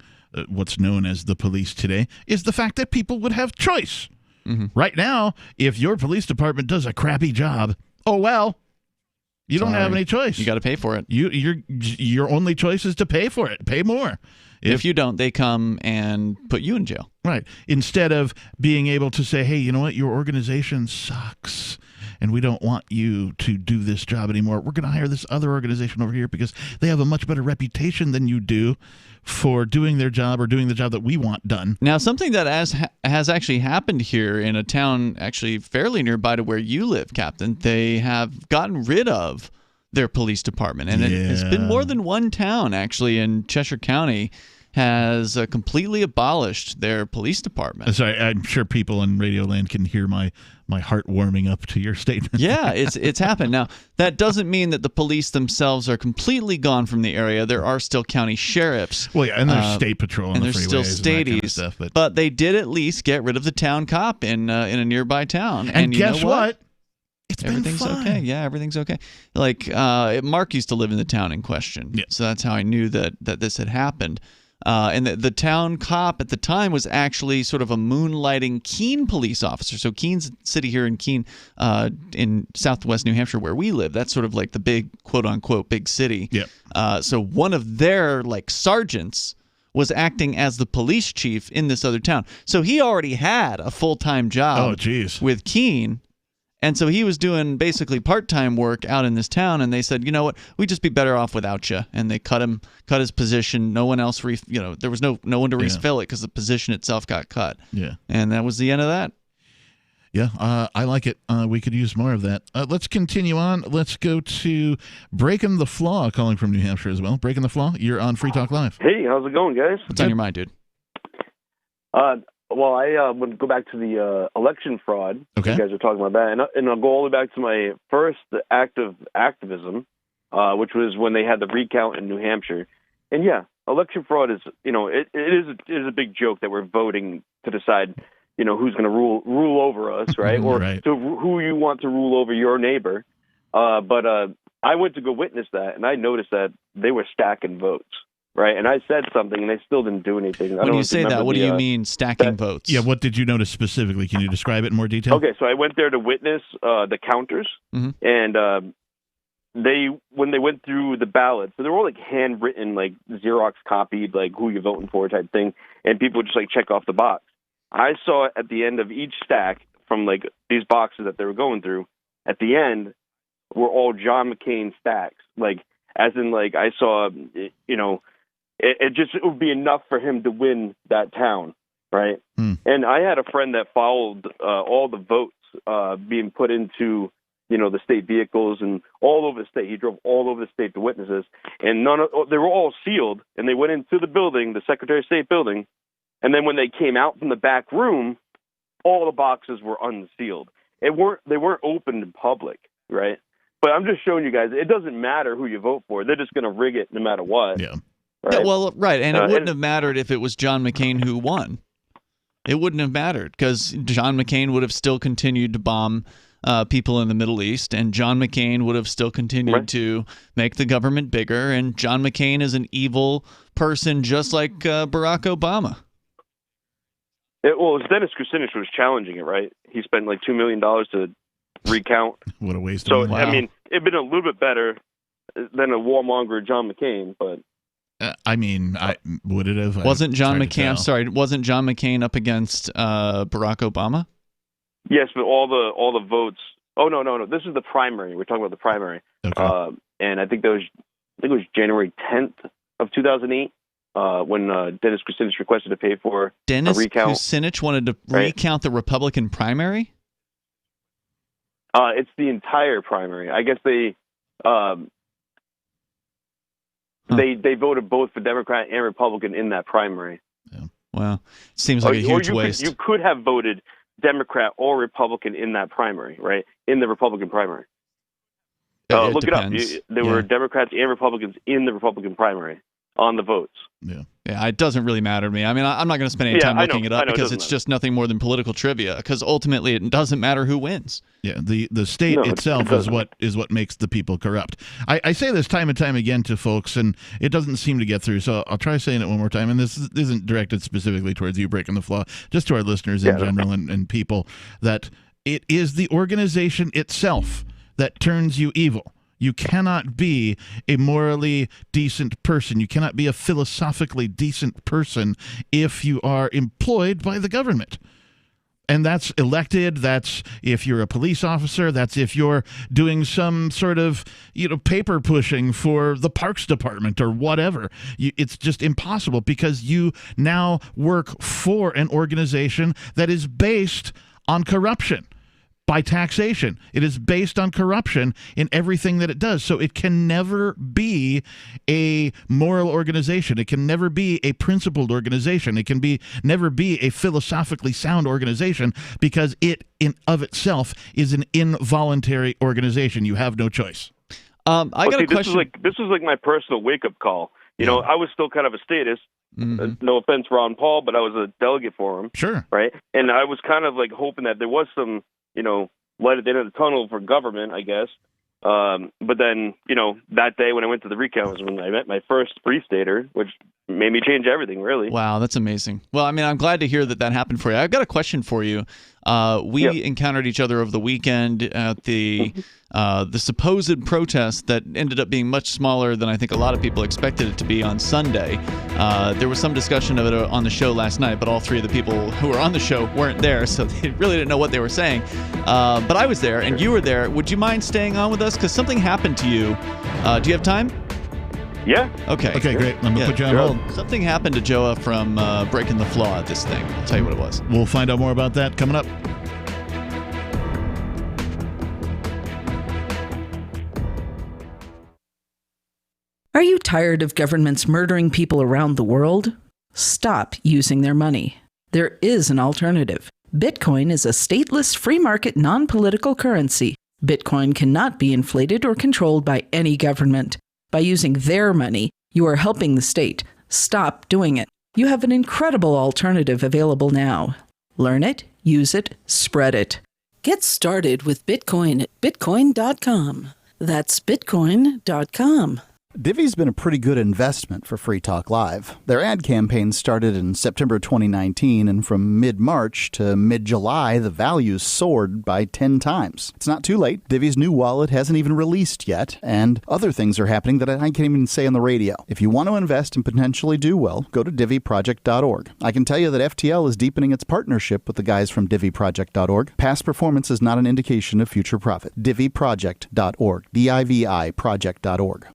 what's known as the police today is the fact that people would have choice. Mm-hmm. Right now, if your police department does a crappy job, you don't have any choice. You got to pay for it. Your only choice is to pay for it. Pay more. If you don't, they come and put you in jail. Right. Instead of being able to say, hey, you know what? Your organization sucks, and we don't want you to do this job anymore. We're going to hire this other organization over here because they have a much better reputation than you do for doing their job or doing the job that we want done. Now, something that has actually happened here in a town actually fairly nearby to where you live, Captain, they have gotten rid of their police department. And it's been more than one town, actually, in Cheshire County has completely abolished their police department. Sorry, I'm sure people in Radioland can hear my heart warming up to your statement. Yeah, it's happened. Now, that doesn't mean that the police themselves are completely gone from the area. There are still county sheriffs. Well, yeah, and there's state patrol on and the there's freeways still stateies. And that kind of stuff, but they did at least get rid of the town cop in a nearby town. And you guess know what? Everything's fine. Okay. Yeah, everything's okay. Like Mark used to live in the town in question, so that's how I knew that this had happened. And the town cop at the time was actually sort of a moonlighting Keene police officer. So Keene's a city here in Keene, in southwest New Hampshire, where we live. That's sort of like the big, quote unquote, big city. Yeah. So one of their sergeants was acting as the police chief in this other town. So he already had a full-time job with Keene. And so he was doing basically part-time work out in this town, and they said, you know what, we'd just be better off without you. And they cut his position. No one else, there was no one to refill it because the position itself got cut. Yeah. And that was the end of that. Yeah, I like it. We could use more of that. Let's continue on. Let's go to Breaking the Flaw, calling from New Hampshire as well. Breaking the Flaw, you're on Free Talk Live. Hey, how's it going, guys? What's on your mind, dude? Well, I want to go back to the election fraud. Okay. You guys are talking about that. And I'll go all the way back to my first act of activism, which was when they had the recount in New Hampshire. And yeah, election fraud is, it is a big joke that we're voting to decide, who's going to rule over us, right? Or Right. to who you want to rule over your neighbor. But I went to go witness that, and I noticed that they were stacking votes. Right, and I said something, and they still didn't do anything. When you say that, what do you mean stacking votes? Yeah, what did you notice specifically? Can you describe it in more detail? Okay, so I went there to witness the counters, and when they went through the ballots, so they were all like handwritten, like Xerox copied, like who you're voting for type thing, and people would just like check off the box. I saw at the end of each stack from like these boxes that they were going through, at the end were all John McCain stacks, like as in like I saw, it would be enough for him to win that town, right? And I had a friend that followed all the votes being put into, the state vehicles and all over the state. He drove all over the state to witnesses, and they were all sealed. And they went into the building, the Secretary of State building, and then when they came out from the back room, all the boxes were unsealed. They weren't open to public, right? But I'm just showing you guys, it doesn't matter who you vote for. They're just going to rig it no matter what. Yeah. Right? Yeah, well, right, and it wouldn't have mattered if it was John McCain who won. It wouldn't have mattered because John McCain would have still continued to bomb people in the Middle East, and John McCain would have still continued to make the government bigger, and John McCain is an evil person just like Barack Obama. Dennis Kucinich was challenging it, right? He spent like $2 million to recount. What a waste of money. So, I mean, it'd been a little bit better than a warmonger John McCain, but... would it have? Wasn't John McCain up against Barack Obama? Yes, but all the votes. Oh no! This is the primary. We're talking about the primary. Okay. And I think it was January 10th of 2008 when Dennis Kucinich requested to pay for a recount. Kucinich wanted to recount the Republican primary. It's the entire primary. I guess they. They voted both for Democrat and Republican in that primary. Yeah. Well, seems like a huge waste. You could have voted Democrat or Republican in that primary, right? In the Republican primary. Look depends. it up. There were Democrats and Republicans in the Republican primary on the votes. Yeah, it doesn't really matter to me. I mean, I'm not going to spend any time looking it up because it's just nothing more than political trivia. Because ultimately, it doesn't matter who wins. Yeah, the state itself is what makes the people corrupt. I say this time and time again to folks, and it doesn't seem to get through. So I'll try saying it one more time. And this isn't directed specifically towards you, Breaking the Flaw, just to our listeners in general and people, that it is the organization itself that turns you evil. You cannot be a morally decent person. You cannot be a philosophically decent person if you are employed by the government. And that's elected. That's if you're a police officer. That's if you're doing some sort of, paper pushing for the Parks Department or whatever. It's just impossible because you now work for an organization that is based on corruption. By taxation. It is based on corruption in everything that it does. So it can never be a moral organization. It can never be a principled organization. It can never be a philosophically sound organization because it in of itself is an involuntary organization. You have no choice. I got a question. This is like my personal wake-up call. I was still kind of a statist. No offense, Ron Paul, but I was a delegate for him. Sure. Right? And I was kind of like hoping that there was some light at the end of the tunnel for government, I guess. But then, that day when I went to the recount was when I met my first Free Stater, which made me change everything, really. Wow, that's amazing. Well, I mean, I'm glad to hear that happened for you. I've got a question for you. We encountered each other over the weekend at the supposed protest that ended up being much smaller than I think a lot of people expected it to be on Sunday. There was some discussion of it on the show last night, but all three of the people who were on the show weren't there, so they really didn't know what they were saying. But I was there, and you were there. Would you mind staying on with us? Because something happened to you. Do you have time? Yeah. Okay. Okay, great. I'm going to put you on hold. Something happened to Joa from breaking the flaw at this thing. I'll tell you what it was. We'll find out more about that coming up. Are you tired of governments murdering people around the world? Stop using their money. There is an alternative. Bitcoin is a stateless, free market, non-political currency. Bitcoin cannot be inflated or controlled by any government. By using their money, you are helping the state. Stop doing it. You have an incredible alternative available now. Learn it, use it, spread it. Get started with Bitcoin at bitcoin.com. That's bitcoin.com. Divvy's been a pretty good investment for Free Talk Live. Their ad campaign started in September 2019, and from mid-March to mid-July, the values soared by 10 times. It's not too late. Divvy's new wallet hasn't even released yet, and other things are happening that I can't even say on the radio. If you want to invest and potentially do well, go to divvyproject.org. I can tell you that FTL is deepening its partnership with the guys from divvyproject.org. Past performance is not an indication of future profit. divvyproject.org. D-I-V-I project.org.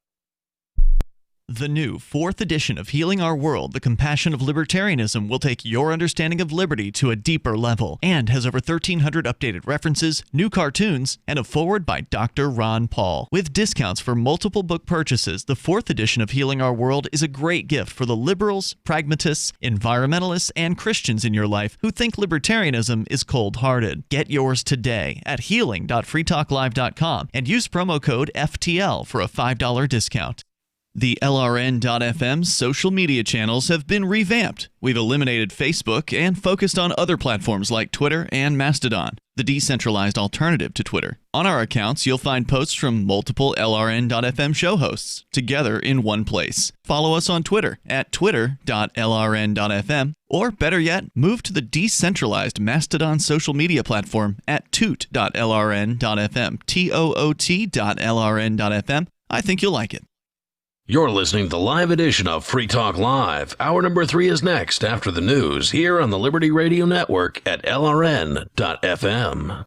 The new 4th edition of Healing Our World, The Compassion of Libertarianism, will take your understanding of liberty to a deeper level and has over 1,300 updated references, new cartoons, and a foreword by Dr. Ron Paul. With discounts for multiple book purchases, the 4th edition of Healing Our World is a great gift for the liberals, pragmatists, environmentalists, and Christians in your life who think libertarianism is cold-hearted. Get yours today at healing.freetalklive.com and use promo code FTL for a $5 discount. The LRN.FM social media channels have been revamped. We've eliminated Facebook and focused on other platforms like Twitter and Mastodon, the decentralized alternative to Twitter. On our accounts, you'll find posts from multiple LRN.FM show hosts together in one place. Follow us on Twitter at twitter.lrn.fm, or better yet, move to the decentralized Mastodon social media platform at toot.lrn.fm, toot.lrn.fm. I think you'll like it. You're listening to the live edition of Free Talk Live. Hour number 3 is next after the news here on the Liberty Radio Network at LRN.FM.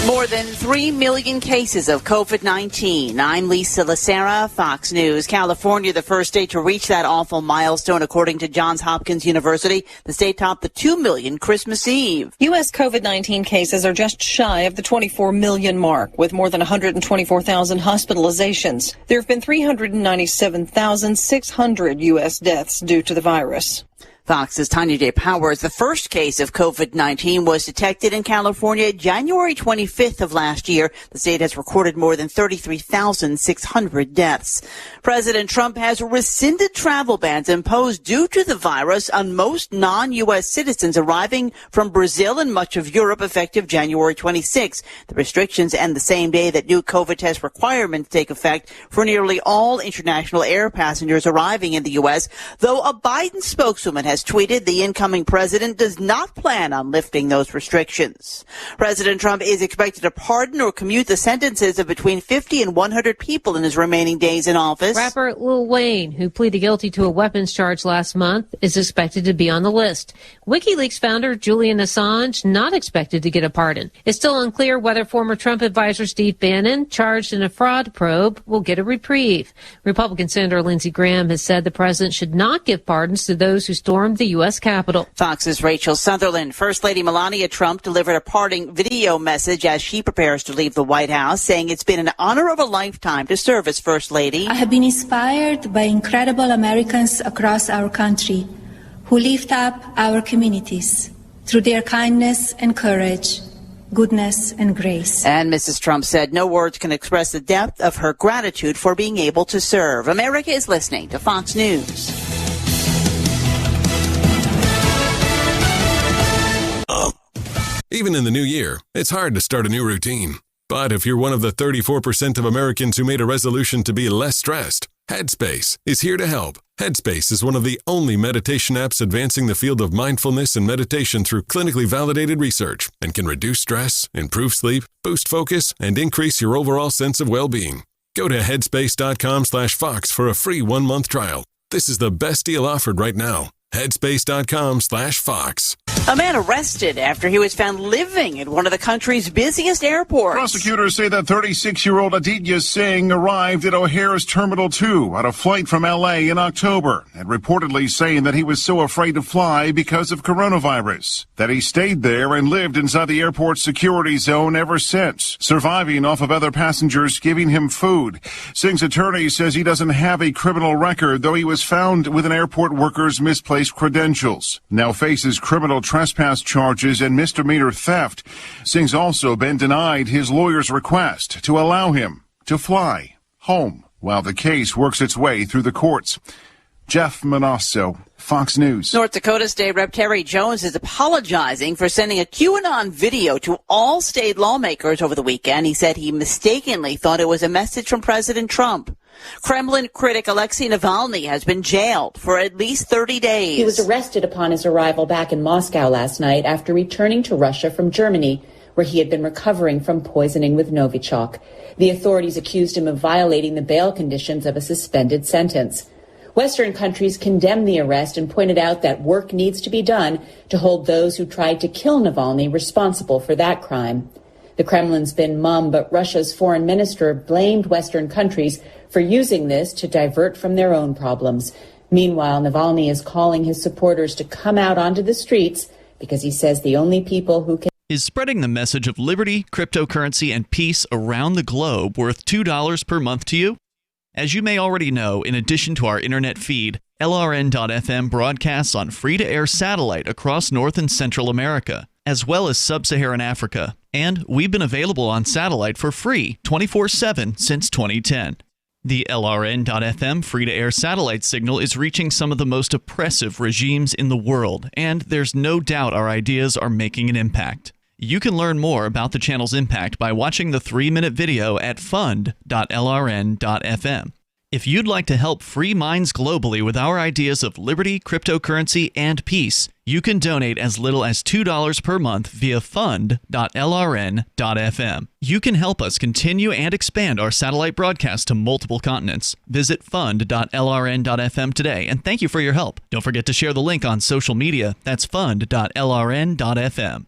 More than 3 million cases of COVID-19. I'm Lisa Lacera, Fox News. California, the first state to reach that awful milestone, according to Johns Hopkins University. The state topped the 2 million Christmas Eve. U.S. COVID-19 cases are just shy of the 24 million mark, with more than 124,000 hospitalizations. There have been 397,600 U.S. deaths due to the virus. Fox's Tanya J. Powers. The first case of COVID-19 was detected in California January 25th of last year. The state has recorded more than 33,600 deaths. President Trump has rescinded travel bans imposed due to the virus on most non-U.S. citizens arriving from Brazil and much of Europe effective January 26th. The restrictions end the same day that new COVID test requirements take effect for nearly all international air passengers arriving in the U.S., though a Biden spokeswoman has tweeted the incoming president does not plan on lifting those restrictions. President Trump is expected to pardon or commute the sentences of between 50 and 100 people in his remaining days in office. Rapper Lil Wayne, who pleaded guilty to a weapons charge last month, is expected to be on the list. WikiLeaks founder Julian Assange not expected to get a pardon. It's still unclear whether former Trump advisor Steve Bannon, charged in a fraud probe, will get a reprieve. Republican Senator Lindsey Graham has said the president should not give pardons to those who stormed the U.S. Capitol. Fox's Rachel Sutherland. First Lady Melania Trump delivered a parting video message as she prepares to leave the White House, saying it's been an honor of a lifetime to serve as First Lady. I have been inspired by incredible Americans across our country who lift up our communities through their kindness and courage, goodness and grace. And Mrs. Trump said no words can express the depth of her gratitude for being able to serve. America is listening to Fox News. Even in the new year, it's hard to start a new routine. But if you're one of the 34% of Americans who made a resolution to be less stressed, Headspace is here to help. Headspace is one of the only meditation apps advancing the field of mindfulness and meditation through clinically validated research and can reduce stress, improve sleep, boost focus, and increase your overall sense of well-being. Go to headspace.com/Fox for a free 1-month trial. This is the best deal offered right now. Headspace.com/Fox. A man arrested after he was found living at one of the country's busiest airports. Prosecutors say that 36-year-old Atillis Singh arrived at O'Hare's Terminal 2 on a flight from L.A. in October and reportedly saying that he was so afraid to fly because of coronavirus that he stayed there and lived inside the airport's security zone ever since, surviving off of other passengers giving him food. Singh's attorney says he doesn't have a criminal record, though he was found with an airport worker's misplaced credentials. Now faces criminal trespass charges and misdemeanor theft. Singh's also been denied his lawyer's request to allow him to fly home while the case works its way through the courts. Jeff Manasso, Fox News. North Dakota State Rep. Terry Jones is apologizing for sending a QAnon video to all state lawmakers over the weekend. He said he mistakenly thought it was a message from President Trump. Kremlin critic Alexei Navalny has been jailed for at least 30 days. He was arrested upon his arrival back in Moscow last night after returning to Russia from Germany, where he had been recovering from poisoning with Novichok. The authorities accused him of violating the bail conditions of a suspended sentence. Western countries condemned the arrest and pointed out that work needs to be done to hold those who tried to kill Navalny responsible for that crime. The Kremlin's been mum, but Russia's foreign minister blamed Western countries for using this to divert from their own problems. Meanwhile, Navalny is calling his supporters to come out onto the streets because he says the only people who can Is spreading the message of liberty, cryptocurrency, and peace around the globe worth $2 per month to you? As you may already know, in addition to our internet feed, LRN.FM broadcasts on free-to-air satellite across North and Central America, as well as Sub-Saharan Africa. And we've been available on satellite for free 24/7 since 2010. The LRN.FM free-to-air satellite signal is reaching some of the most oppressive regimes in the world, and there's no doubt our ideas are making an impact. You can learn more about the channel's impact by watching the 3-minute video at fund.lrn.fm. If you'd like to help free minds globally with our ideas of liberty, cryptocurrency, and peace, you can donate as little as $2 per month via fund.lrn.fm. You can help us continue and expand our satellite broadcast to multiple continents. Visit fund.lrn.fm today, and thank you for your help. Don't forget to share the link on social media. That's fund.lrn.fm.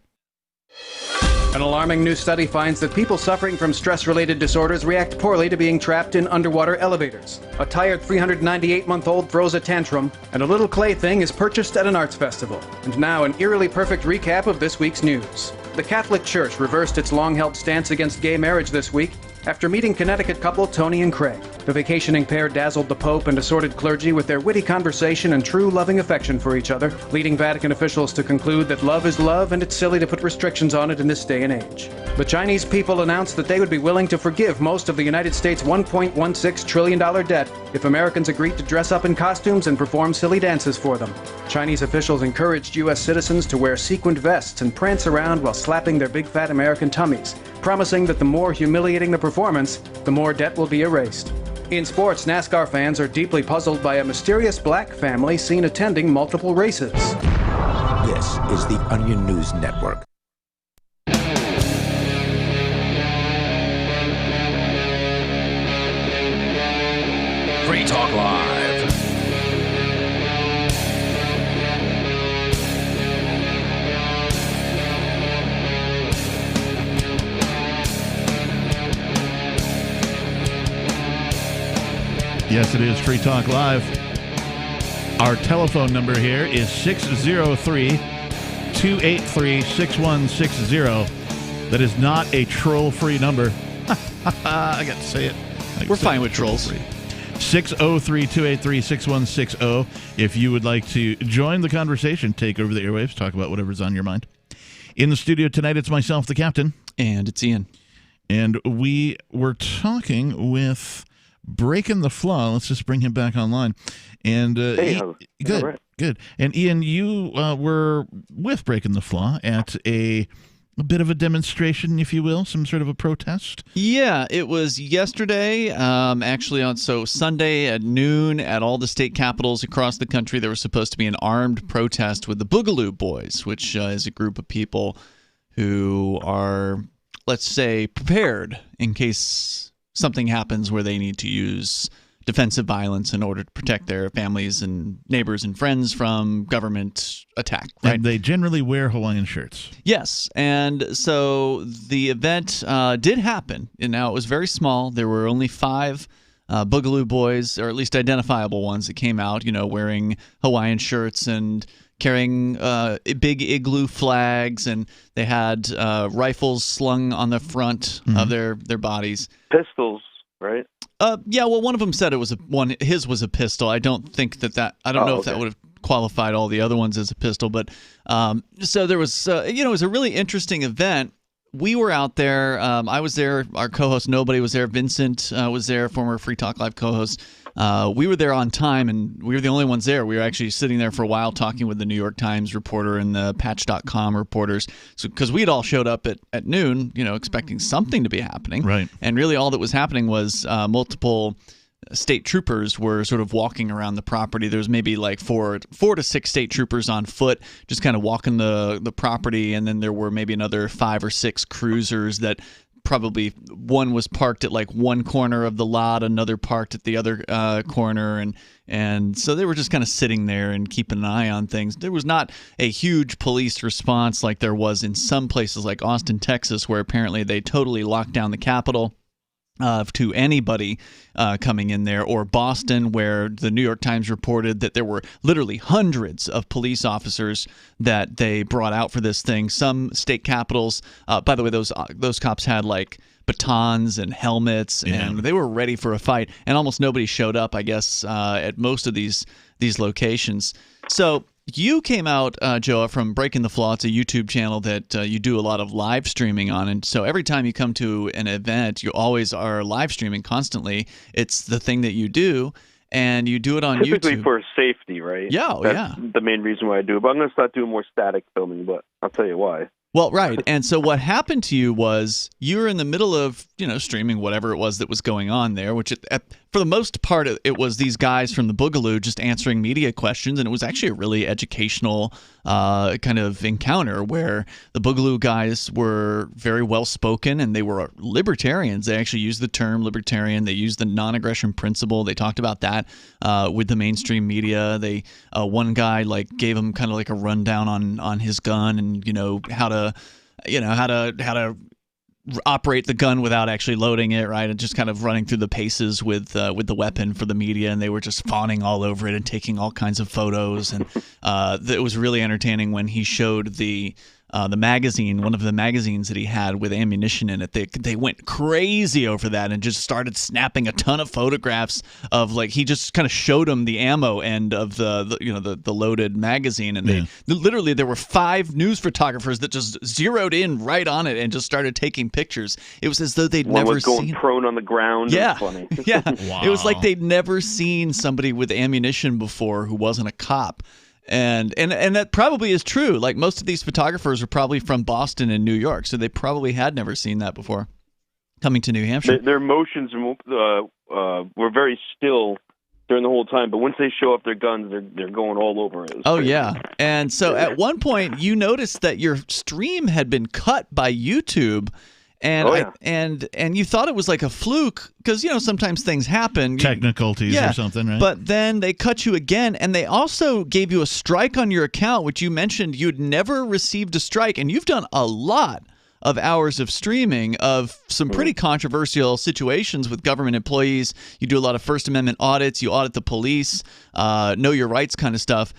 An alarming new study finds that people suffering from stress-related disorders react poorly to being trapped in underwater elevators. A tired 398-month-old throws a tantrum, and a little clay thing is purchased at an arts festival. And now an eerily perfect recap of this week's news. The Catholic Church reversed its long-held stance against gay marriage this week after meeting Connecticut couple Tony and Craig. The vacationing pair dazzled the Pope and assorted clergy with their witty conversation and true loving affection for each other, leading Vatican officials to conclude that love is love and it's silly to put restrictions on it in this day and age. The Chinese people announced that they would be willing to forgive most of the United States' $1.16 trillion debt if Americans agreed to dress up in costumes and perform silly dances for them. Chinese officials encouraged U.S. citizens to wear sequined vests and prance around while slapping their big fat American tummies, promising that the more humiliating the performance, the more debt will be erased. In sports, NASCAR fans are deeply puzzled by a mysterious black family seen attending multiple races. This is the Onion News Network. Free Talk Live. Yes, it is Free Talk Live. Our telephone number here is 603-283-6160. That is not a troll-free number. I got to say it. We're fine with trolls. 603-283-6160. If you would like to join the conversation, take over the airwaves, talk about whatever's on your mind. In the studio tonight, it's myself, the captain. And it's Ian. And we were talking with Breaking the Flaw. Let's just bring him back online. And good. And Ian, you were with Breaking the Flaw at a a bit of a demonstration, if you will, some sort of a protest? Yeah, it was yesterday, actually so Sunday at noon at all the state capitals across the country. There was supposed to be an armed protest with the Boogaloo Boys, which is a group of people who are, let's say, prepared in case something happens where they need to use defensive violence in order to protect their families and neighbors and friends from government attack. Right? And they generally wear Hawaiian shirts. Yes, and so the event did happen, and now it was very small. There were only 5 Boogaloo Boys, or at least identifiable ones, that came out, wearing Hawaiian shirts and carrying big igloo flags, and they had rifles slung on the front of their bodies. Pistols, right? Yeah, well, one of them said his was a pistol. I don't think that I don't know if that would have qualified all the other ones as a pistol, but so there was, it was a really interesting event. We were out there. I was there. Our co-host, nobody was there. Vincent was there, former Free Talk Live co-host. We were there on time, and we were the only ones there. We were actually sitting there for a while talking with the New York Times reporter and the Patch.com reporters, because we'd all showed up at noon, expecting something to be happening. Right. And really all that was happening was multiple state troopers were sort of walking around the property. There was maybe like four to six state troopers on foot just kind of walking the property, and then there were maybe another 5 or 6 cruisers that probably one was parked at like one corner of the lot, another parked at the other corner, and so they were just kind of sitting there and keeping an eye on things. There was not a huge police response like there was in some places like Austin, Texas, where apparently they totally locked down the Capitol to anybody coming in there, or Boston, where the New York Times reported that there were literally hundreds of police officers that they brought out for this thing. Some state capitals, by the way, those cops had like batons and helmets, and they were ready for a fight, and almost nobody showed up, I guess, at most of these locations. So you came out, Joa, from Breaking the Flaw. It's a YouTube channel that you do a lot of live streaming on. And so every time you come to an event, you always are live streaming constantly. It's the thing that you do, and you do it on Typically YouTube. for safety, right? Yeah, That's the main reason why I do it. But I'm going to start doing more static filming, but I'll tell you why. Well, right. And so what happened to you was you were in the middle of, streaming whatever it was that was going on there, which for the most part, it was these guys from the Boogaloo just answering media questions. And it was actually a really educational kind of encounter where the Boogaloo guys were very well spoken, and they were libertarians. They actually used the term libertarian. They used the non-aggression principle. They talked about that with the mainstream media. They one guy gave him kind of like a rundown on his gun and how to operate the gun without actually loading it, right? And just kind of running through the paces with the weapon for the media, and they were just fawning all over it and taking all kinds of photos. And it was really entertaining when he showed the magazine, one of the magazines that he had with ammunition in it. They went crazy over that and just started snapping a ton of photographs of he just kind of showed them the ammo end of the loaded magazine, and literally there were 5 news photographers that just zeroed in right on it and just started taking pictures. It was as though they'd never was going seen prone on the ground. Yeah, It was funny. yeah. Wow. It was like they'd never seen somebody with ammunition before who wasn't a cop. And that probably is true. Like, most of these photographers are probably from Boston and New York, so they probably had never seen that before coming to New Hampshire. Their emotions were very still during the whole time, but once they show up their guns, they're going all over it. Oh, yeah. And so at one point, you noticed that your stream had been cut by YouTube. And and you thought it was like a fluke because, sometimes things happen. Technicalities or something, right? But then they cut you again, and they also gave you a strike on your account, which you mentioned you'd never received a strike. And you've done a lot of hours of streaming of some pretty controversial situations with government employees. You do a lot of First Amendment audits. You audit the police, know your rights kind of stuff.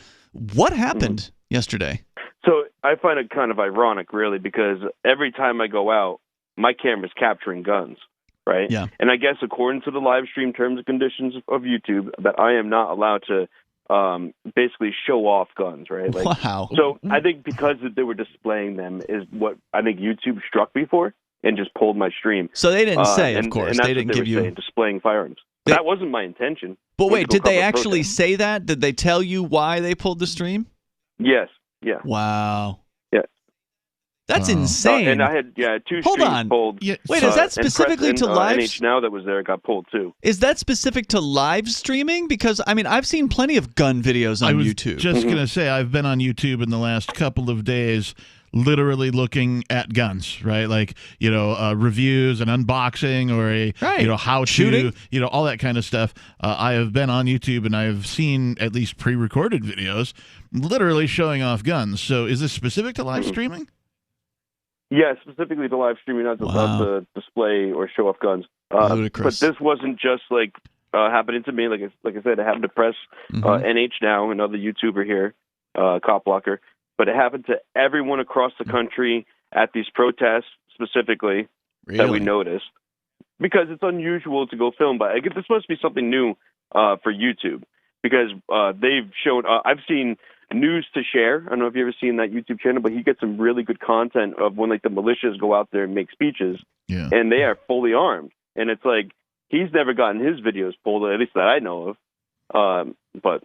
What happened yesterday? So I find it kind of ironic, really, because every time I go out, my camera's capturing guns, right? Yeah. And I guess according to the live stream terms and conditions of YouTube, that I am not allowed to basically show off guns, right? Wow. So I think because they were displaying them is what I think YouTube struck me for and just pulled my stream. So they didn't say, of course. And that's they didn't what give you saying, displaying firearms. That wasn't my intention. But wait, did they actually protest. say that? Did they tell you why they pulled the stream? Yes. Yeah. Wow. Yeah. That's insane. And I had 2 Hold streams on. pulled. Wait, is that specifically to live? NH Now that was there got pulled too. Is that specific to live streaming? Because I mean, I've seen plenty of gun videos on YouTube. Just gonna say, I've been on YouTube in the last couple of days, literally looking at guns, right? Like, reviews and unboxing, or how shooting, to, all that kind of stuff. I have been on YouTube and I have seen at least pre-recorded videos, literally showing off guns. So, is this specific to live streaming? Yeah, specifically to live streaming, not to display or show off guns. But this wasn't just like happening to me. Like I said, it happened to Press, NH Now, another YouTuber here, Cop Blocker. But it happened to everyone across the country at these protests specifically that we noticed. Because it's unusual to go film, but I guess this must be something new for YouTube. Because they've shown, I've seen News to Share. I don't know if you've ever seen that YouTube channel, but he gets some really good content of when like the militias go out there and make speeches, and they are fully armed. And it's like, he's never gotten his videos pulled, at least that I know of. But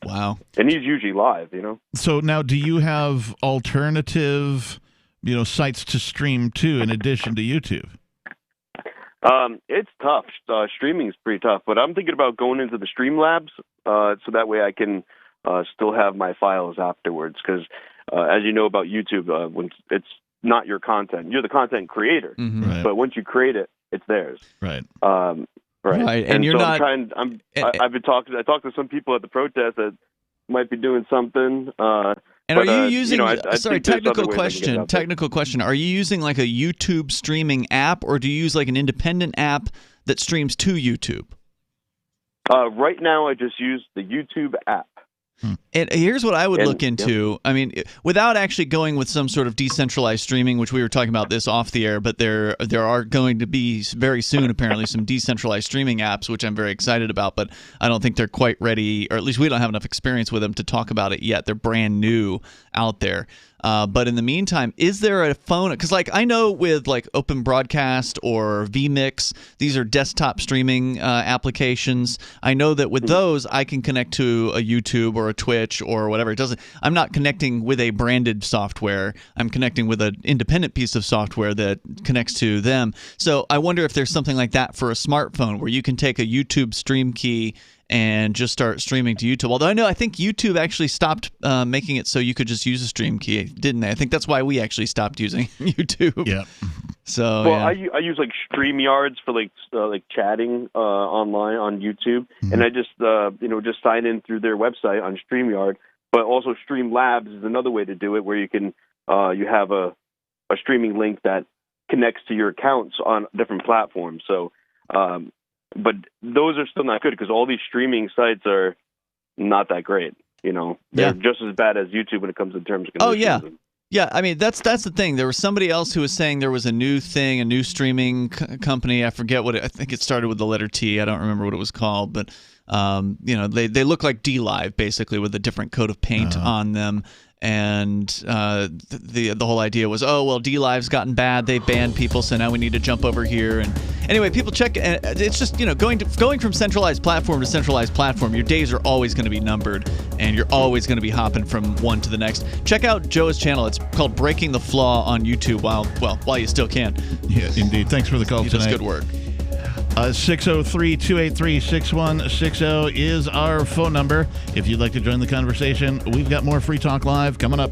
wow. And he's usually live, So now, do you have alternative, sites to stream to in addition to YouTube? It's tough. Streaming is pretty tough, but I'm thinking about going into the Streamlabs, so that way I can still have my files afterwards. Because as you know about YouTube, when it's not your content, you're the content creator. Right. But once you create it, it's theirs. Right. Right. And you're so not. I've been talking. I talked to some people at the protest that might be doing something. And are you using? I sorry, think there's technical other ways I can get it out there. Technical question. Are you using like a YouTube streaming app, or do you use like an independent app that streams to YouTube? Right now, I just use the YouTube app. And here's what I would look into. I mean, without actually going with some sort of decentralized streaming, which we were talking about this off the air, but there are going to be very soon, apparently, some decentralized streaming apps, which I'm very excited about, but I don't think they're quite ready, or at least we don't have enough experience with them to talk about it yet. They're brand new out there. But in the meantime, is there a phone? Because like I know with like Open Broadcast or vMix, these are desktop streaming applications. I know that with those, I can connect to a YouTube or a Twitch or whatever. It doesn't. I'm not connecting with a branded software. I'm connecting with an independent piece of software that connects to them. So I wonder if there's something like that for a smartphone where you can take a YouTube stream key and just start streaming to YouTube. Although I think YouTube actually stopped making it so you could just use a stream key, didn't they? I think that's why we actually stopped using YouTube. Yeah. So I use like StreamYards for like chatting online on YouTube, and I just just sign in through their website on StreamYard. But also Streamlabs is another way to do it, where you can you have a streaming link that connects to your accounts on different platforms. So. But those are still not good because all these streaming sites are not that great. They're just as bad as YouTube when it comes to terms and conditions. Oh yeah, yeah. I mean that's the thing. There was somebody else who was saying there was a new thing, a new streaming company. I forget what I think it started with the letter T. I don't remember what it was called, but they look like DLive basically with a different coat of paint on them. And the whole idea was, DLive's gotten bad. They banned people, so now we need to jump over here. And anyway, people check. It's just going from centralized platform to centralized platform. Your days are always going to be numbered, and you're always going to be hopping from one to the next. Check out Joe's channel. It's called Breaking the Flaw on YouTube. While you still can. Yeah, indeed. Thanks for the call tonight. He does good work. 603-283-6160 is our phone number. If you'd like to join the conversation, we've got more Free Talk Live coming up.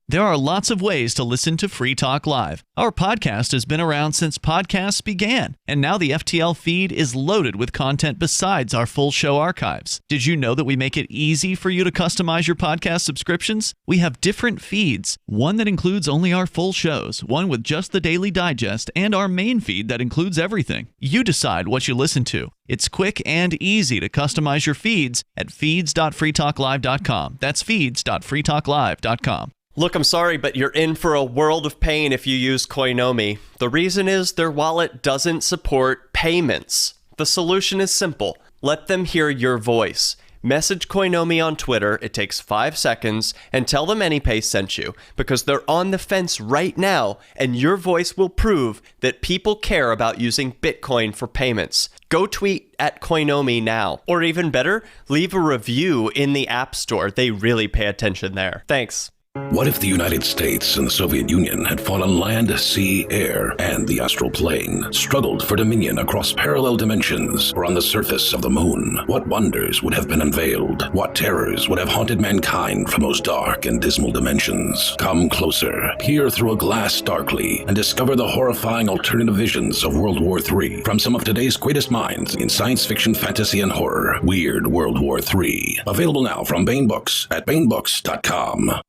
There are lots of ways to listen to Free Talk Live. Our podcast has been around since podcasts began, and now the FTL feed is loaded with content besides our full show archives. Did you know that we make it easy for you to customize your podcast subscriptions? We have different feeds, one that includes only our full shows, one with just the Daily Digest, and our main feed that includes everything. You decide what you listen to. It's quick and easy to customize your feeds at feeds.freetalklive.com. That's feeds.freetalklive.com. Look, I'm sorry, but you're in for a world of pain if you use Koinomi. The reason is their wallet doesn't support payments. The solution is simple. Let them hear your voice. Message Koinomi on Twitter, it takes 5 seconds, and tell them AnyPay sent you, because they're on the fence right now, and your voice will prove that people care about using Bitcoin for payments. Go tweet at Koinomi now. Or even better, leave a review in the App Store. They really pay attention there. Thanks. What if the United States and the Soviet Union had fought on land, sea, air, and the astral plane, struggled for dominion across parallel dimensions or on the surface of the moon? What wonders would have been unveiled? What terrors would have haunted mankind from those dark and dismal dimensions? Come closer, peer through a glass darkly, and discover the horrifying alternative visions of World War III from some of today's greatest minds in science fiction, fantasy, and horror. Weird World War III. Available now from Baen Books at baenbooks.com.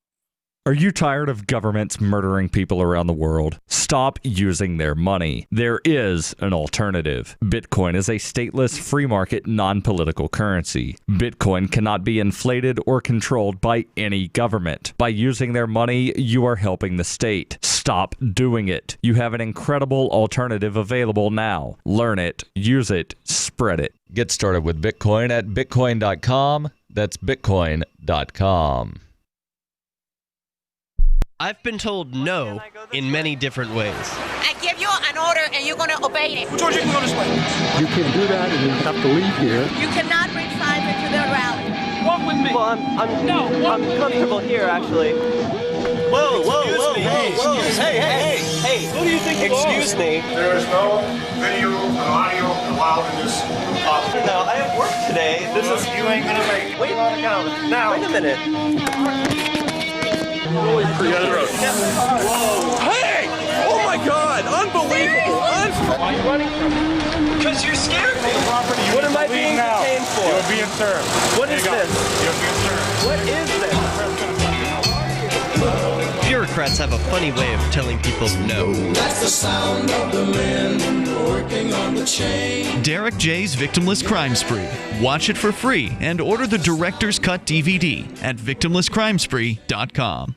Are you tired of governments murdering people around the world? Stop using their money. There is an alternative. Bitcoin is a stateless, free market, non-political currency. Bitcoin cannot be inflated or controlled by any government. By using their money, you are helping the state. Stop doing it. You have an incredible alternative available now. Learn it, use it, spread it. Get started with Bitcoin at bitcoin.com. That's bitcoin.com. I've been told no in many different ways. I give you an order and you're going to obey it. George, you can go this way. You can't do that and you have to leave here. You cannot bring signs into the rally. Walk with me. Well, I'm comfortable here, actually. Whoa. Hey. Who do you think you are? Excuse me. There is no video and audio allowed in this office. No, I have work today. You ain't going to make it. Wait on account. Now. Wait a minute. Whoa. Hey! Oh my God! Unbelievable! Why are you running from me? Because you scared me. What am I being detained for? You're being served. What is this? You're being served. What is this? Bureaucrats have a funny way of telling people no. That's the sound of the men working on the chain. Derek J's Victimless Crime Spree. Watch it for free and order the Director's Cut DVD at victimlesscrimespree.com.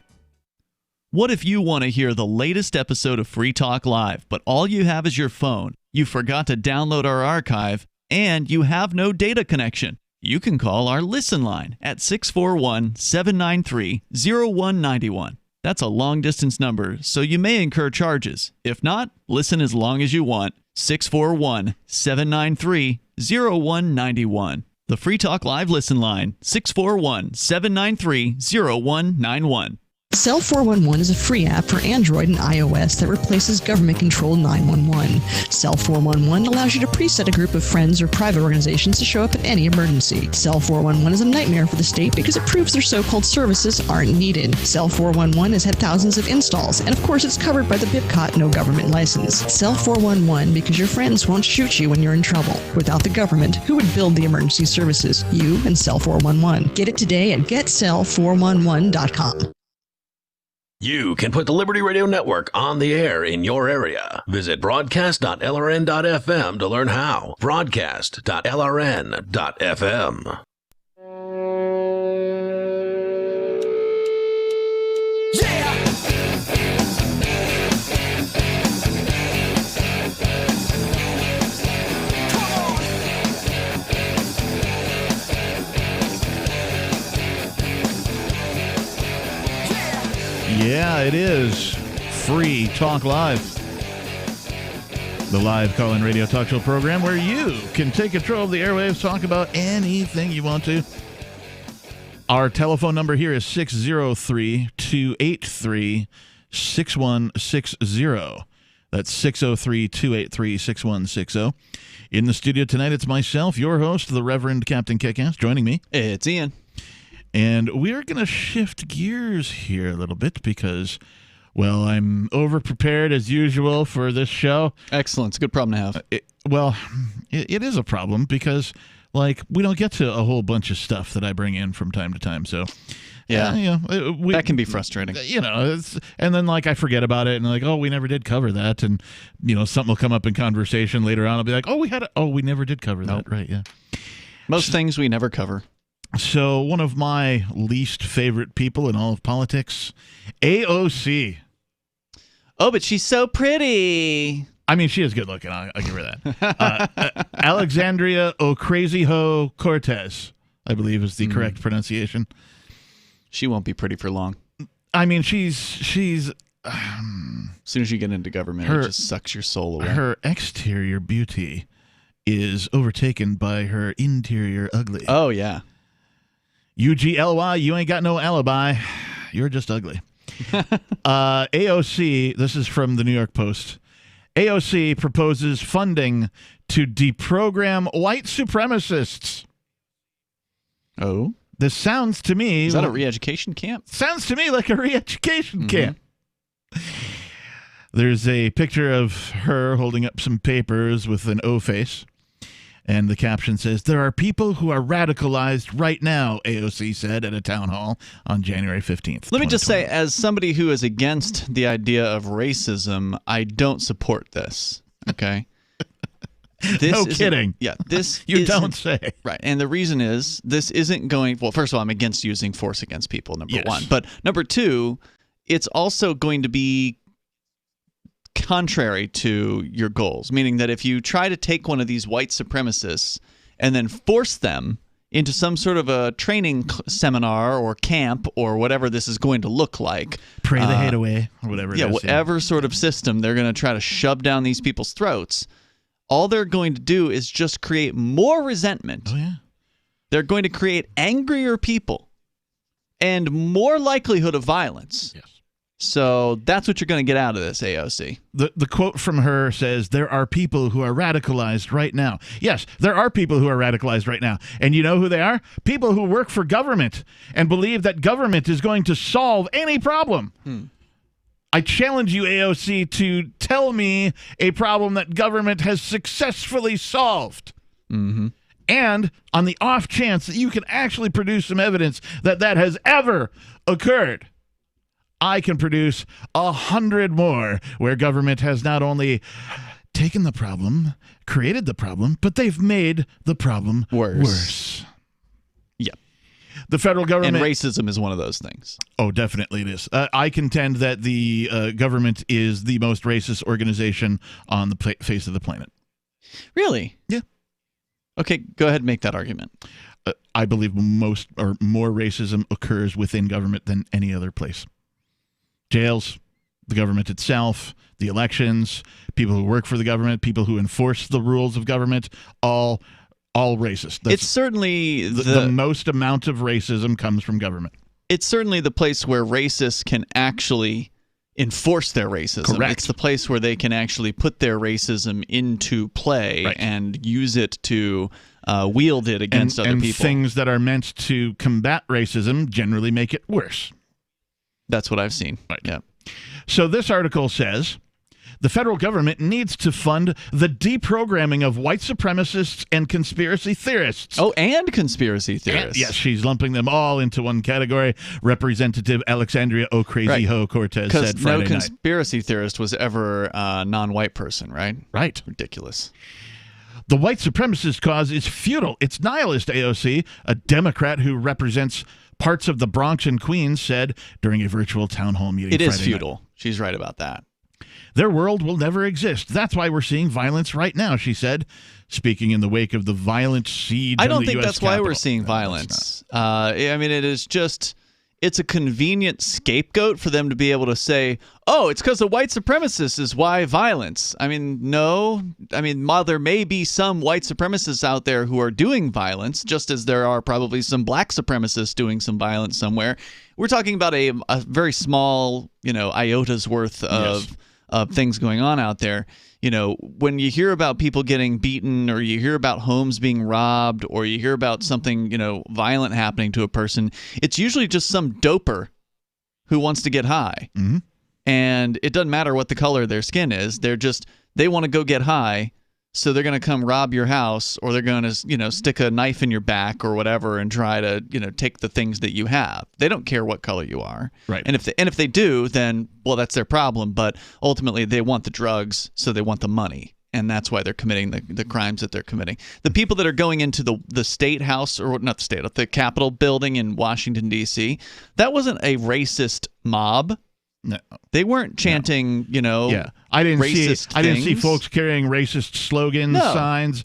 What if you want to hear the latest episode of Free Talk Live, but all you have is your phone, you forgot to download our archive, and you have no data connection? You can call our Listen line at 641-793-0191. That's a long-distance number, so you may incur charges. If not, listen as long as you want. 641-793-0191. The Free Talk Live Listen line, 641-793-0191. Cell 411 is a free app for Android and iOS that replaces government-controlled 911. Cell 411 allows you to preset a group of friends or private organizations to show up at any emergency. Cell 411 is a nightmare for the state because it proves their so-called services aren't needed. Cell 411 has had thousands of installs, and of course it's covered by the BIPCOT no government license. Cell 411 because your friends won't shoot you when you're in trouble. Without the government, who would build the emergency services? You and Cell 411. Get it today at getcell411.com. You can put the Liberty Radio Network on the air in your area. Visit broadcast.lrn.fm to learn how. Broadcast.lrn.fm. Yeah, it is Free Talk Live, the live call-in radio talk show program where you can take control of the airwaves, talk about anything you want to. Our telephone number here is 603-283-6160. That's 603-283-6160. In the studio tonight, it's myself, your host, the Reverend Captain Kickass. Joining me, it's Ian. And we're going to shift gears here a little bit because, well, I'm over-prepared as usual for this show. Excellent. It's a good problem to have. It is a problem because, like, we don't get to a whole bunch of stuff that I bring in from time to time. So, yeah, that can be frustrating. You know, and then, like, I forget about it and, like, oh, we never did cover that. And, you know, something will come up in conversation later on. I'll be like, oh, we never did cover that. Right, yeah. Most things we never cover. So one of my least favorite people in all of politics, AOC. Oh, but she's so pretty. I mean, she is good looking. I'll give her that. Alexandria Ocasio-Cortez. I believe is the correct pronunciation. She won't be pretty for long. I mean, she's as soon as you get into government, it just sucks your soul away. Her exterior beauty is overtaken by her interior ugly. Oh, yeah. UGLY, you ain't got no alibi. You're just ugly. AOC, this is from the New York Post. AOC proposes funding to deprogram white supremacists. Oh? This sounds to me... Is that a re-education camp? Sounds to me like a re-education camp. There's a picture of her holding up some papers with an O face. And the caption says, "There are people who are radicalized right now," AOC said at a town hall on January 15th. Let me just say, as somebody who is against the idea of racism, I don't support this. Okay? No kidding. Yeah, this you don't say. Right. And the reason is this isn't going, well, first of all, I'm against using force against people, number one. But number two, it's also going to be contrary to your goals, meaning that if you try to take one of these white supremacists and then force them into some sort of a training seminar or camp or whatever this is going to look like. Pray the hate away or whatever it is. Whatever sort of system they're going to try to shove down these people's throats, all they're going to do is just create more resentment. Oh, yeah. They're going to create angrier people and more likelihood of violence. Yes. So that's what you're going to get out of this, AOC. The quote from her says, "There are people who are radicalized right now." Yes, there are people who are radicalized right now. And you know who they are? People who work for government and believe that government is going to solve any problem. I challenge you, AOC, to tell me a problem that government has successfully solved. And on the off chance that you can actually produce some evidence that that has ever occurred, I can produce 100 more where government has not only taken the problem, created the problem, but they've made the problem worse. Yeah. The federal government... And racism is one of those things. Oh, definitely it is. I contend that the government is the most racist organization on the face of the planet. Really? Yeah. Okay, go ahead and make that argument. I believe most or more racism occurs within government than any other place. Jails, the government itself, the elections, people who work for the government, people who enforce the rules of government, all racist. It's certainly the most amount of racism comes from government. It's certainly the place where racists can actually enforce their racism. Correct. It's the place where they can actually put their racism into play and use it to wield it against other people. And things that are meant to combat racism generally make it worse. That's what I've seen. Right. Yeah. So this article says the federal government needs to fund the deprogramming of white supremacists and conspiracy theorists. Oh, and conspiracy theorists. Yes, she's lumping them all into one category. Representative Alexandria Ocasio-Cortez said Friday no conspiracy theorist was ever a non-white person, right? Right. Ridiculous. The white supremacist cause is futile. It's nihilist, AOC, a Democrat who represents parts of the Bronx and Queens, said during a virtual town hall meeting Friday night. It is futile. Night. She's right about that. Their world will never exist. That's why we're seeing violence right now, she said, speaking in the wake of the violent siege I don't on the think US that's Capitol. why we're seeing violence. I mean, it is just... It's a convenient scapegoat for them to be able to say, oh, it's because of white supremacists is why violence. I mean, no. I mean, while there may be some white supremacists out there who are doing violence, just as there are probably some black supremacists doing some violence somewhere, we're talking about a very small, iota's worth of things going on out there. When you hear about people getting beaten or you hear about homes being robbed or you hear about something, violent happening to a person, it's usually just some doper who wants to get high. Mm-hmm. And it doesn't matter what the color of their skin is. They want to go get high. So they're going to come rob your house or they're going to, stick a knife in your back or whatever and try to, take the things that you have. They don't care what color you are. Right. And if they do, then, well, that's their problem. But ultimately, they want the drugs, so they want the money. And that's why they're committing the crimes that they're committing. The people that are going into the state house, or not the state, the Capitol building in Washington, D.C., that wasn't a racist mob. No. They weren't chanting, I didn't racist I didn't see things. folks carrying racist slogans, No. signs,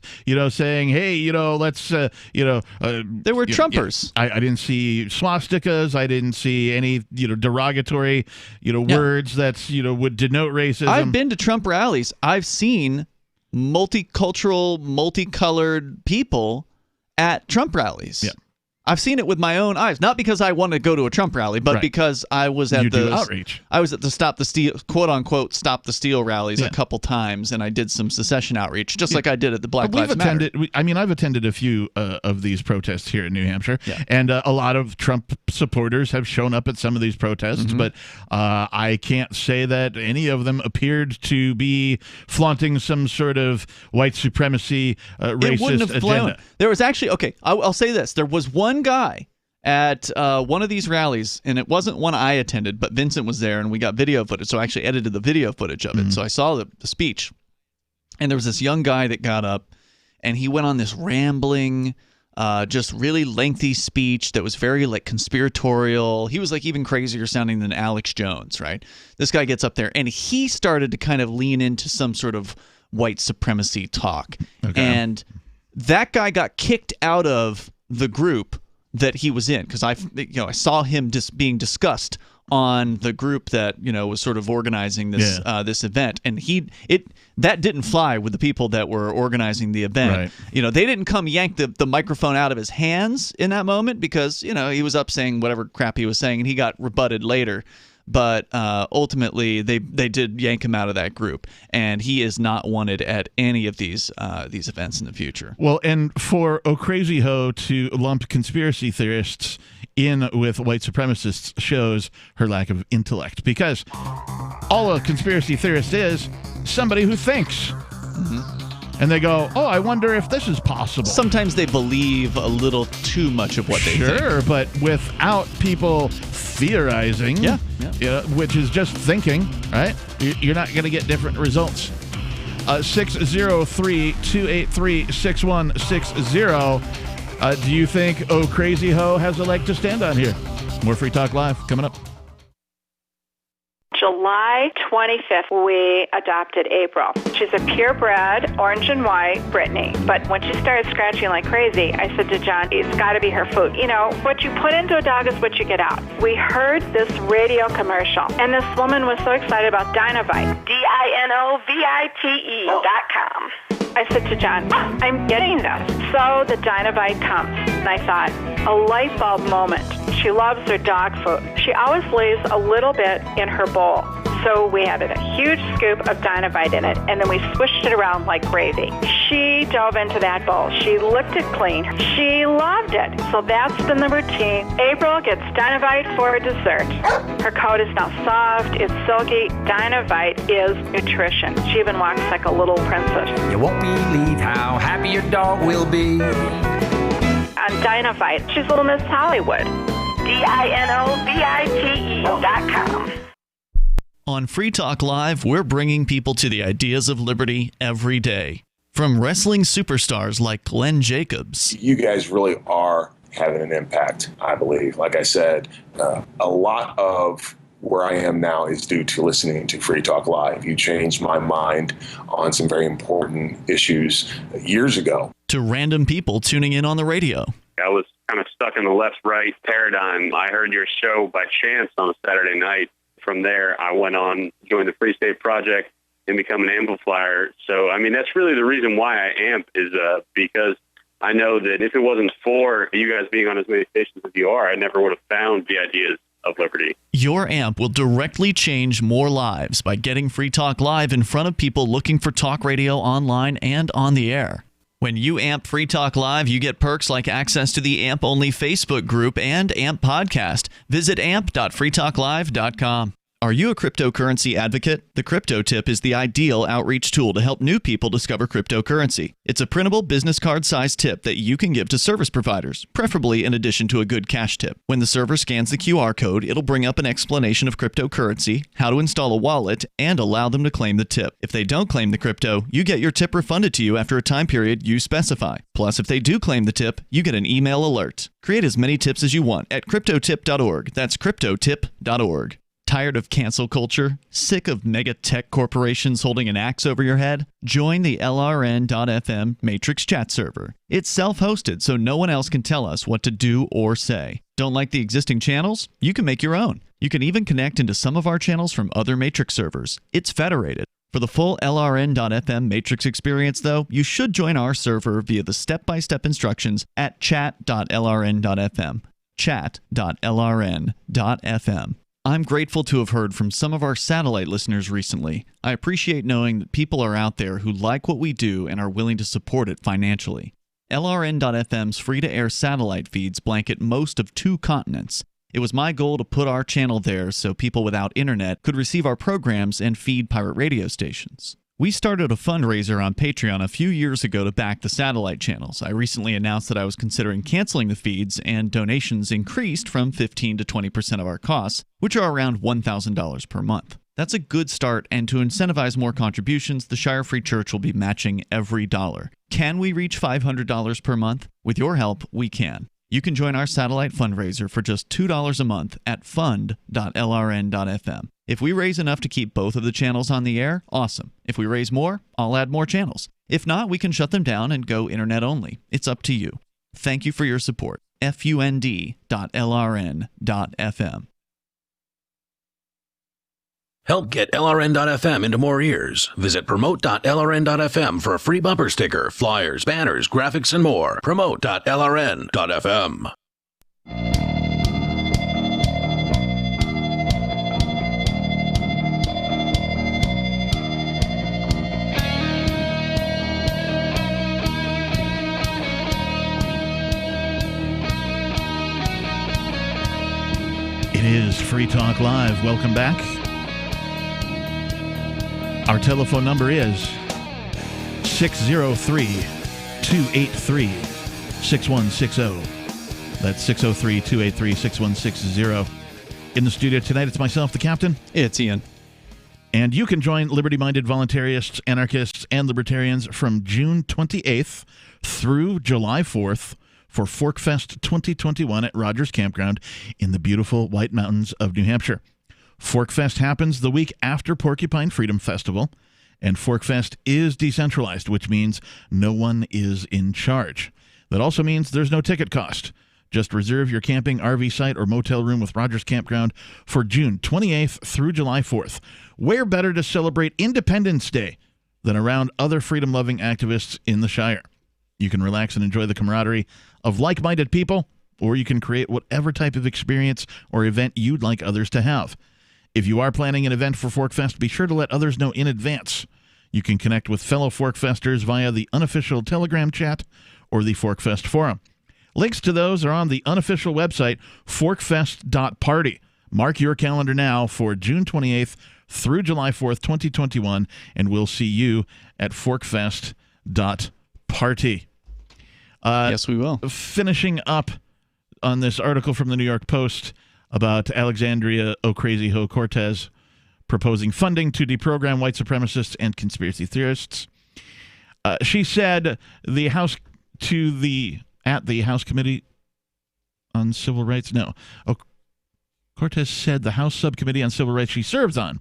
saying, "Hey, let's, There were Trumpers. I didn't see swastikas. I didn't see any, derogatory, words that would denote racism. I've been to Trump rallies. I've seen multicultural, multicolored people at Trump rallies. Yeah. I've seen it with my own eyes, not because I want to go to a Trump rally, but Right. because I was at do outreach. I was at the Stop the Steal, quote unquote, Stop the Steal rallies a couple times, and I did some secession outreach, just like I did at the Black Lives Matter. I've attended a few of these protests here in New Hampshire, and a lot of Trump supporters have shown up at some of these protests, but I can't say that any of them appeared to be flaunting some sort of white supremacy racist agenda. There was actually, I'll say this. There was one guy at one of these rallies, and it wasn't one I attended, but Vincent was there, and we got video footage, so I actually edited the video footage of it. So I saw the speech, and there was this young guy that got up, and he went on this rambling, just really lengthy speech that was very conspiratorial. He was even crazier sounding than Alex Jones, right? This guy gets up there, and he started to kind of lean into some sort of white supremacy talk, and that guy got kicked out of the group that he was in, because I saw him just being discussed on the group that was sort of organizing this this event, and that didn't fly with the people that were organizing the event. Right. They didn't come yank the microphone out of his hands in that moment, because he was up saying whatever crap he was saying, and he got rebutted later. But ultimately, they did yank him out of that group, and he is not wanted at any of these events in the future. Well, and for O'Crazy Ho to lump conspiracy theorists in with white supremacists shows her lack of intellect, because all a conspiracy theorist is somebody who thinks. And they go, oh, I wonder if this is possible. Sometimes they believe a little too much of what they think. Sure, but without people theorizing, which is just thinking, right? You're not going to get different results. 603-283-6160. Do you think Oh Crazy Ho has a leg to stand on here? More Free Talk Live coming up. July 25th, we adopted April. She's a purebred, orange and white Brittany. But when she started scratching like crazy, I said to John, it's got to be her food. What you put into a dog is what you get out. We heard this radio commercial, and this woman was so excited about Dinovite, DINOVITE.com. I said to John, I'm getting this. So the Dinovite comes, and I thought, a light bulb moment. She loves her dog food. She always leaves a little bit in her bowl. So we added a huge scoop of Dinovite in it, and then we swished it around like gravy. She dove into that bowl. She licked it clean. She loved it. So that's been the routine. April gets Dinovite for dessert. Her coat is now soft. It's silky. Dinovite is nutrition. She even walks like a little princess. You won't believe how happy your dog will be. On Dinovite, she's Little Miss Hollywood. DINOVITE.com. On Free Talk Live, we're bringing people to the ideas of liberty every day. From wrestling superstars like Glenn Jacobs. You guys really are having an impact, I believe. Like I said, a lot of where I am now is due to listening to Free Talk Live. You changed my mind on some very important issues years ago. To random people tuning in on the radio. I was kind of stuck in the left-right paradigm. I heard your show by chance on a Saturday night. From there, I went on, joined the Free State Project, and become an amplifier. So, that's really the reason why I amp is because I know that if it wasn't for you guys being on as many stations as you are, I never would have found the ideas of liberty. Your amp will directly change more lives by getting Free Talk Live in front of people looking for talk radio online and on the air. When you amp Free Talk Live, you get perks like access to the AMP-only Facebook group and AMP podcast. Visit amp.freetalklive.com. Are you a cryptocurrency advocate? The Crypto Tip is the ideal outreach tool to help new people discover cryptocurrency. It's a printable business card-sized tip that you can give to service providers, preferably in addition to a good cash tip. When the server scans the QR code, it'll bring up an explanation of cryptocurrency, how to install a wallet, and allow them to claim the tip. If they don't claim the crypto, you get your tip refunded to you after a time period you specify. Plus, if they do claim the tip, you get an email alert. Create as many tips as you want at cryptotip.org. That's cryptotip.org. Tired of cancel culture? Sick of mega tech corporations holding an axe over your head? Join the LRN.FM Matrix chat server. It's self-hosted, so no one else can tell us what to do or say. Don't like the existing channels? You can make your own. You can even connect into some of our channels from other Matrix servers. It's federated. For the full LRN.FM Matrix experience, though, you should join our server via the step-by-step instructions at chat.lrn.fm. Chat.lrn.fm. I'm grateful to have heard from some of our satellite listeners recently. I appreciate knowing that people are out there who like what we do and are willing to support it financially. LRN.FM's free-to-air satellite feeds blanket most of 2 continents. It was my goal to put our channel there so people without internet could receive our programs and feed pirate radio stations. We started a fundraiser on Patreon a few years ago to back the satellite channels. I recently announced that I was considering canceling the feeds, and donations increased from 15 to 20% of our costs, which are around $1,000 per month. That's a good start, and to incentivize more contributions, the Shire Free Church will be matching every dollar. Can we reach $500 per month? With your help, we can. You can join our satellite fundraiser for just $2 a month at fund.lrn.fm. If we raise enough to keep both of the channels on the air, awesome. If we raise more, I'll add more channels. If not, we can shut them down and go internet only. It's up to you. Thank you for your support. fund.lrn.fm. Help get LRN.FM into more ears. Visit promote.lrn.fm for a free bumper sticker, flyers, banners, graphics, and more. Promote.lrn.fm. It is Free Talk Live. Welcome back. Our telephone number is 603-283-6160. That's 603-283-6160. In the studio tonight, it's myself, the captain. It's Ian. And you can join liberty-minded voluntarists, anarchists, and libertarians from June 28th through July 4th for Forkfest 2021 at Rogers Campground in the beautiful White Mountains of New Hampshire. Forkfest happens the week after Porcupine Freedom Festival, and Forkfest is decentralized, which means no one is in charge. That also means there's no ticket cost. Just reserve your camping, RV site, or motel room with Rogers Campground for June 28th through July 4th. Where better to celebrate Independence Day than around other freedom-loving activists in the Shire? You can relax and enjoy the camaraderie of like-minded people, or you can create whatever type of experience or event you'd like others to have. If you are planning an event for Forkfest, be sure to let others know in advance. You can connect with fellow Forkfesters via the unofficial Telegram chat or the Forkfest forum. Links to those are on the unofficial website, forkfest.party. Mark your calendar now for June 28th through July 4th, 2021, and we'll see you at forkfest.party. Yes, we will. Finishing up on this article from the New York Post about Alexandria Ocasio-Cortez proposing funding to deprogram white supremacists and conspiracy theorists. She said at the House Committee on Civil Rights, Cortez said the House Subcommittee on Civil Rights she serves on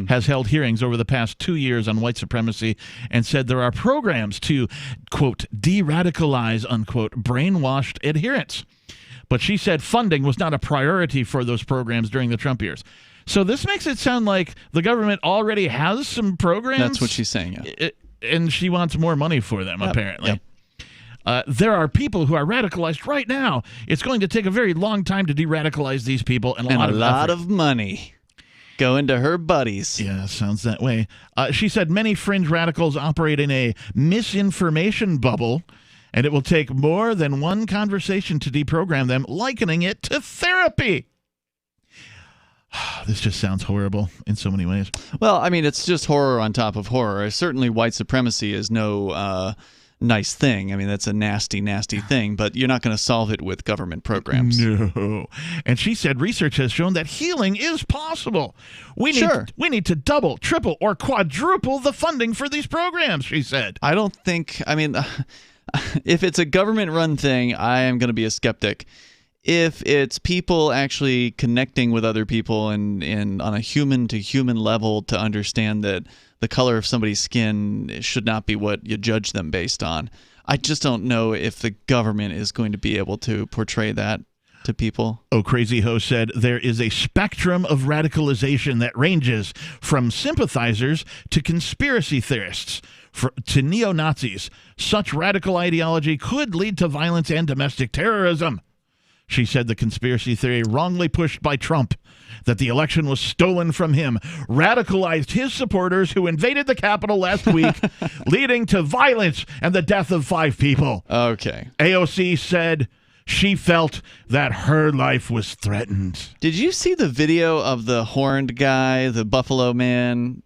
has held hearings over the past 2 years on white supremacy and said there are programs to, quote, de-radicalize, unquote, brainwashed adherents. But she said funding was not a priority for those programs during the Trump years. So this makes it sound like the government already has some programs. That's what she's saying, yeah. And she wants more money for them, apparently. Yep. There are people who are radicalized right now. It's going to take a very long time to de-radicalize these people and a lot of money going to her buddies. Yeah, sounds that way. She said many fringe radicals operate in a misinformation bubble, and it will take more than one conversation to deprogram them, likening it to therapy. This just sounds horrible in so many ways. Well, I mean, it's just horror on top of horror. Certainly white supremacy is no nice thing. I mean, that's a nasty, nasty thing, but you're not going to solve it with government programs. No. And she said research has shown that healing is possible. We need to double, triple, or quadruple the funding for these programs, she said. I don't think, I mean, if it's a government-run thing, I am going to be a skeptic. if it's people actually connecting with other people and on a human-to-human level to understand that the color of somebody's skin should not be what you judge them based on. I just don't know if the government is going to be able to portray that to people. Oh, Crazy Ho said there is a spectrum of radicalization that ranges from sympathizers to conspiracy theorists to neo-Nazis. Such radical ideology could lead to violence and domestic terrorism. She said the conspiracy theory wrongly pushed by Trump, that the election was stolen from him, radicalized his supporters who invaded the Capitol last week, leading to violence and the death of 5 people. Okay. AOC said she felt that her life was threatened. Did you see the video of the horned guy, the Buffalo Man,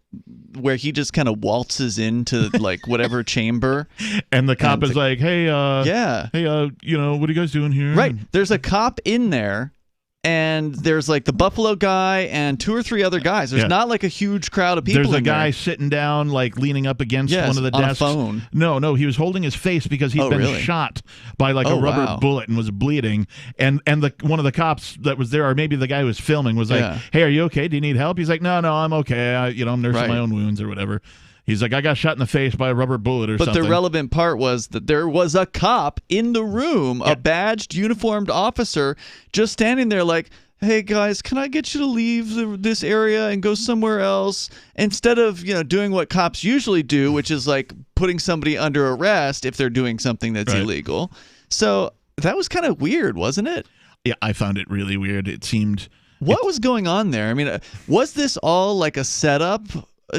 where he just kind of waltzes into like whatever chamber? And the cop is like, hey, yeah. Hey, what are you guys doing here? Right. There's a cop in there. And there's like the Buffalo guy and 2 or 3 other guys. There's not like a huge crowd of people. There's a in guy there. sitting down, like leaning up against one of the on desks. a phone. No, he was holding his face because he'd been shot by like a rubber bullet and was bleeding. And one of the cops that was there, or maybe the guy who was filming, was like, "Hey, are you okay? Do you need help?" He's like, "No, I'm okay. I'm nursing my own wounds or whatever." He's like, I got shot in the face by a rubber bullet or something. But the relevant part was that there was a cop in the room, a badged, uniformed officer, just standing there like, hey guys, can I get you to leave this area and go somewhere else? Instead of, doing what cops usually do, which is like putting somebody under arrest if they're doing something that's illegal. So that was kind of weird, wasn't it? Yeah, I found it really weird. It seemed... What was going on there? I mean, was this all like a setup?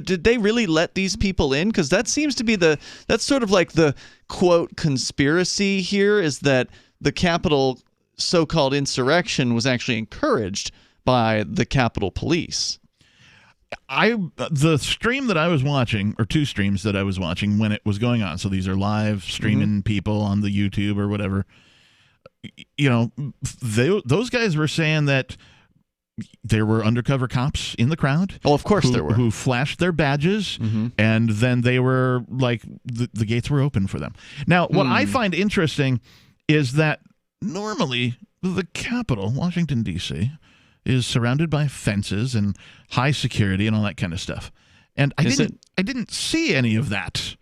Did they really let these people in? Because that seems to be that's sort of like the quote conspiracy here, is that the Capitol so-called insurrection was actually encouraged by the Capitol Police. The stream that I was watching, or 2 streams that I was watching when it was going on, so these are live streaming people on the YouTube or whatever, those guys were saying that there were undercover cops in the crowd. Oh, of course there were. Who flashed their badges, and then they were like, the gates were open for them. Now, what I find interesting is that normally the Capitol, Washington, D.C., is surrounded by fences and high security and all that kind of stuff. And I didn't see any of that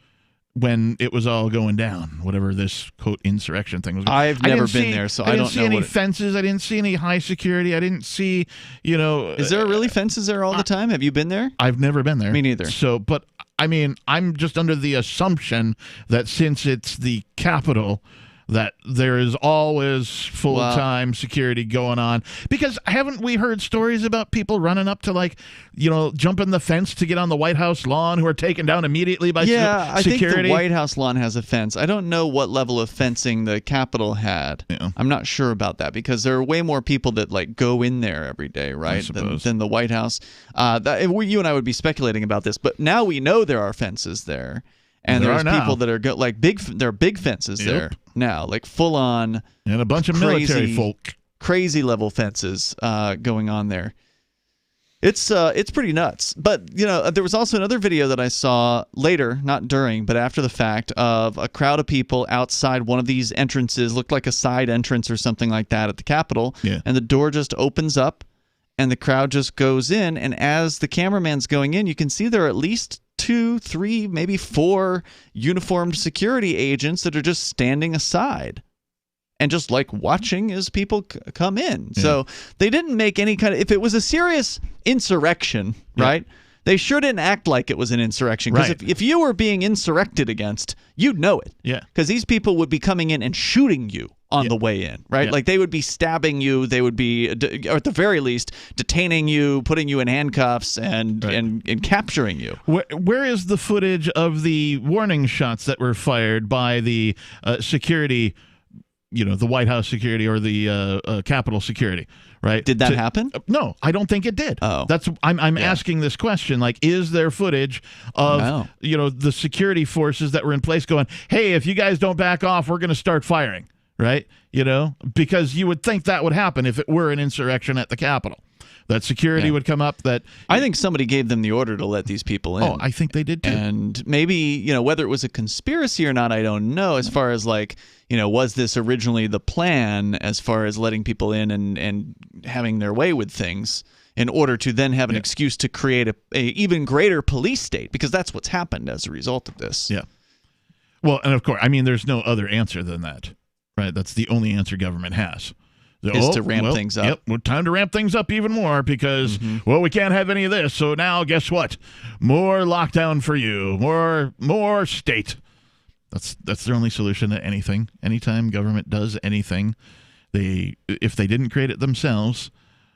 when it was all going down, whatever this, quote, insurrection thing was. I've never been there, so I don't know. I didn't see any fences. I didn't see any high security. I didn't see, Is there really fences there all the time? Have you been there? I've never been there. Me neither. So, but, I mean, I'm just under the assumption that since it's the Capitol, that there is always full-time security going on. Because haven't we heard stories about people running up to, jumping the fence to get on the White House lawn who are taken down immediately by security? Yeah, I think the White House lawn has a fence. I don't know what level of fencing the Capitol had. Yeah. I'm not sure about that because there are way more people that, go in there every day, right, than the White House. You and I would be speculating about this, but now we know there are fences there. And there's people that are there are big fences there now, like full on, and a bunch of military folk, crazy level fences going on there. It's pretty nuts. But there was also another video that I saw later, not during, but after the fact, of a crowd of people outside one of these entrances, looked like a side entrance or something like that at the Capitol, and the door just opens up, and the crowd just goes in, and as the cameraman's going in, you can see there are at least 2, 3, maybe 4 uniformed security agents that are just standing aside and just watching as people come in. Yeah. So they didn't make any kind of, if it was a serious insurrection, right? They sure didn't act like it was an insurrection. Because if you were being insurrected against, you'd know it. Yeah. Because these people would be coming in and shooting you on the way in, right? Yeah. Like they would be stabbing you. They would be, or at the very least, detaining you, putting you in handcuffs, and capturing you. Where is the footage of the warning shots that were fired by the security, the White House security or the Capitol security? Right? Did that happen? No, I don't think it did. Oh, I'm asking this question. Is there footage of the security forces that were in place going, hey, if you guys don't back off, we're going to start firing, right? Because you would think that would happen if it were an insurrection at the Capitol. that security would come up. That I think somebody gave them the order to let these people in. Oh, I think they did too. And maybe, whether it was a conspiracy or not, I don't know. As far as was this originally the plan as far as letting people in and having their way with things in order to then have an excuse to create a even greater police state? Because that's what's happened as a result of this. Yeah. Well, and of course, there's no other answer than that, right? That's the only answer government has. Is to ramp things up. Yep, well, time to ramp things up even more because, we can't have any of this. So now, guess what? More lockdown for you. More state. That's their only solution to anything. Anytime government does anything, if they didn't create it themselves,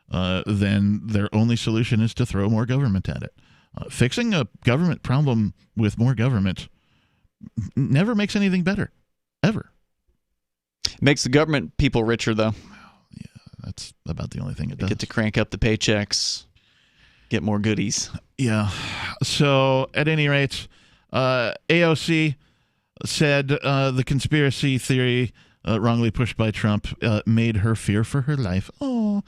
then their only solution is to throw more government at it. Fixing a government problem with more government never makes anything better, ever. Makes the government people richer, though. That's about the only thing it does. Get to crank up the paychecks, get more goodies. Yeah. So, at any rate, AOC said the conspiracy theory wrongly pushed by Trump made her fear for her life. Oh.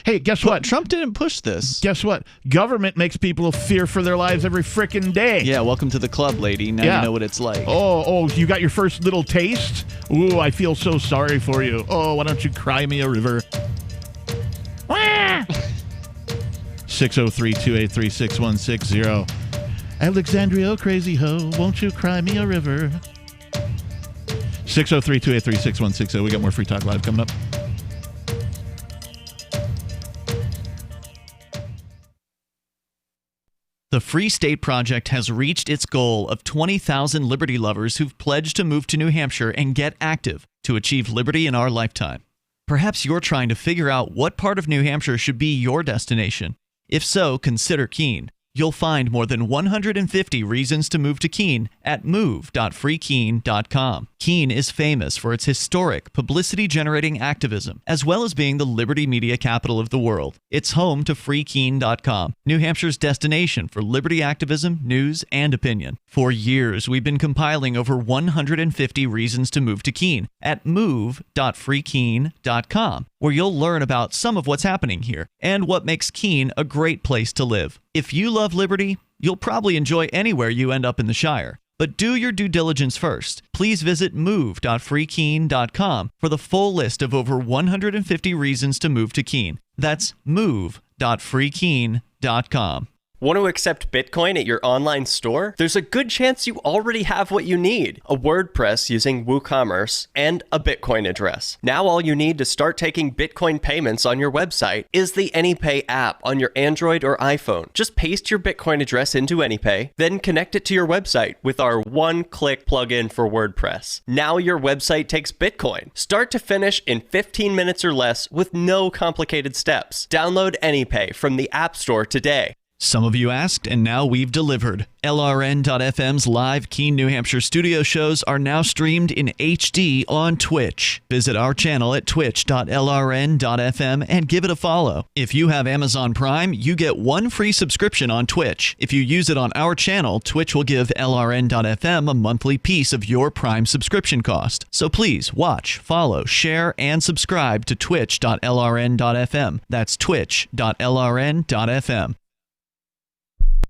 Hey, guess what? Trump didn't push this. Guess what? Government makes people fear for their lives every frickin' day. Yeah, welcome to the club, lady. Now you know what it's like. Oh, you got your first little taste? Ooh, I feel so sorry for you. Oh, why don't you cry me a river? 603-283-6160. Alexandria, oh crazy ho, won't you cry me a river? 603-283-6160. We got more Free Talk Live coming up. The Free State Project has reached its goal of 20,000 liberty lovers who've pledged to move to New Hampshire and get active to achieve liberty in our lifetime. Perhaps you're trying to figure out what part of New Hampshire should be your destination. If so, consider Keene. You'll find more than 150 reasons to move to Keene at move.freekeene.com. Keene is famous for its historic, publicity-generating activism, as well as being the liberty media capital of the world. It's home to freekeene.com, New Hampshire's destination for liberty activism, news, and opinion. For years, we've been compiling over 150 reasons to move to Keene at move.freekeene.com, where you'll learn about some of what's happening here and what makes Keene a great place to live. If you love liberty, you'll probably enjoy anywhere you end up in the Shire. But do your due diligence first. Please visit move.freekeene.com for the full list of over 150 reasons to move to Keene. That's move.freekeene.com. Want to accept Bitcoin at your online store? There's a good chance you already have what you need: a WordPress using WooCommerce and a Bitcoin address. Now all you need to start taking Bitcoin payments on your website is the AnyPay app on your Android or iPhone. Just paste your Bitcoin address into AnyPay, then connect it to your website with our one-click plugin for WordPress. Now your website takes Bitcoin, start to finish in 15 minutes or less with no complicated steps. Download AnyPay from the App Store today. Some of you asked, and now we've delivered. LRN.FM's live Keene, New Hampshire studio shows are now streamed in HD on Twitch. Visit our channel at twitch.lrn.fm and give it a follow. If you have Amazon Prime, you get one free subscription on Twitch. If you use it on our channel, Twitch will give LRN.FM a monthly piece of your Prime subscription cost. So please watch, follow, share, and subscribe to twitch.lrn.fm. That's twitch.lrn.fm.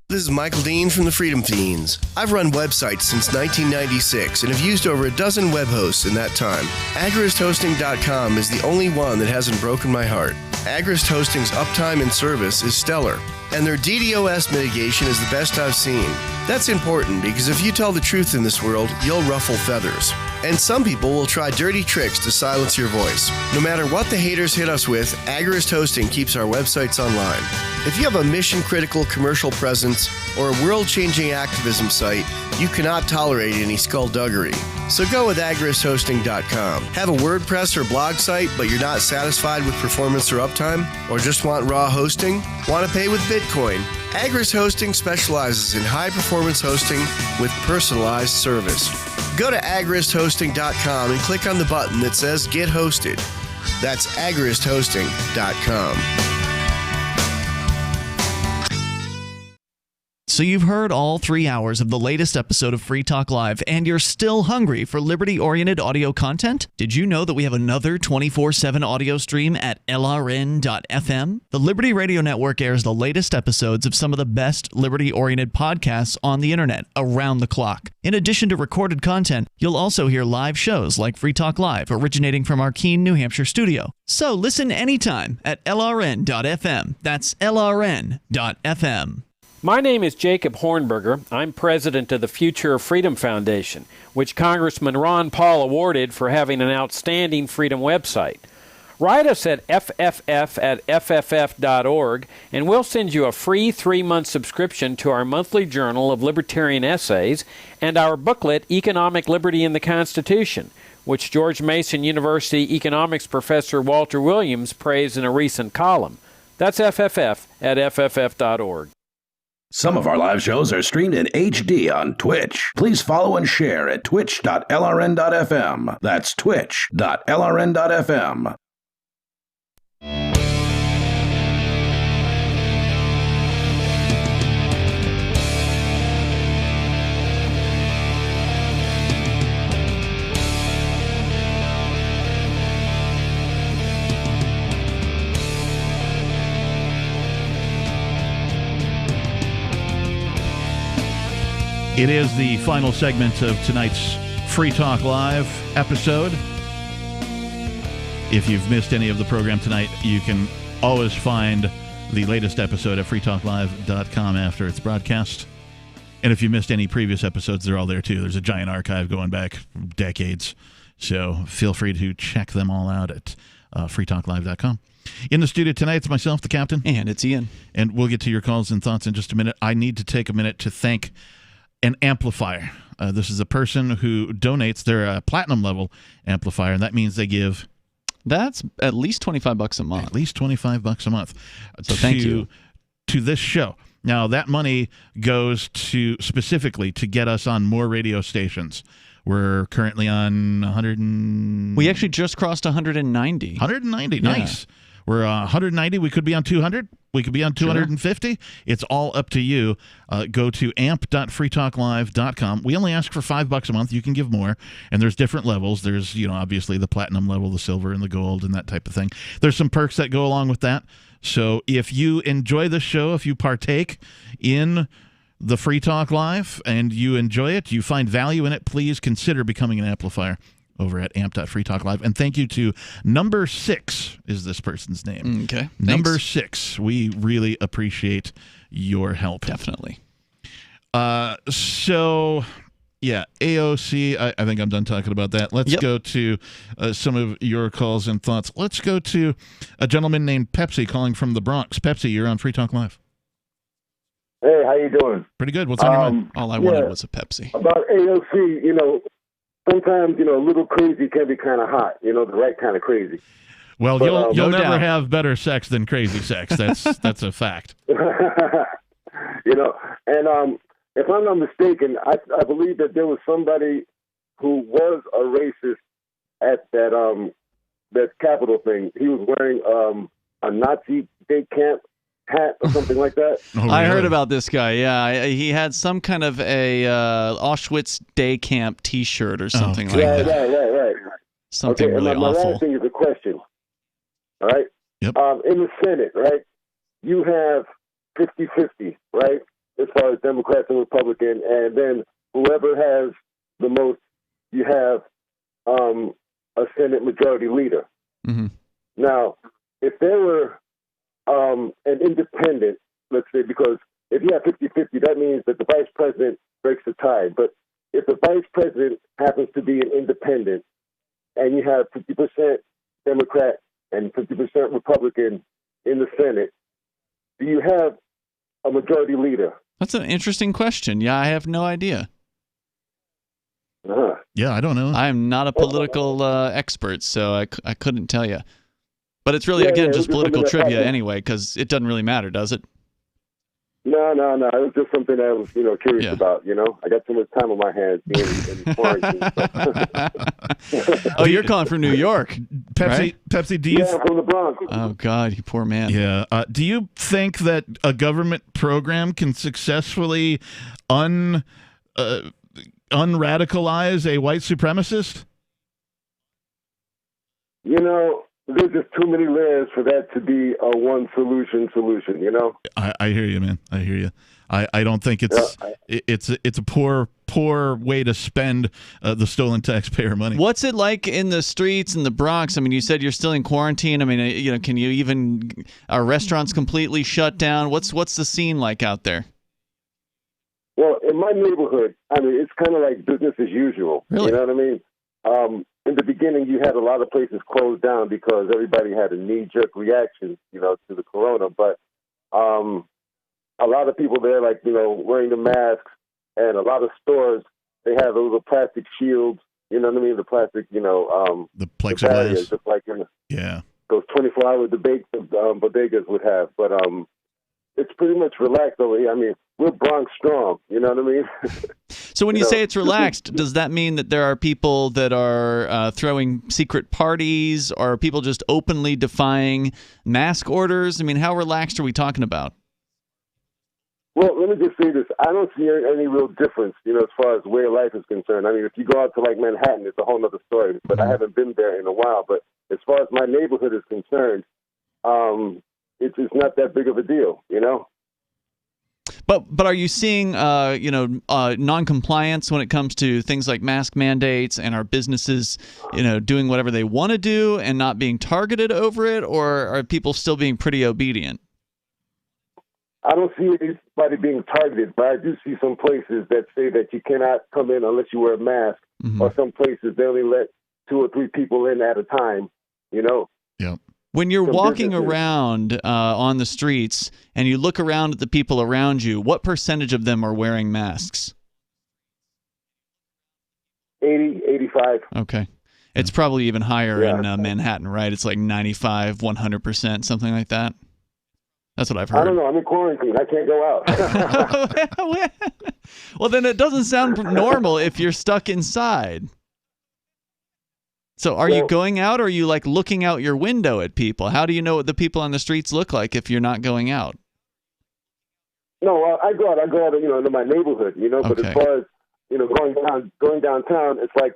This is Michael Dean from the Freedom Fiends. I've run websites since 1996 and have used over a dozen web hosts in that time. AgristHosting.com is the only one that hasn't broken my heart. Agrist Hosting's uptime and service is stellar, and their DDoS mitigation is the best I've seen. That's important because if you tell the truth in this world, you'll ruffle feathers. And some people will try dirty tricks to silence your voice. No matter what the haters hit us with, Agrist Hosting keeps our websites online. If you have a mission-critical commercial presence or a world-changing activism site, you cannot tolerate any skullduggery. So go with agristhosting.com. Have a WordPress or blog site, but you're not satisfied with performance or uptime? Or just want raw hosting? Want to pay with Bitcoin? Agrist Hosting specializes in high-performance hosting with personalized service. Go to agristhosting.com and click on the button that says Get Hosted. That's agristhosting.com. So you've heard all 3 hours of the latest episode of Free Talk Live, and you're still hungry for liberty-oriented audio content? Did you know that we have another 24/7 audio stream at LRN.FM? The Liberty Radio Network airs the latest episodes of some of the best liberty-oriented podcasts on the internet around the clock. In addition to recorded content, you'll also hear live shows like Free Talk Live, originating from our Keene, New Hampshire studio. So listen anytime at LRN.FM. That's LRN.FM. My name is Jacob Hornberger. I'm president of the Future of Freedom Foundation, which Congressman Ron Paul awarded for having an outstanding freedom website. Write us at fff@fff.org, and we'll send you a free 3-month subscription to our monthly journal of libertarian essays and our booklet, Economic Liberty in the Constitution, which George Mason University economics professor Walter Williams praised in a recent column. That's fff@fff.org. Some of our live shows are streamed in HD on Twitch. Please follow and share at twitch.lrn.fm. That's twitch.lrn.fm. It is the final segment of tonight's Free Talk Live episode. If you've missed any of the program tonight, you can always find the latest episode at freetalklive.com after it's broadcast. And if you missed any previous episodes, they're all there too. There's a giant archive going back decades. So feel free to check them all out at freetalklive.com. In the studio tonight, it's myself, the captain. And it's Ian. And we'll get to your calls and thoughts in just a minute. I need to take a minute to thank an amplifier. This is a person who donates their platinum level amplifier, and that means they give... That's at least $25 a month. At least $25 a month. So thank you. To this show. Now, that money goes to specifically to get us on more radio stations. We're currently on 100 We actually just crossed 190. 190, nice. We're 190. We could be on 200. We could be on 250. Sure. It's all up to you. Go to amp.freetalklive.com. We only ask for $5 a month. You can give more, and there's different levels. There's, obviously the platinum level, the silver, and the gold, and that type of thing. There's some perks that go along with that. So if you enjoy the show, if you partake in the Free Talk Live and you enjoy it, you find value in it, please consider becoming an amplifier over at amp.freetalklive. And thank you to Number 6 is this person's name. Okay. Number 6. We really appreciate your help. Definitely. So, yeah, AOC, I think I'm done talking about that. Let's go to some of your calls and thoughts. Let's go to a gentleman named Pepsi calling from the Bronx. Pepsi, you're on Free Talk Live. Hey, how you doing? Pretty good. What's on your mind? All I wanted was a Pepsi. About AOC, sometimes, a little crazy can be kind of hot, the right kind of crazy. Well, you'll never have better sex than crazy sex. That's a fact. And if I'm not mistaken, I believe that there was somebody who was a racist at that Capitol thing. He was wearing a Nazi day camp hat or something like that. Oh, really? I heard about this guy. Yeah, he had some kind of a Auschwitz day camp T-shirt or something like that. Right. Something really my awful. last thing is a question. All right. Yep. In the Senate, right, you have 50-50, right, as far as Democrats and Republicans, and then whoever has the most, you have a Senate majority leader. Mm-hmm. Now, if there were an independent, let's say, because if you have 50-50, that means that the vice president breaks the tie. But if the vice president happens to be an independent and you have 50% Democrat and 50% Republican in the Senate, do you have a majority leader? That's an interesting question. Yeah, I have no idea. Yeah, I don't know. I am not a political expert, so I couldn't tell you. But it's really, just political trivia anyway, because it doesn't really matter, does it? No. It was just something I was, curious about. I got so much time on my hands being in quarantine. Oh, you're calling from New York. Pepsi, do you? Yeah, I'm from the Bronx. Oh God, you poor man. Yeah. Do you think that a government program can successfully unradicalize a white supremacist? You know, there's just too many layers for that to be a one solution, you know? I hear you, man. I hear you. I don't think it's a poor way to spend the stolen taxpayer money. What's it like in the streets in the Bronx? I mean, you said you're still in quarantine. I mean, can you even are restaurants completely shut down? What's the scene like out there? Well, in my neighborhood, I mean, it's kind of like business as usual. Really? You know what I mean? In the beginning, you had a lot of places closed down because everybody had a knee-jerk reaction, you know, to the corona. But a lot of people there, like, you know, wearing the masks, and a lot of stores, they have those little plastic shields, you know what I mean? The plastic, you know, the barriers, plexiglass. just like in Yeah. those 24-hour bodegas would have. But it's pretty much relaxed over here. I mean, we're Bronx strong, you know what I mean? So when you say it's relaxed, does that mean that there are people that are throwing secret parties, or are people just openly defying mask orders? I mean, how relaxed are we talking about? Well, let me just say this. I don't see any real difference, you know, as far as way of life is concerned. I mean, if you go out to, like, Manhattan, it's a whole other story. But I haven't been there in a while. But as far as my neighborhood is concerned, it's not that big of a deal, you know? But are you seeing non-compliance when it comes to things like mask mandates, and are businesses, you know, doing whatever they want to do and not being targeted over it, or are people still being pretty obedient? I don't see anybody being targeted, but I do see some places that say that you cannot come in unless you wear a mask, or some places they only let 2 or 3 people in at a time, you know? Yeah. When you're walking around on the streets and you look around at the people around you, what percentage of them are wearing masks? 80, 85. Okay. It's probably even higher in Manhattan, right? It's like 95, 100%, something like that. That's what I've heard. I don't know. I'm in quarantine. I can't go out. Well, then it doesn't sound normal if you're stuck inside. So are you going out, or are you like looking out your window at people? How do you know what the people on the streets look like if you're not going out? No, I go out, you know, into my neighborhood, you know, but as far as, you know, going downtown, it's like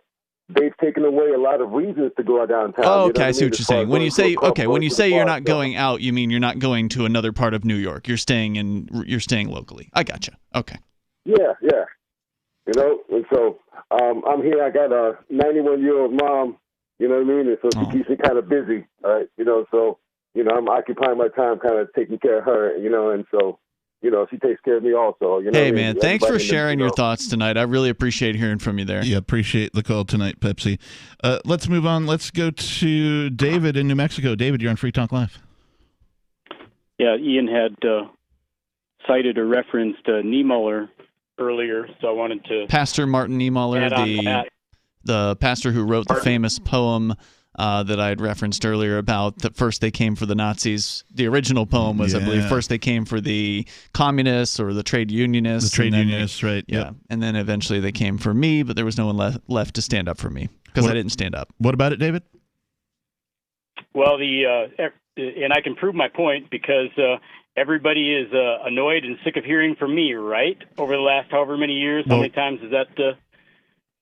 they've taken away a lot of reasons to go out downtown. Oh, okay, you know I see what you're saying. When you say when you say you're not going out, you mean you're not going to another part of New York. You're staying locally. I gotcha. Okay. Yeah. You know, and so I'm here. I got a 91-year-old mom. You know what I mean? And so she keeps me kind of busy. All right. You know, so you know I'm occupying my time, kind of taking care of her. You know, and so you know she takes care of me also. You know. Hey man, thanks for sharing your thoughts tonight. I really appreciate hearing from you there. Yeah, appreciate the call tonight, Pepsi. Let's move on. Let's go to David in New Mexico. David, you're on Free Talk Live. Yeah, Ian had cited or referenced Niemöller earlier, so I wanted to Pastor Martin Niemöller, the pastor who wrote the famous poem that I had referenced earlier about that first they came for the Nazis. The original poem was, I believe, first they came for the communists or the trade unionists. The trade unionists, right. Yeah. Yep. And then eventually they came for me, but there was no one left to stand up for me because I didn't stand up. What about it, David? Well, and I can prove my point because everybody is annoyed and sick of hearing from me, right? Over the last however many years, how many times has that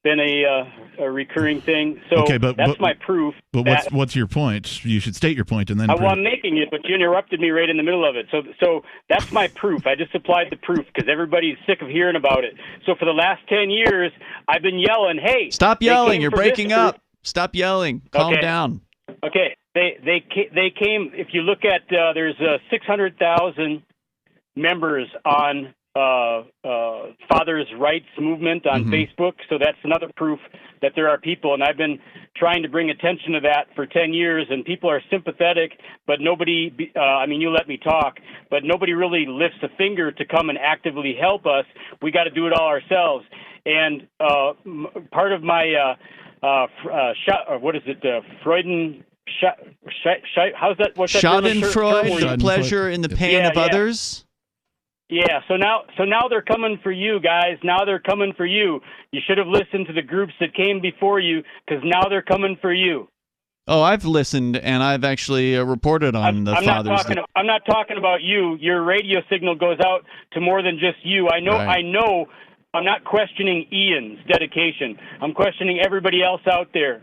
been a recurring thing? So that's my proof. But what's your point? You should state your point and then. I'm making it, but you interrupted me right in the middle of it. So that's my proof. I just supplied the proof because everybody's sick of hearing about it. So for the last 10 years, I've been yelling, "Hey, stop yelling! You're breaking up. Stop yelling. Calm down." Okay. They came. If you look at there's 600,000 members on Father's Rights Movement on Facebook, so that's another proof that there are people, and I've been trying to bring attention to that for 10 years, and people are sympathetic, but nobody, I mean, you let me talk, but nobody really lifts a finger to come and actively help us. We got to do it all ourselves, and part of my, what is it, Freudian... how's that? What's that? Schadenfreude, pleasure in the pain of others. Yeah. So now they're coming for you guys. Now they're coming for you. You should have listened to the groups that came before you, because now they're coming for you. Oh, I've listened, and I've actually reported on the fathers. I'm not talking about you. Your radio signal goes out to more than just you. I know. Right. I know. I'm not questioning Ian's dedication. I'm questioning everybody else out there.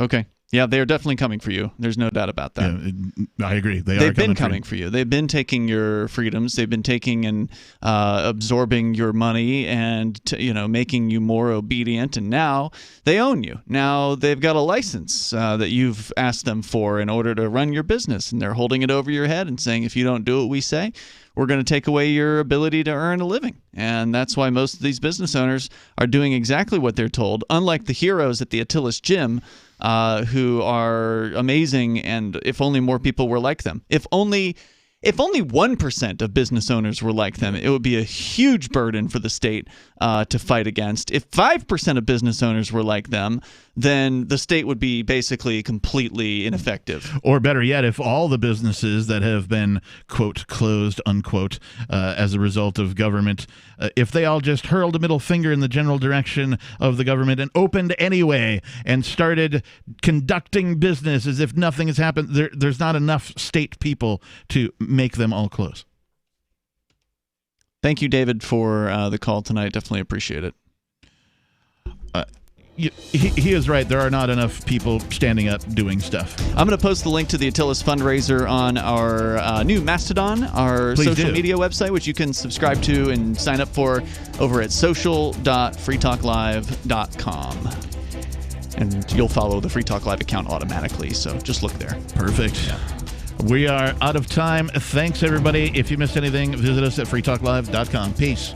Okay. Yeah, they're definitely coming for you. There's no doubt about that. Yeah, I agree. They've been coming for you. They've been taking your freedoms. They've been taking and absorbing your money and making you more obedient. And now they own you. Now they've got a license that you've asked them for in order to run your business, and they're holding it over your head and saying, if you don't do what we say, we're going to take away your ability to earn a living. And that's why most of these business owners are doing exactly what they're told, unlike the heroes at the Atillis gym, who are amazing, and if only more people were like them. If only 1% of business owners were like them, it would be a huge burden for the state to fight against. If 5% of business owners were like them, then the state would be basically completely ineffective. Or better yet, if all the businesses that have been, quote, closed, unquote, as a result of government, if they all just hurled a middle finger in the general direction of the government and opened anyway and started conducting business as if nothing has happened, there's not enough state people to make them all close. Thank you, David, for the call tonight. Definitely appreciate it. He is right. There are not enough people standing up doing stuff. I'm going to post the link to the Atillis fundraiser on our new Mastodon, our Please social do. media website, which you can subscribe to and sign up for over at social.freetalklive.com. And you'll follow the Free Talk Live account automatically, so just look there. Perfect. Yeah. We are out of time. Thanks, everybody. If you missed anything, visit us at freetalklive.com. Peace.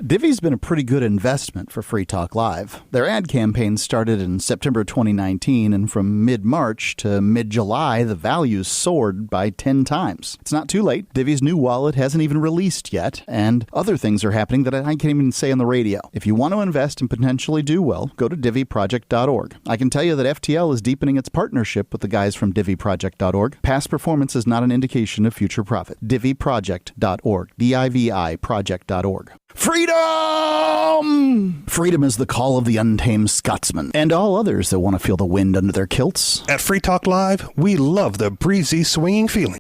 Divvy's been a pretty good investment for Free Talk Live. Their ad campaign started in September 2019, and from mid-March to mid-July, the values soared by 10 times. It's not too late. Divvy's new wallet hasn't even released yet, and other things are happening that I can't even say on the radio. If you want to invest and potentially do well, go to divvyproject.org. I can tell you that FTL is deepening its partnership with the guys from divvyproject.org. Past performance is not an indication of future profit. divvyproject.org. D-I-V-I project.org. Freedom! Freedom is the call of the untamed Scotsman and all others that want to feel the wind under their kilts. At Free Talk Live, we love the breezy, swinging feeling